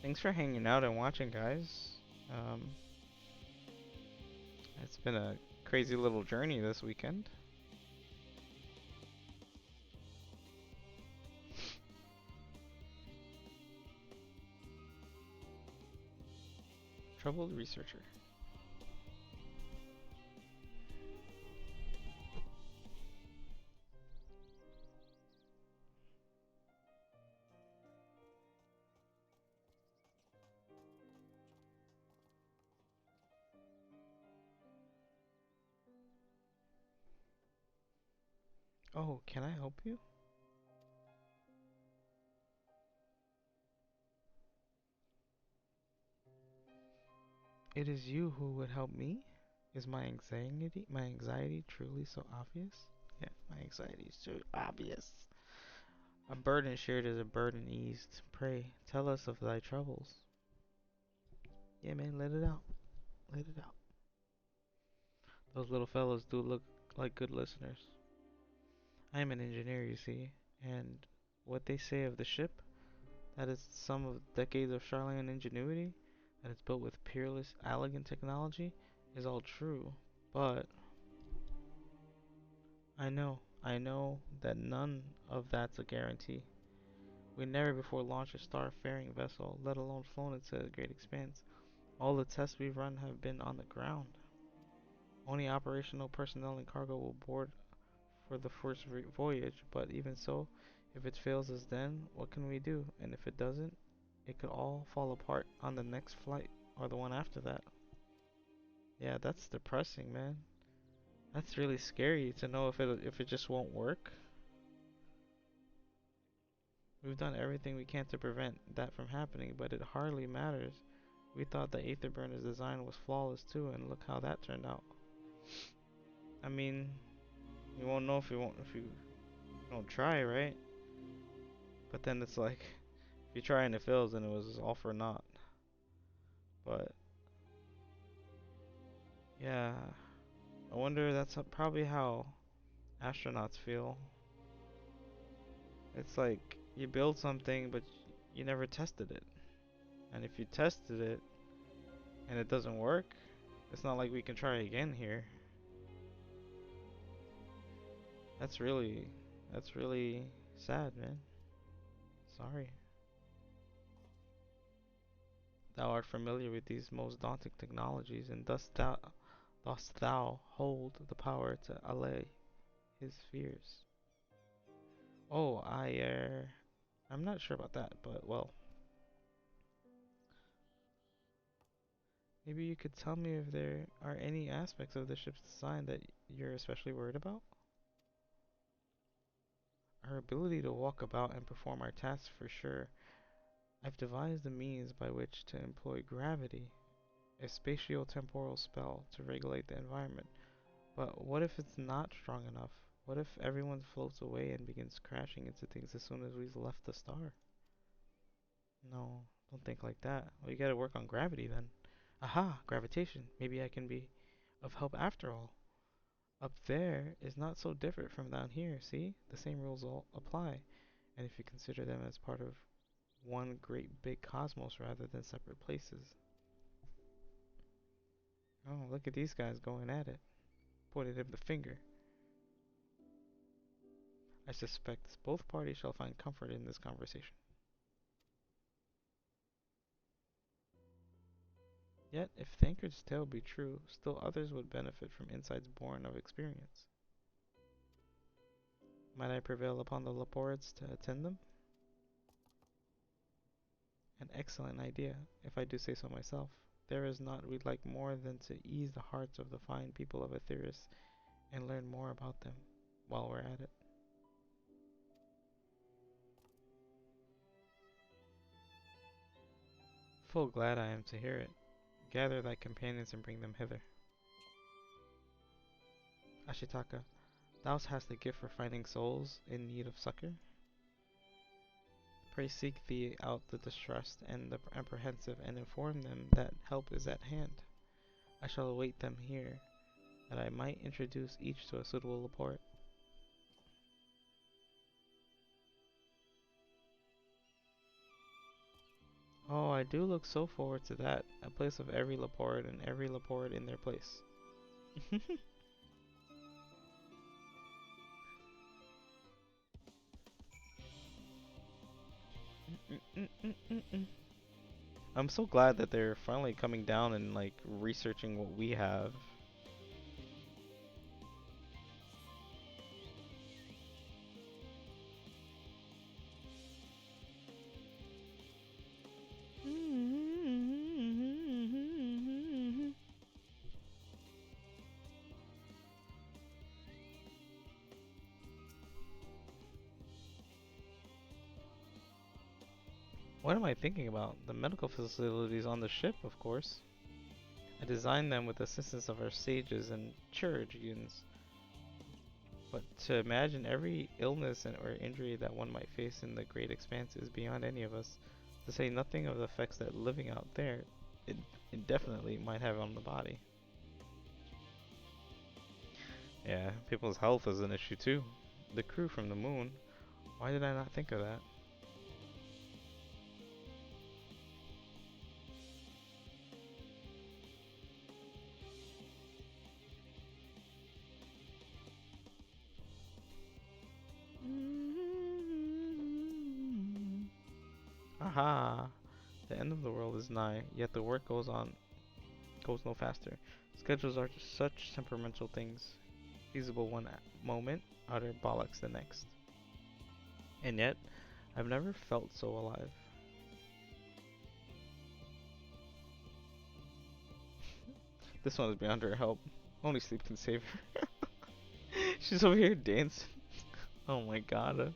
Thanks for hanging out and watching, guys. It's been a crazy little journey this weekend. Troubled researcher. Oh, can I help you? It is you who would help me? Is my anxiety truly so obvious? Yeah, my anxiety is so obvious. A burden shared is a burden eased. Pray, tell us of thy troubles. Yeah, man, let it out. Let it out. Those little fellows do look like good listeners. I am an engineer, you see, and what they say of the ship, that is some of decades of Charlatan ingenuity, that it's built with peerless, elegant technology, is all true, but I know that none of that's a guarantee. We never before launched a star-faring vessel, let alone flown into a great expanse. All the tests we've run have been on the ground. Only operational personnel and cargo will board for the first voyage, but even so, if it fails us then, what can we do? And if it doesn't, it could all fall apart on the next flight, or the one after that. Yeah, that's depressing, man. That's really scary to know if it just won't work. We've done everything we can to prevent that from happening, but it hardly matters. We thought the Aetherburner's design was flawless too, and look how that turned out. I mean, you won't know if you don't try, right? But then it's like, if you try and it fails, then it was all for naught. But yeah, I wonder that's probably how astronauts feel. It's like you build something, but you never tested it. And if you tested it and it doesn't work, it's not like we can try again here. That's really sad, man. Sorry. Thou art familiar with these most daunting technologies, and dost thou hold the power to allay his fears? Oh, I'm not sure about that, but well, maybe you could tell me if there are any aspects of the ship's design that you're especially worried about? Our ability to walk about and perform our tasks for sure. I've devised a means by which to employ gravity a spatio-temporal spell to regulate the environment. But what if it's not strong enough? What if everyone floats away and begins crashing into things as soon as we've left the star? No, don't think like that. Well, you gotta work on gravity then. Aha, gravitation. Maybe I can be of help after all. Up there is not so different from down here, see? The same rules all apply. And if you consider them as part of one great big cosmos rather than separate places. Oh, look at these guys going at it. Pointed him the finger. I suspect both parties shall find comfort in this conversation. Yet, if Tancred's tale be true, still others would benefit from insights born of experience. Might I prevail upon the Laporids to attend them? An excellent idea, if I do say so myself. There is naught we'd like more than to ease the hearts of the fine people of Aetheris and learn more about them while we're at it. Full glad I am to hear it. Gather thy companions and bring them hither. Ashitaka, thou hast the gift for finding souls in need of succor. Pray seek thee out the distressed and the apprehensive, and inform them that help is at hand. I shall await them here, that I might introduce each to a suitable Laporte. Oh, I do look so forward to that. A place of every Laporte and every Laporte in their place. I'm so glad that they're finally coming down and like researching what we have. What am I thinking about? The medical facilities on the ship, of course. I designed them with the assistance of our sages and chirurgeons. But to imagine every illness or injury that one might face in the great expanse is beyond any of us, to say nothing of the effects that living out there indefinitely might have on the body. Yeah, people's health is an issue too. The crew from the moon. Why did I not think of that? Aha! The end of the world is nigh, yet the work goes no faster. Schedules are just such temperamental things. Feasible one moment, utter bollocks the next. And yet, I've never felt so alive. This one is beyond her help. Only sleep can save her. She's over here dancing. Oh my god.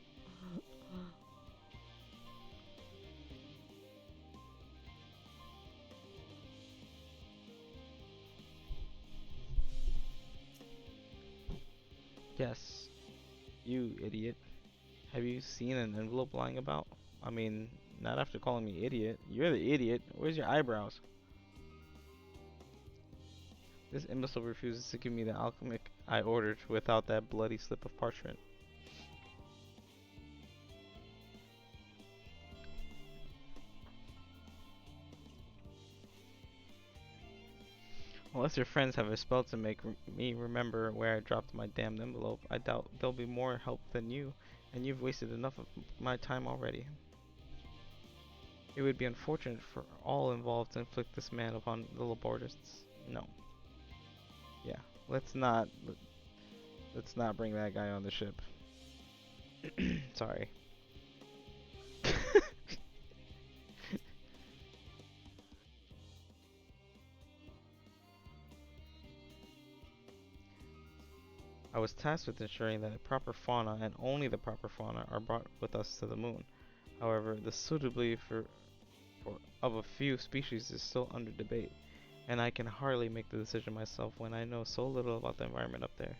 Yes, you idiot. Have you seen an envelope lying about? I mean, not after calling me idiot. You're the idiot. Where's your eyebrows? This imbecile refuses to give me the alchemic I ordered without that bloody slip of parchment. Unless your friends have a spell to make me remember where I dropped my damned envelope, I doubt they'll be more help than you, and you've wasted enough of my time already. It would be unfortunate for all involved to inflict this man upon the laboratists. No. Yeah, let's not bring that guy on the ship. Sorry. I was tasked with ensuring that the proper fauna and only the proper fauna are brought with us to the moon. However, the suitability of a few species is still under debate. And I can hardly make the decision myself when I know so little about the environment up there.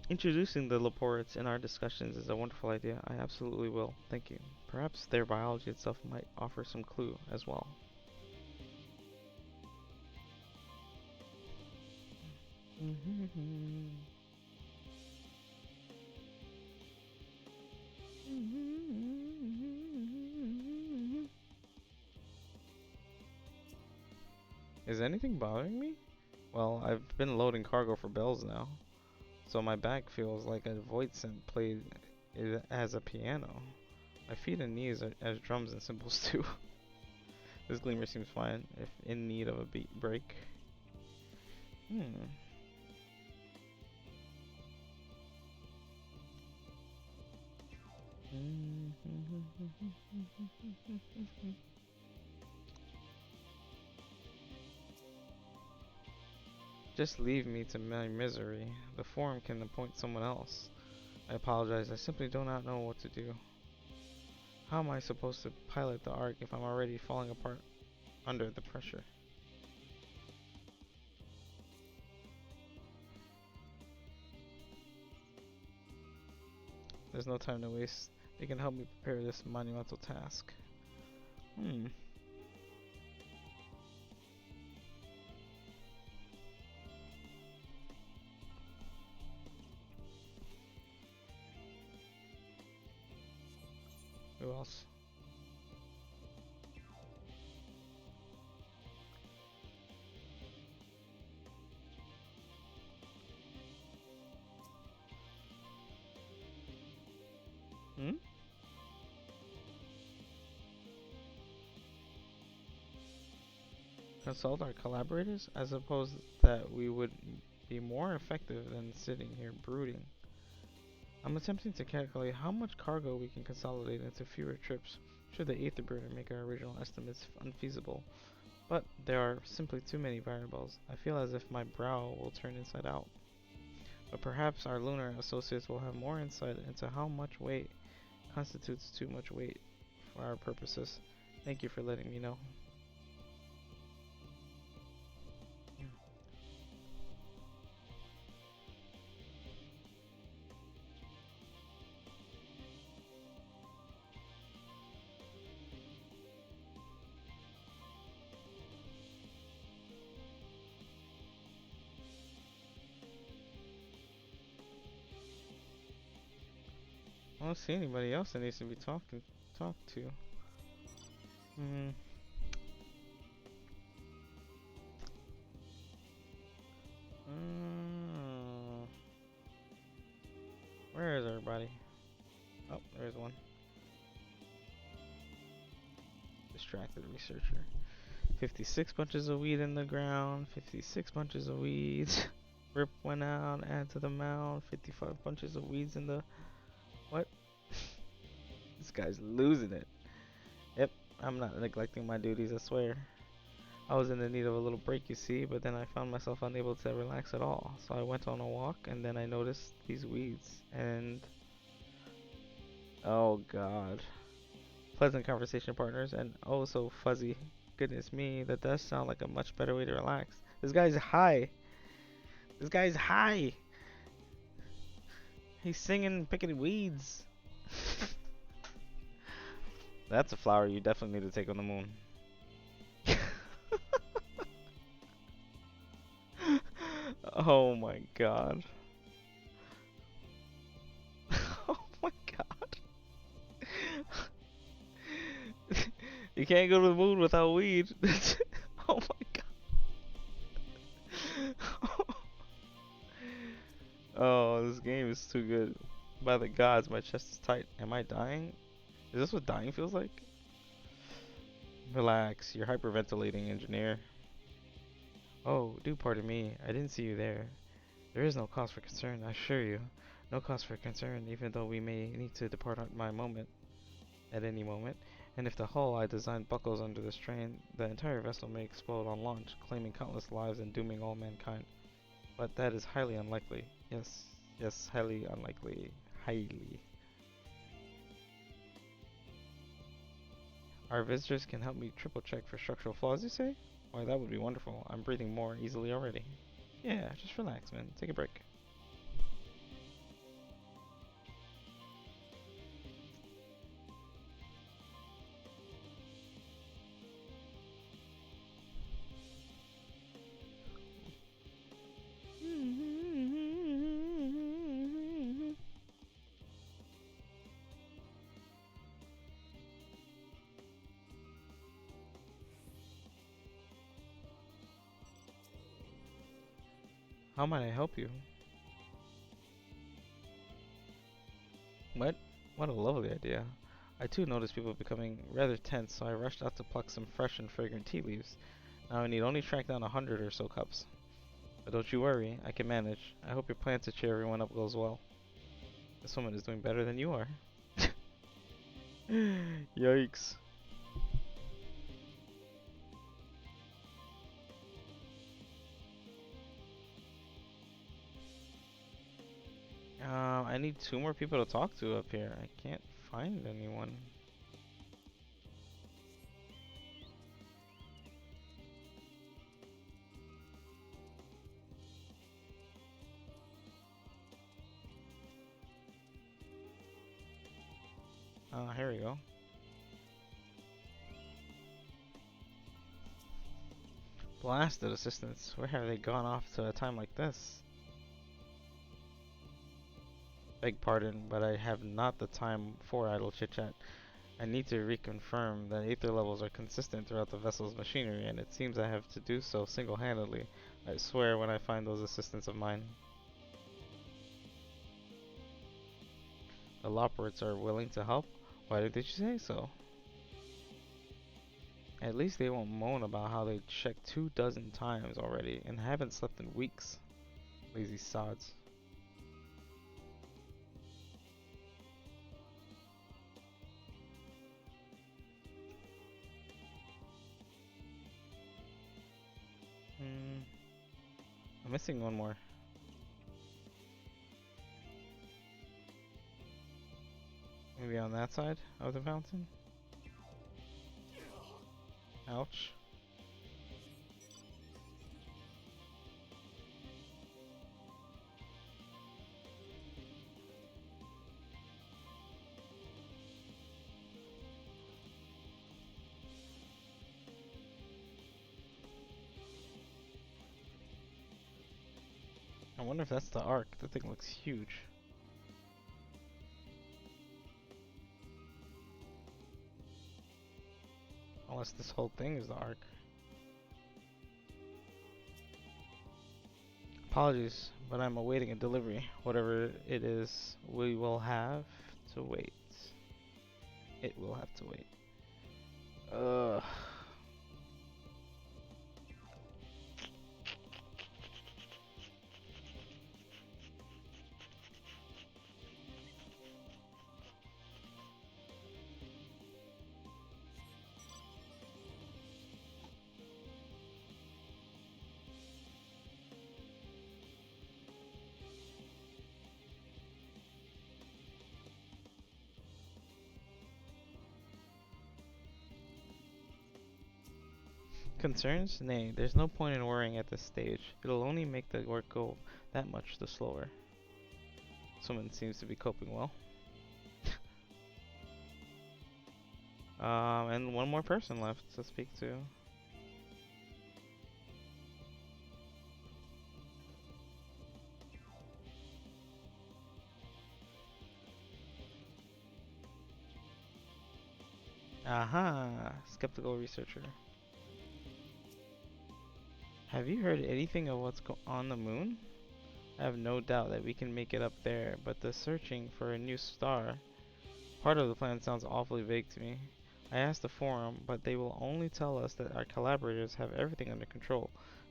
Introducing the Laporites in our discussions is a wonderful idea. I absolutely will. Thank you. Perhaps their biology itself might offer some clue as well. Is anything bothering me? Well, I've been loading cargo for bells now, so my back feels like a void synth played as a piano. My feet and knees are as drums and cymbals too. This gleamer seems fine, if in need of a beat break. Just leave me to my misery. The forum can appoint someone else. I apologize, I simply do not know what to do. How am I supposed to pilot the Ark if I'm already falling apart under the pressure? There's no time to waste. They can help me prepare this monumental task. Who else? Consult our collaborators? I suppose that we would be more effective than sitting here brooding. I'm attempting to calculate how much cargo we can consolidate into fewer trips should the Aetherburner make our original estimates unfeasible. But there are simply too many variables. I feel as if my brow will turn inside out. But perhaps our lunar associates will have more insight into how much weight constitutes too much weight for our purposes. Thank you for letting me know. I don't see anybody else that needs to be talked to. Where is everybody? Oh, there's one. Distracted researcher. 56 bunches of weed in the ground. 56 bunches of weeds. Rip went out. Add to the mound. 55 bunches of weeds in the... What? This guy's losing it. Yep, I'm not neglecting my duties, I swear. I was in the need of a little break, you see, but then I found myself unable to relax at all. So I went on a walk, and then I noticed these weeds, and... Oh god. Pleasant conversation partners, and oh so fuzzy. Goodness me, that does sound like a much better way to relax. This guy's high. This guy's high. He's singing, picking weeds. That's a flower you definitely need to take on the moon. Oh my god. Oh my god. You can't go to the moon without weed. Oh my god. Oh, this game is too good. By the gods, my chest is tight. Am I dying? Is this what dying feels like? Relax, you're hyperventilating, engineer. Oh, do pardon me. I didn't see you there. There is no cause for concern, I assure you. No cause for concern, even though we may need to depart at any moment. And if the hull I designed buckles under the strain, the entire vessel may explode on launch, claiming countless lives and dooming all mankind. But that is highly unlikely. Yes, highly unlikely. Highly. Our visitors can help me triple check for structural flaws, you say? Why, that would be wonderful. I'm breathing more easily already. Yeah, just relax, man. Take a break. How might I help you? What? What a lovely idea. I too noticed people becoming rather tense, so I rushed out to pluck some fresh and fragrant tea leaves. Now I need only track down 100 or so cups. But don't you worry, I can manage. I hope your plan to cheer everyone up goes well. This woman is doing better than you are. Yikes. I need 2 more people to talk to up here. I can't find anyone. Here we go. Blasted assistants. Where have they gone off to a time like this? Beg pardon, but I have not the time for idle chit-chat. I need to reconfirm that aether levels are consistent throughout the vessel's machinery, and it seems I have to do so single-handedly. I swear when I find those assistants of mine. The Loporits are willing to help? Why didn't you say so? At least they won't moan about how they checked 24 times already and haven't slept in weeks. Lazy sods. I'm missing one more. Maybe on that side of the fountain? Ouch. I wonder if that's the Ark. That thing looks huge. Unless this whole thing is the Ark. Apologies, but I'm awaiting a delivery. Whatever it is, we will have to wait. It will have to wait. Ugh. Concerns? Nay, there's no point in worrying at this stage. It'll only make the work go that much the slower. Someone seems to be coping well. And one more person left to speak to. Aha! Skeptical researcher. Have you heard anything of what's on the moon? I have no doubt that we can make it up there, but the searching for a new star, part of the plan sounds awfully vague to me. I asked the forum, but they will only tell us that our collaborators have everything under control.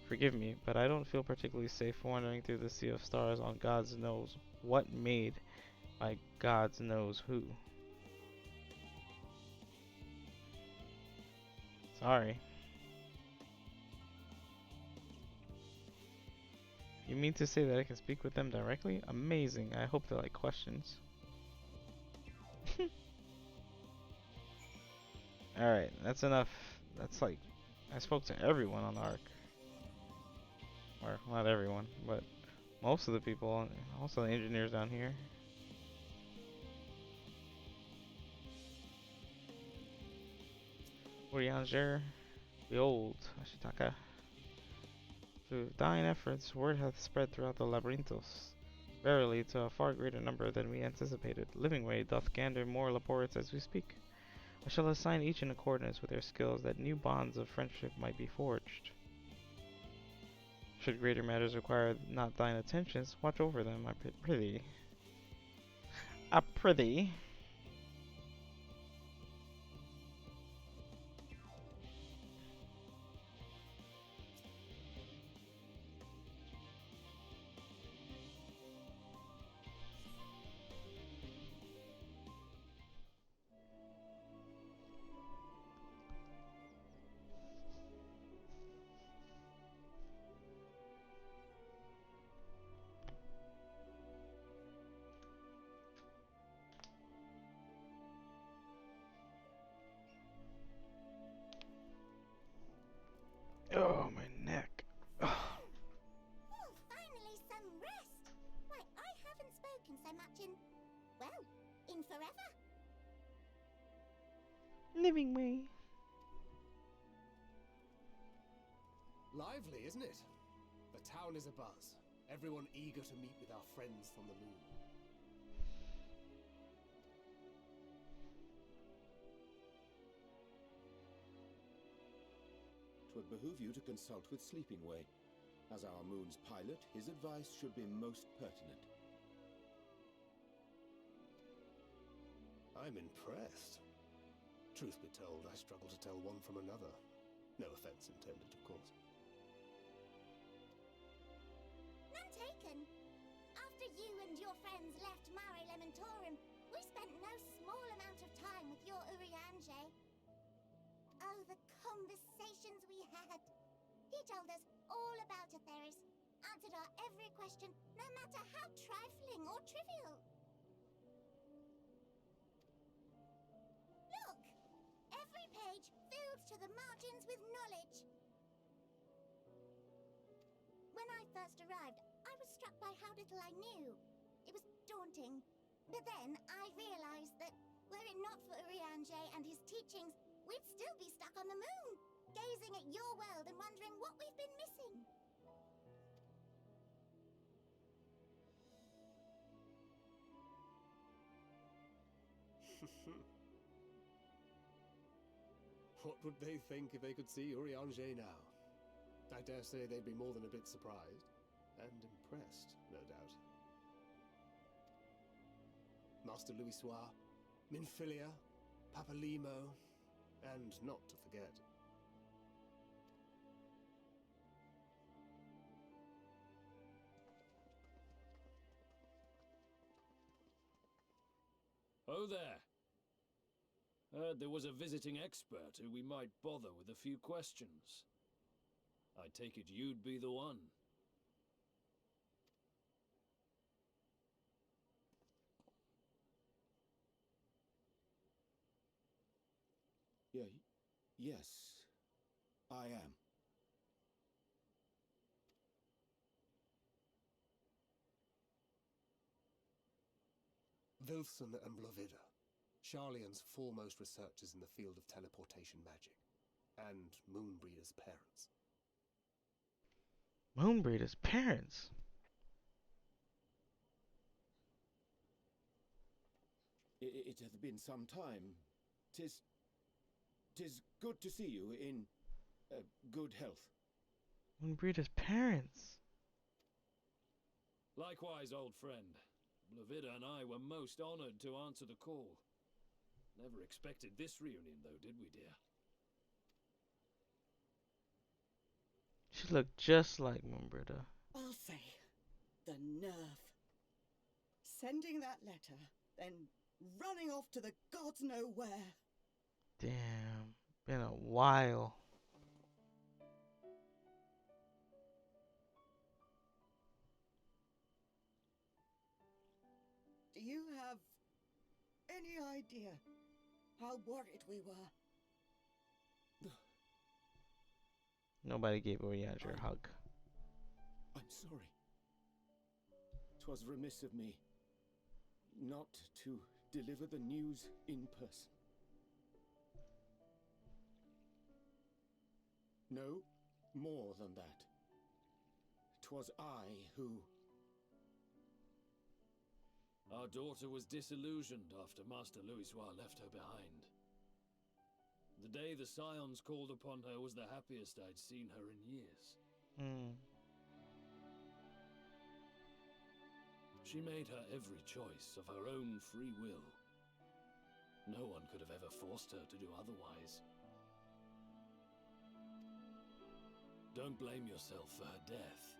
Forgive me, but I don't feel particularly safe wandering through the sea of stars on God's knows what made by God's knows who. Sorry. You mean to say that I can speak with them directly? Amazing. I hope they like questions. Alright, that's enough. That's like, I spoke to everyone on the Ark. Or, not everyone, but most of the people, also the engineers down here. Urianger, behold, Ashitaka. Through thine efforts, word hath spread throughout the labyrinthos. Verily, to a far greater number than we anticipated. Livingway doth gander more laborats as we speak. I shall assign each in accordance with their skills, that new bonds of friendship might be forged. Should greater matters require not thine attentions, watch over them, I prithee. I prithee. Oh, my neck.
Oh, finally some rest. Why, I haven't spoken so much in, well, in forever.
Livingway.
Lively, isn't it? The town is abuzz. Everyone eager to meet with our friends from the moon.
Twould behoove you to consult with Sleepingway. As our moon's pilot, his advice should be most pertinent.
I'm impressed. Truth be told, I struggle to tell one from another. No offense intended, of course.
None taken. After you and your friends left Mare Elementorum, we spent no small amount of time with your Urianger. Oh, the conversations we had. He told us all about Atheris, answered our every question, no matter how trifling or trivial. Look! Every page filled to the margins with knowledge. When I first arrived, I was struck by how little I knew. It was daunting. But then I realized that were it not for Urianger and his teachings, we'd still be stuck on the moon, gazing at your world and wondering what we've been missing.
What would they think if they could see Urianger now? I dare say they'd be more than a bit surprised. And impressed, no doubt. Master Louisoix, Minfilia, Papalimo, and not to forget.
Oh there! Heard there was a visiting expert who we might bother with a few questions. I take it you'd be the one.
Yes, I am.
Wilson and Blovida, Charlian's foremost researchers in the field of teleportation magic, and Moonbreeder's parents.
Moonbreeder's parents?
It hath been some time. Tis good to see you in good health.
Moonbreeder's parents?
Likewise, old friend. Blovida and I were most honored to answer the call. Never expected this reunion, though, did we, dear?
She looked just like Moonbreeder.
Alfei, the nerve. Sending that letter, then running off to the gods know where.
Damn, been a while.
Do you have any idea how worried we were
Nobody gave Urianger a hug.
I'm sorry. 'Twas remiss of me not to deliver the news in person. No, more than that. 'Twas I who...
Our daughter was disillusioned after Master Louisoix left her behind. The day the Scions called upon her was the happiest I'd seen her in years. She made her every choice of her own free will. No one could have ever forced her to do otherwise. Don't blame yourself for her death.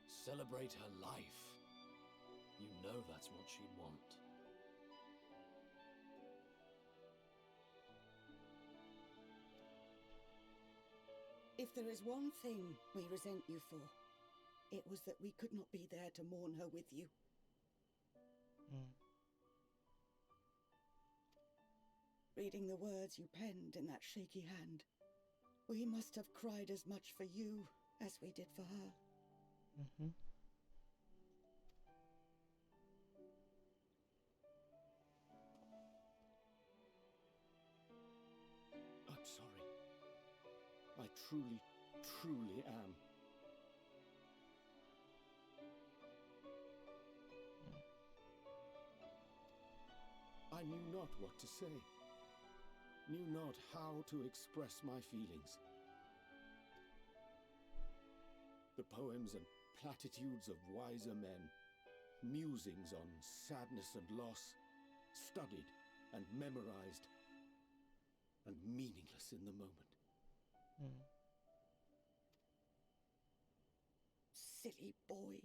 Celebrate her life. You know that's what she'd want.
If there is one thing we resent you for, it was that we could not be there to mourn her with you. Reading the words you penned in that shaky hand, we must have cried as much for you as we did for her.
I'm sorry. I truly, truly am. I knew not what to say. Knew not how to express my feelings. The poems and platitudes of wiser men, musings on sadness and loss, studied and memorized, and meaningless in the moment.
Silly boy.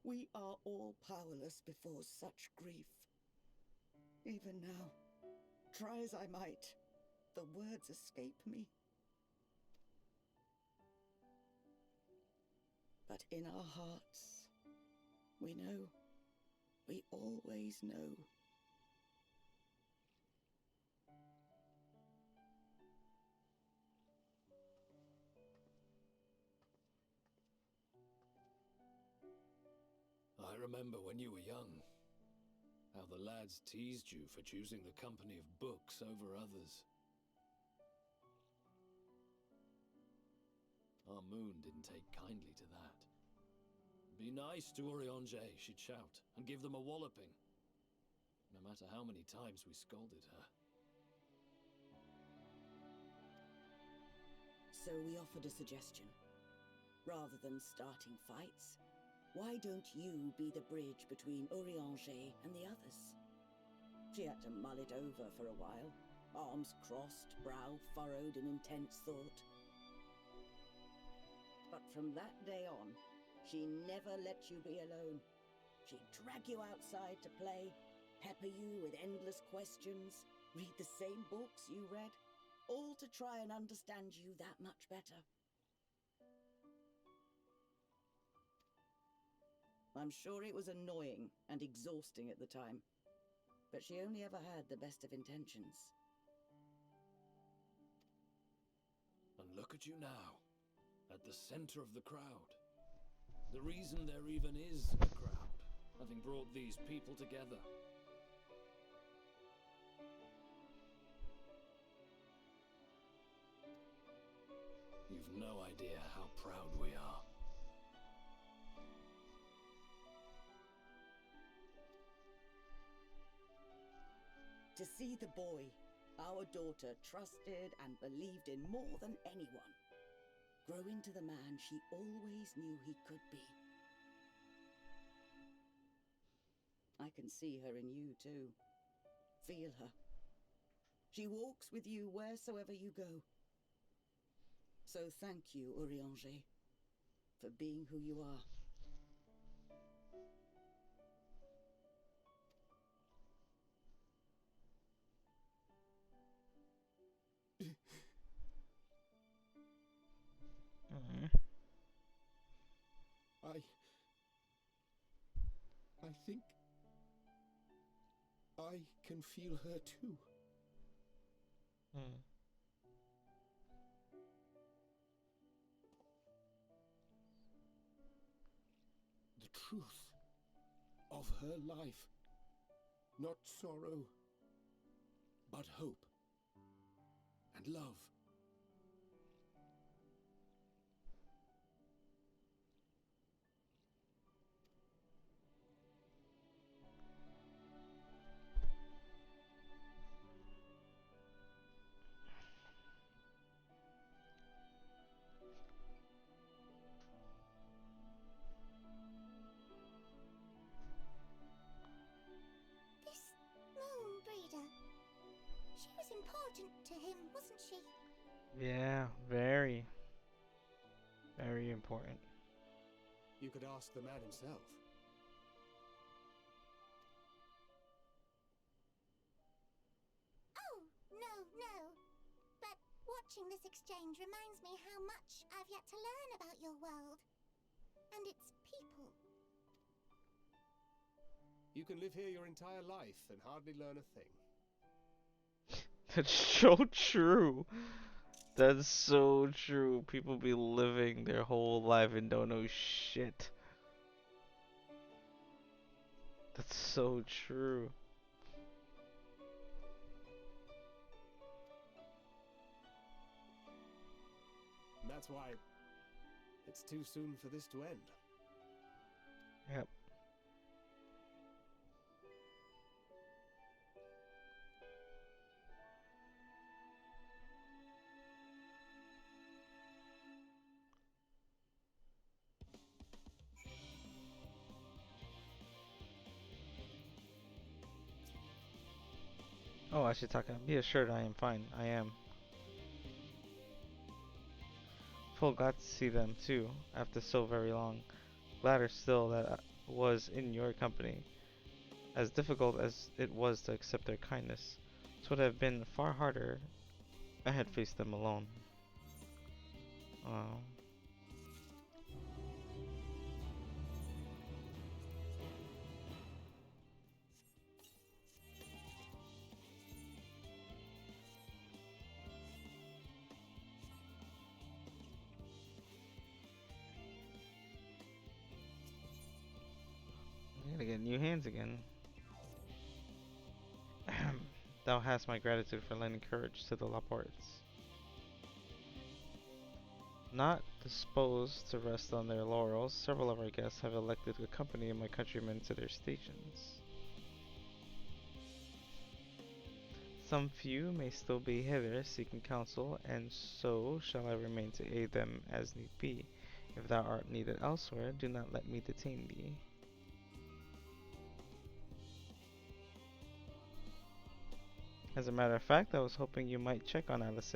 We are all powerless before such grief. Even now, try as I might, the words escape me. But in our hearts, we know, we always know.
I remember when you were young, how the lads teased you for choosing the company of books over others. Our moon didn't take kindly to that. Be nice to Urianger, she'd shout, and give them a walloping, no matter how many times we scolded her.
So we offered a suggestion. Rather than starting fights, why don't you be the bridge between Urianger and the others? She had to mull it over for a while, arms crossed, brow furrowed in intense thought. But from that day on, she never let you be alone. She'd drag you outside to play, pepper you with endless questions, read the same books you read, all to try and understand you that much better. I'm sure it was annoying and exhausting at the time, but she only ever had the best of intentions.
And look at you now, at the center of the crowd. The reason there even is a crowd, having brought these people together. You've no idea how proud we are.
To see the boy, our daughter, trusted and believed in more than anyone, grow into the man she always knew he could be. I can see her in you too. Feel her. She walks with you wheresoever you go. So thank you, Urianger, for being who you are.
I think I can feel her too. truth of her life. Not sorrow, but hope and love.
This moon breeder. She was important to him, wasn't she?
Yeah, very. Very important.
You could ask the man himself.
Oh, no. But watching this exchange reminds me how much I've yet to learn about your world. And its people.
You can live here your entire life and hardly learn a thing.
That's so true. That's so true. People be living their whole life and don't know shit. That's so true.
And that's why it's too soon for this to end.
Yep. Oh, Ashitaka, be assured I am fine. I am. Full glad to see them too, after so very long. Gladder still that I was in your company. As difficult as it was to accept their kindness, it would have been far harder I had faced them alone. Oh. I gotta get new hands again. Thou hast my gratitude for lending courage to the Laportes. Not disposed to rest on their laurels, several of our guests have elected to accompany my countrymen to their stations. Some few may still be hither seeking counsel, and so shall I remain to aid them as need be. If thou art needed elsewhere, do not let me detain thee. As a matter of fact, I was hoping you might check on Alice.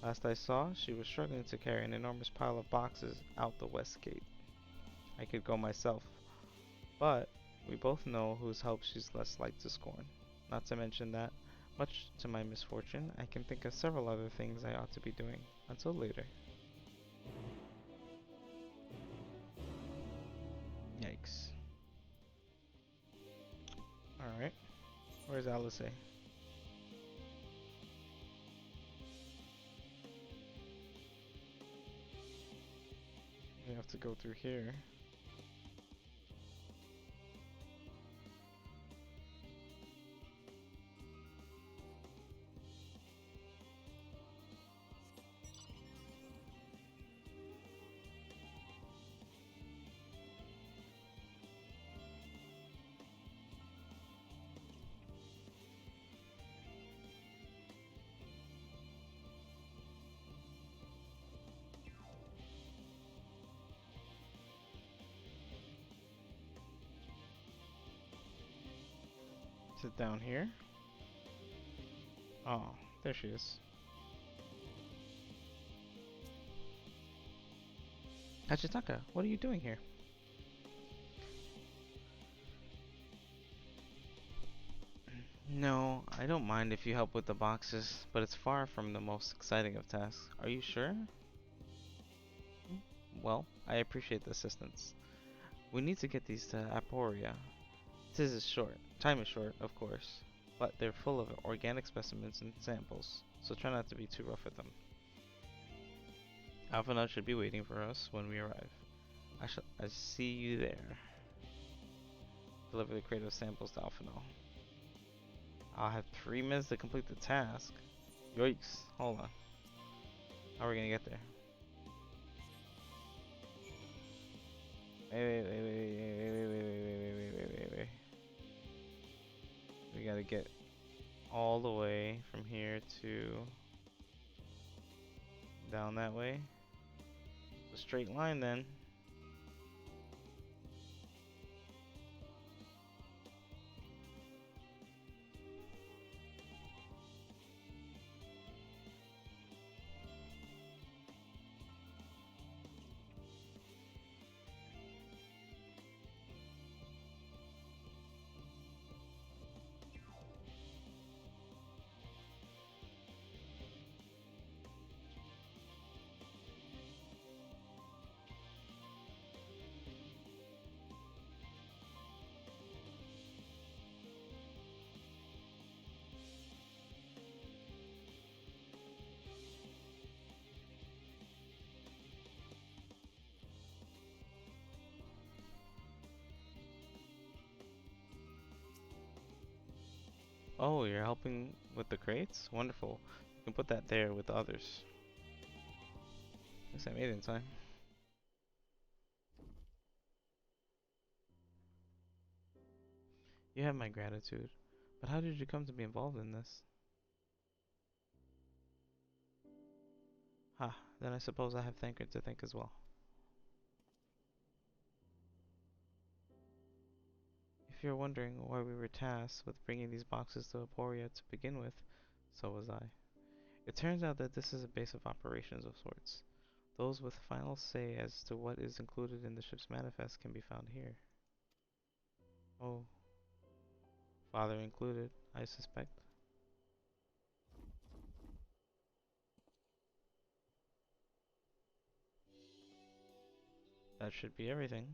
Last I saw, she was struggling to carry an enormous pile of boxes out the west gate. I could go myself, but we both know whose help she's less like to scorn. Not to mention that, much to my misfortune, I can think of several other things I ought to be doing. Until later. Yikes. Alright. Where's Alice? We have to go through here. Is it down here? Oh, there she is. Hachitaka, what are you doing here? No, I don't mind if you help with the boxes, but it's far from the most exciting of tasks. Are you sure? Well, I appreciate the assistance. We need to get these to Aporia. Time is short, of course, but they're full of organic specimens and samples, so try not to be too rough with them. Alphanut should be waiting for us when we arrive. I see you there. Deliver the creative samples to Alphino. I'll have 3 minutes to complete the task. Yikes. Hold on. How are we gonna get there? Wait. We gotta get all the way from here to down that way. A straight line then. Oh, you're helping with the crates? Wonderful. You can put that there with the others. Guess I made it in time. You have my gratitude. But how did you come to be involved in this? Ha, then I suppose I have Thanker to thank as well. If you're wondering why we were tasked with bringing these boxes to Aporia to begin with, so was I. It turns out that this is a base of operations of sorts. Those with final say as to what is included in the ship's manifest can be found here. Oh, father included, I suspect. That should be everything.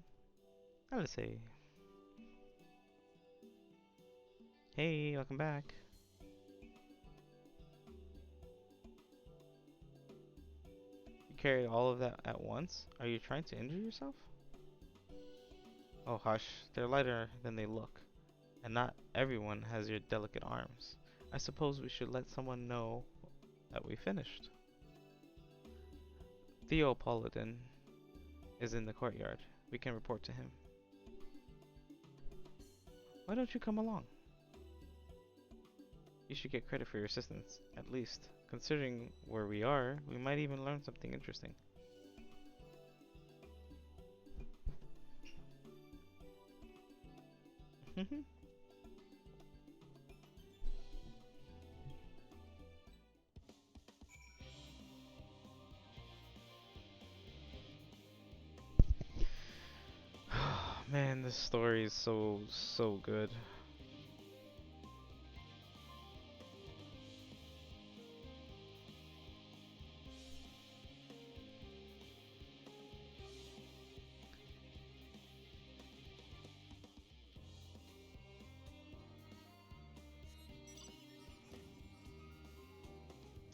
Let's see. Hey, welcome back. You carried all of that at once? Are you trying to injure yourself? Oh hush, they're lighter than they look. And not everyone has your delicate arms. I suppose we should let someone know that we finished. Theopolitan is in the courtyard. We can report to him. Why don't you come along? You should get credit for your assistance, at least. Considering where we are, we might even learn something interesting. Man, this story is so good.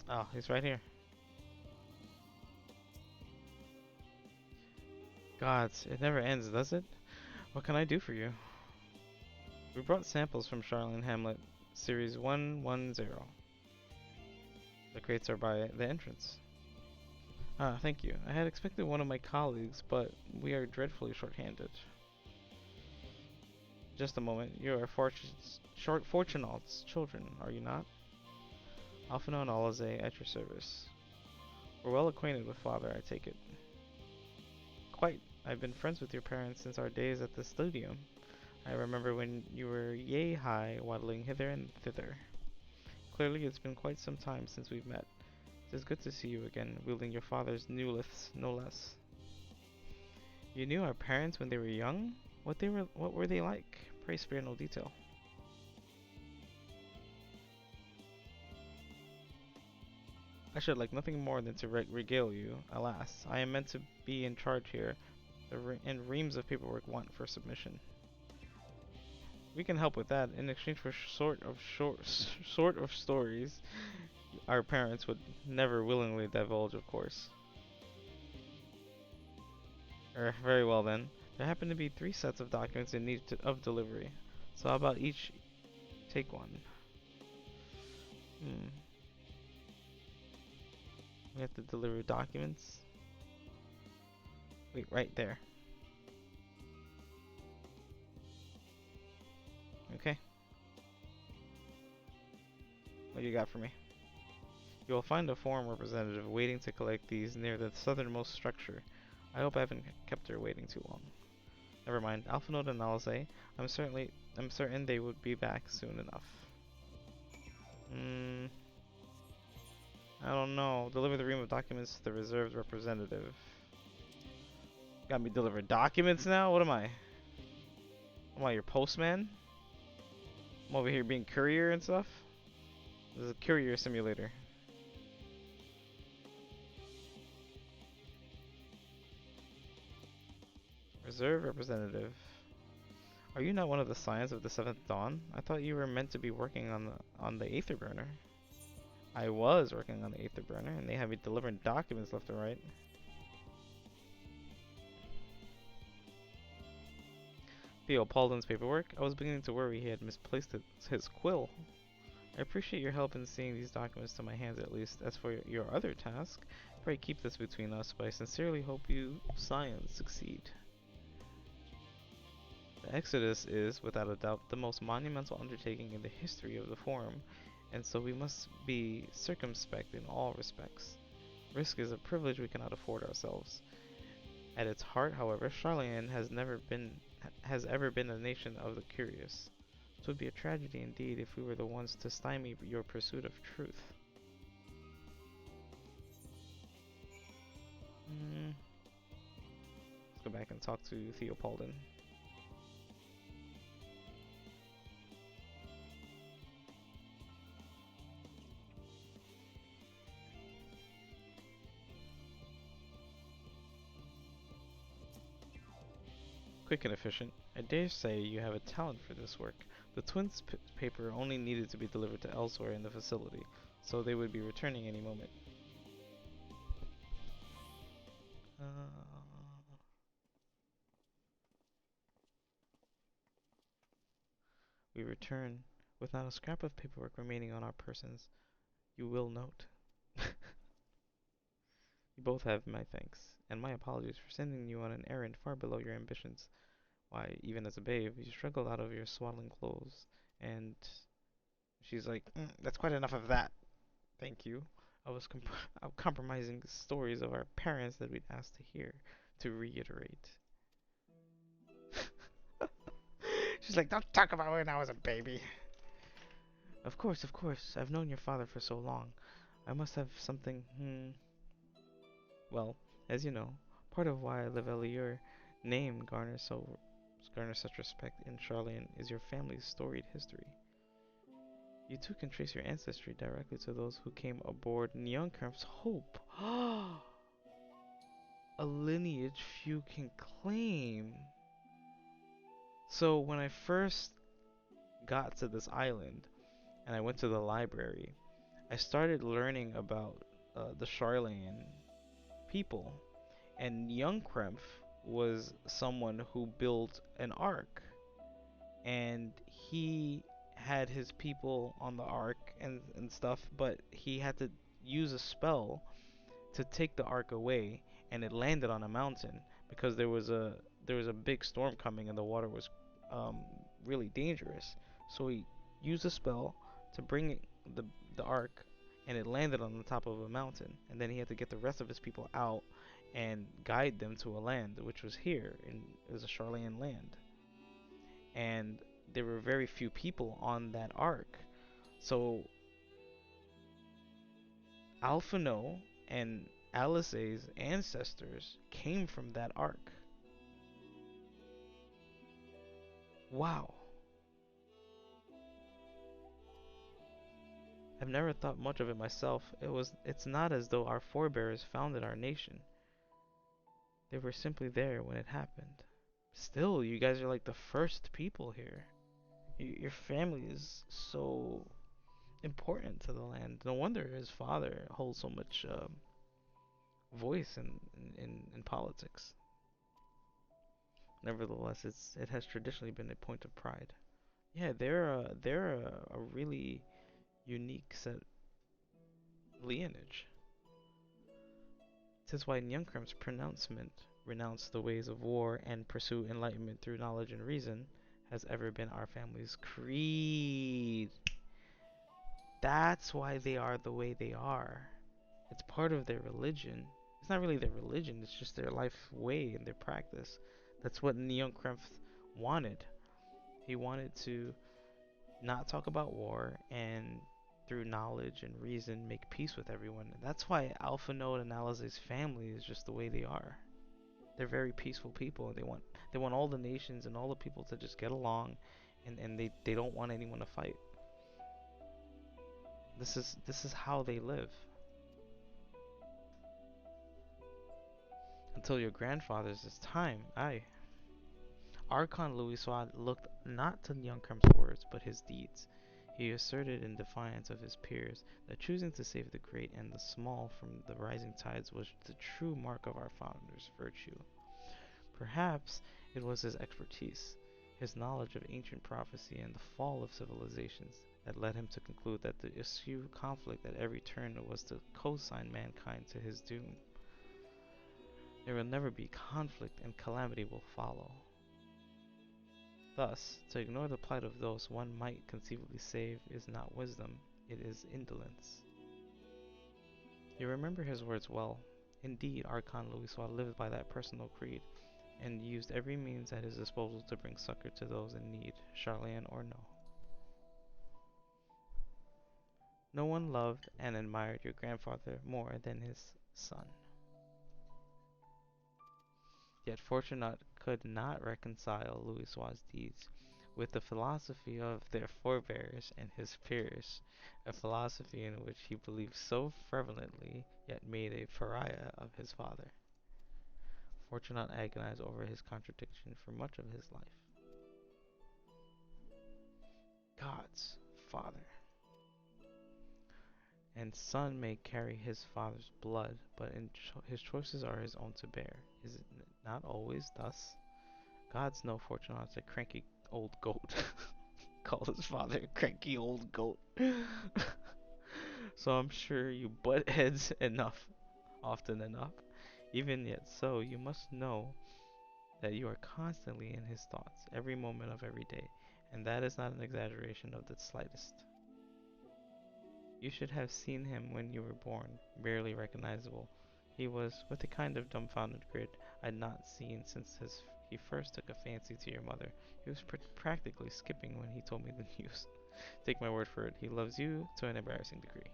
Oh, he's right here. Gods, it never ends, does it? What can I do for you? We brought samples from Charlene Hamlet, Series 110. The crates are by the entrance. Ah, thank you. I had expected one of my colleagues, but we are dreadfully short-handed. Just a moment. You are Fortunate's children, are you not? Alphino and Alize at your service. We're well acquainted with father, I take it. Quite. I've been friends with your parents since our days at the studio. I remember when you were yay high, waddling hither and thither. Clearly it's been quite some time since we've met. It is good to see you again, wielding your father's new liths, no less. You knew our parents when they were young? What were they like? Pray spare no detail. I should like nothing more than to regale you. Alas, I am meant to be in charge here, and reams of paperwork want for submission. We can help with that in exchange for sort of stories our parents would never willingly divulge, of course. Very well then. There happen to be 3 sets of documents in need of delivery. So how about each take one? We have to deliver documents. Wait, right there. Okay. What do you got for me? You will find a forum representative waiting to collect these near the southernmost structure. I hope I haven't kept her waiting too long. Never mind. Alpha Node and Alizé. I'm certain they would be back soon enough. I don't know. Deliver the ream of documents to the reserved representative. Got me deliver documents now? What am I? Am I your postman? I'm over here being courier and stuff? This is a courier simulator. Reserve representative. Are you not one of the Scions of the Seventh Dawn? I thought you were meant to be working on the Aether Burner. I was working on the Aether Burner, and they have me delivering documents left and right. Theo Paulden's paperwork. I was beginning to worry he had misplaced his quill. I appreciate your help in seeing these documents to my hands at least. As for your other task, pray keep this between us, but I sincerely hope you Scions succeed. The Exodus is, without a doubt, the most monumental undertaking in the history of the Forum, and so we must be circumspect in all respects. Risk is a privilege we cannot afford ourselves. At its heart, however, Charlatan has ever been a nation of the curious. It would be a tragedy indeed if we were the ones to stymie your pursuit of truth. Let's go back and talk to Theo Paulden. Quick and efficient. I dare say you have a talent for this work. The twins' paper only needed to be delivered to elsewhere in the facility, so they would be returning any moment. We return with not a scrap of paperwork remaining on our persons. You will note. You both have my thanks, and my apologies for sending you on an errand far below your ambitions. Why, even as a babe, you struggled out of your swaddling clothes, and she's like, that's quite enough of that. Thank you. I was compromising stories of our parents that we'd asked to hear, to reiterate. She's like, don't talk about when I was a baby. Of course, of course. I've known your father for so long. I must have something, Well, as you know, part of why Leveilleur name garners such respect in Charlatan is your family's storied history. You too can trace your ancestry directly to those who came aboard Nyankarm's Hope. A lineage few can claim. So when I first got to this island and I went to the library, I started learning about the Charlatan people, and Youngkrempf was someone who built an ark, and he had his people on the ark and stuff, but he had to use a spell to take the ark away, and it landed on a mountain because there was a big storm coming and the water was really dangerous. So he used a spell to bring the ark, and it landed on the top of a mountain, and then he had to get the rest of his people out and guide them to a land, which was here, and it was a Charlatan land. And there were very few people on that ark. So Alphino and Alice's ancestors came from that ark. Wow. I've never thought much of it myself. It's not as though our forebears founded our nation. They were simply there when it happened. Still, you guys are like the first people here. Your family is so important to the land. No wonder his father holds so much voice in politics. Nevertheless, it has traditionally been a point of pride. Yeah, they're a really unique set lineage. 'Tis why Nyunkrum's pronouncement, renounce the ways of war and pursue enlightenment through knowledge and reason, has ever been our family's creed. That's why they are the way they are. It's part of their religion. It's not really their religion, it's just their life way and their practice. That's what Nyunkrum wanted. He wanted to not talk about war and through knowledge and reason make peace with everyone. That's why Alpha Node and Alizé's family is just the way they are. They're very peaceful people. They want all the nations and all the people to just get along, and they don't want anyone to fight. This is how they live. Until your grandfather's time, Archon Louisoix looked not to Nyunkrum's words, but his deeds. He asserted in defiance of his peers that choosing to save the great and the small from the rising tides was the true mark of our founder's virtue. Perhaps it was his expertise, his knowledge of ancient prophecy and the fall of civilizations, that led him to conclude that the issue conflict at every turn was to co-sign mankind to his doom. There will never be conflict, and calamity will follow. Thus, to ignore the plight of those one might conceivably save is not wisdom, it is indolence. You remember his words well. Indeed, Archon Louisoix lived by that personal creed, and used every means at his disposal to bring succor to those in need, Charlayan or no. No one loved and admired your grandfather more than his son. Yet Fortunat could not reconcile Louisoix's deeds with the philosophy of their forebears and his peers, a philosophy in which he believed so fervently, yet made a pariah of his father. Fortunat agonized over his contradiction for much of his life. God's father and son may carry his father's blood, but his choices are his own to bear. Is it not always thus? Gods know Fortunat's a cranky old goat. Called his father a cranky old goat. So I'm sure you butt heads enough, often enough. Even yet so, you must know that you are constantly in his thoughts, every moment of every day, and that is not an exaggeration of the slightest. You should have seen him when you were born, barely recognizable. He was, with a kind of dumbfounded grit I'd not seen since he first took a fancy to your mother. He was practically skipping when he told me the news. Take my word for it, he loves you to an embarrassing degree.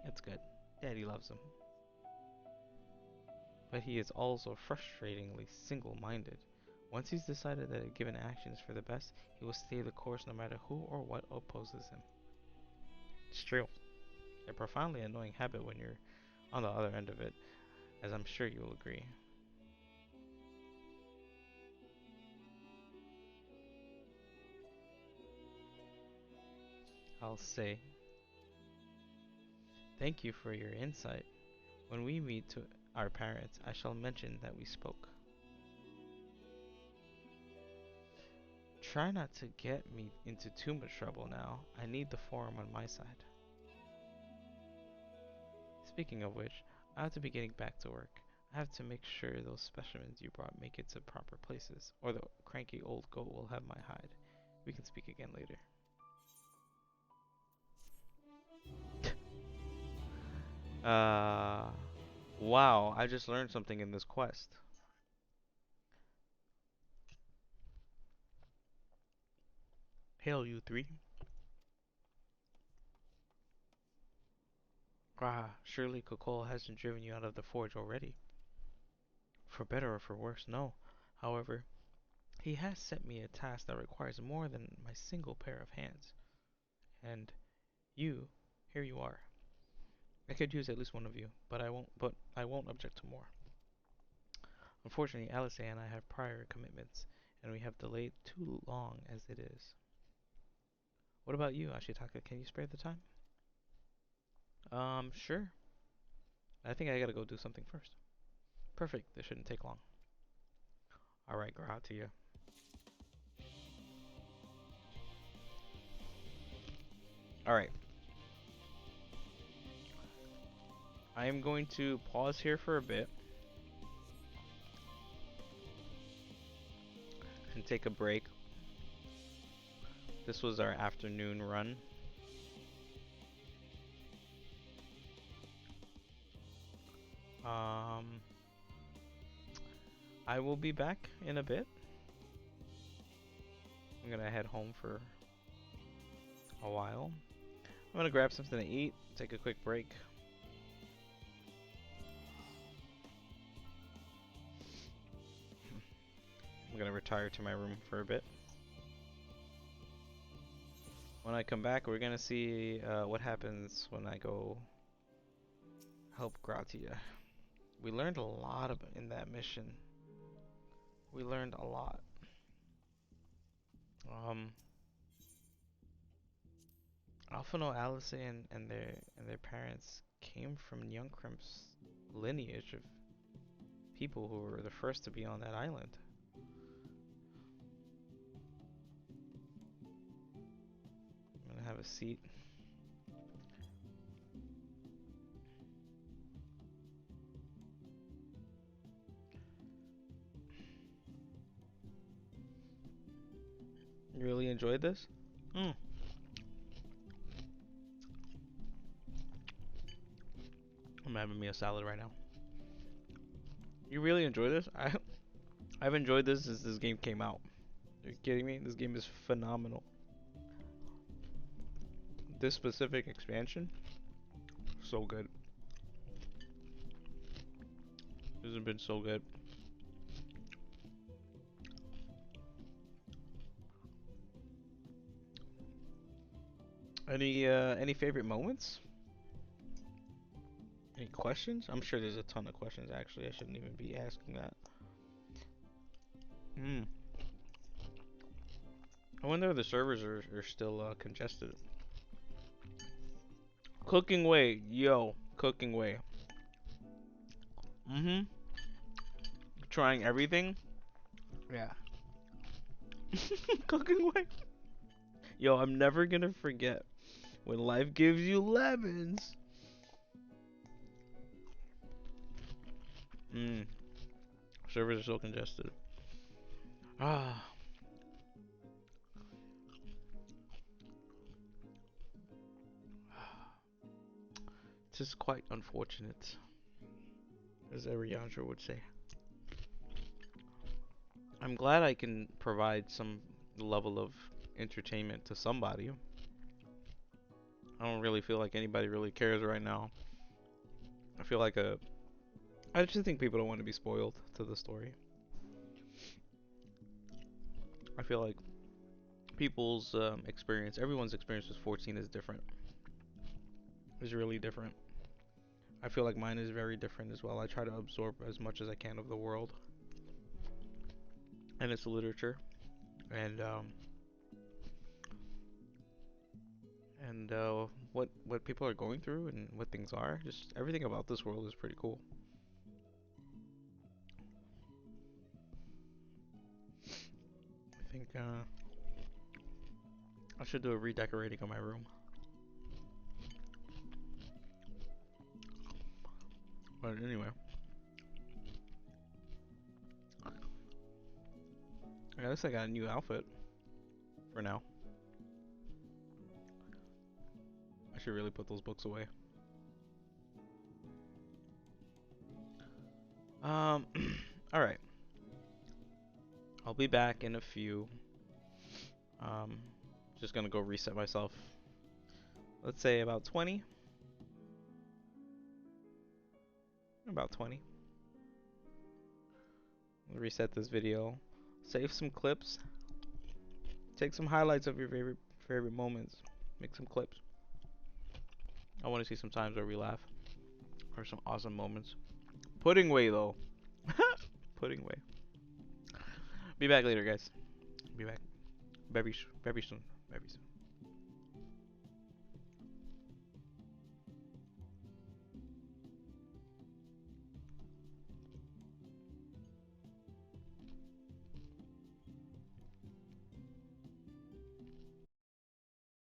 It's good. Daddy loves him. But he is also frustratingly single-minded. Once he's decided that a given action is for the best, he will stay the course no matter who or what opposes him. It's true. A profoundly annoying habit when you're on the other end of it, as I'm sure you'll agree. I'll say, thank you for your insight. When we meet to our parents, I shall mention that we spoke. Try not to get me into too much trouble now. I need the forum on my side. Speaking of which, I have to be getting back to work. I have to make sure those specimens you brought make it to proper places, or the cranky old goat will have my hide. We can speak again later. Wow, I just learned something in this quest. Hail you three. Surely Kokol hasn't driven you out of the forge already. For better or for worse, no. However, he has set me a task that requires more than my single pair of hands. And here you are. I could use at least one of you, but I won't object to more. Unfortunately, Alice and I have prior commitments, and we have delayed too long as it is. What about you, Ashitaka? Can you spare the time? Sure. I think I gotta go do something first. Perfect, this shouldn't take long. Alright, Gratia. Alright. I am going to pause here for a bit and take a break. This was our afternoon run. I will be back in a bit. I'm gonna head home for a while. I'm gonna grab something to eat, take a quick break. I'm gonna retire to my room for a bit. When I come back, we're gonna see what happens when I go help Gratia. We learned a lot in that mission. We learned a lot. Alphino, Alice, and their parents came from Nyunkrim's lineage of people who were the first to be on that island. I'm gonna have a seat. You really enjoyed this? I'm having me a salad right now. You really enjoy this? I've enjoyed this since this game came out. Are you kidding me? This game is phenomenal. This specific expansion, so good. This has been so good. Any favorite moments? Any questions? I'm sure there's a ton of questions actually. I shouldn't even be asking that. I wonder if the servers are still congested. Cooking way, yo, cooking way. Trying everything. Yeah. Cooking way. Yo, I'm never gonna forget when life gives you lemons. Servers are so congested. It's just quite unfortunate, as Ariandra would say. I'm glad I can provide some level of entertainment to somebody. I don't really feel like anybody really cares right now. I feel like I just think people don't want to be spoiled to the story. I feel like people's experience, everyone's experience with 14 is different. It's really different. I feel like mine is very different as well. I try to absorb as much as I can of the world and its literature, and what people are going through and what things are. Just everything about this world is pretty cool. I think I should do a redecorating of my room. But anyway, I guess I got a new outfit for now. I should really put those books away. All right. I'll be back in a few. Just gonna go reset myself. Let's say about 20. About 20. Reset this video. Save some clips. Take some highlights of your favorite moments. Make some clips. I want to see some times where we laugh. Or some awesome moments. Pudding way though. Pudding way. Be back later, guys. Be back very soon. Very soon.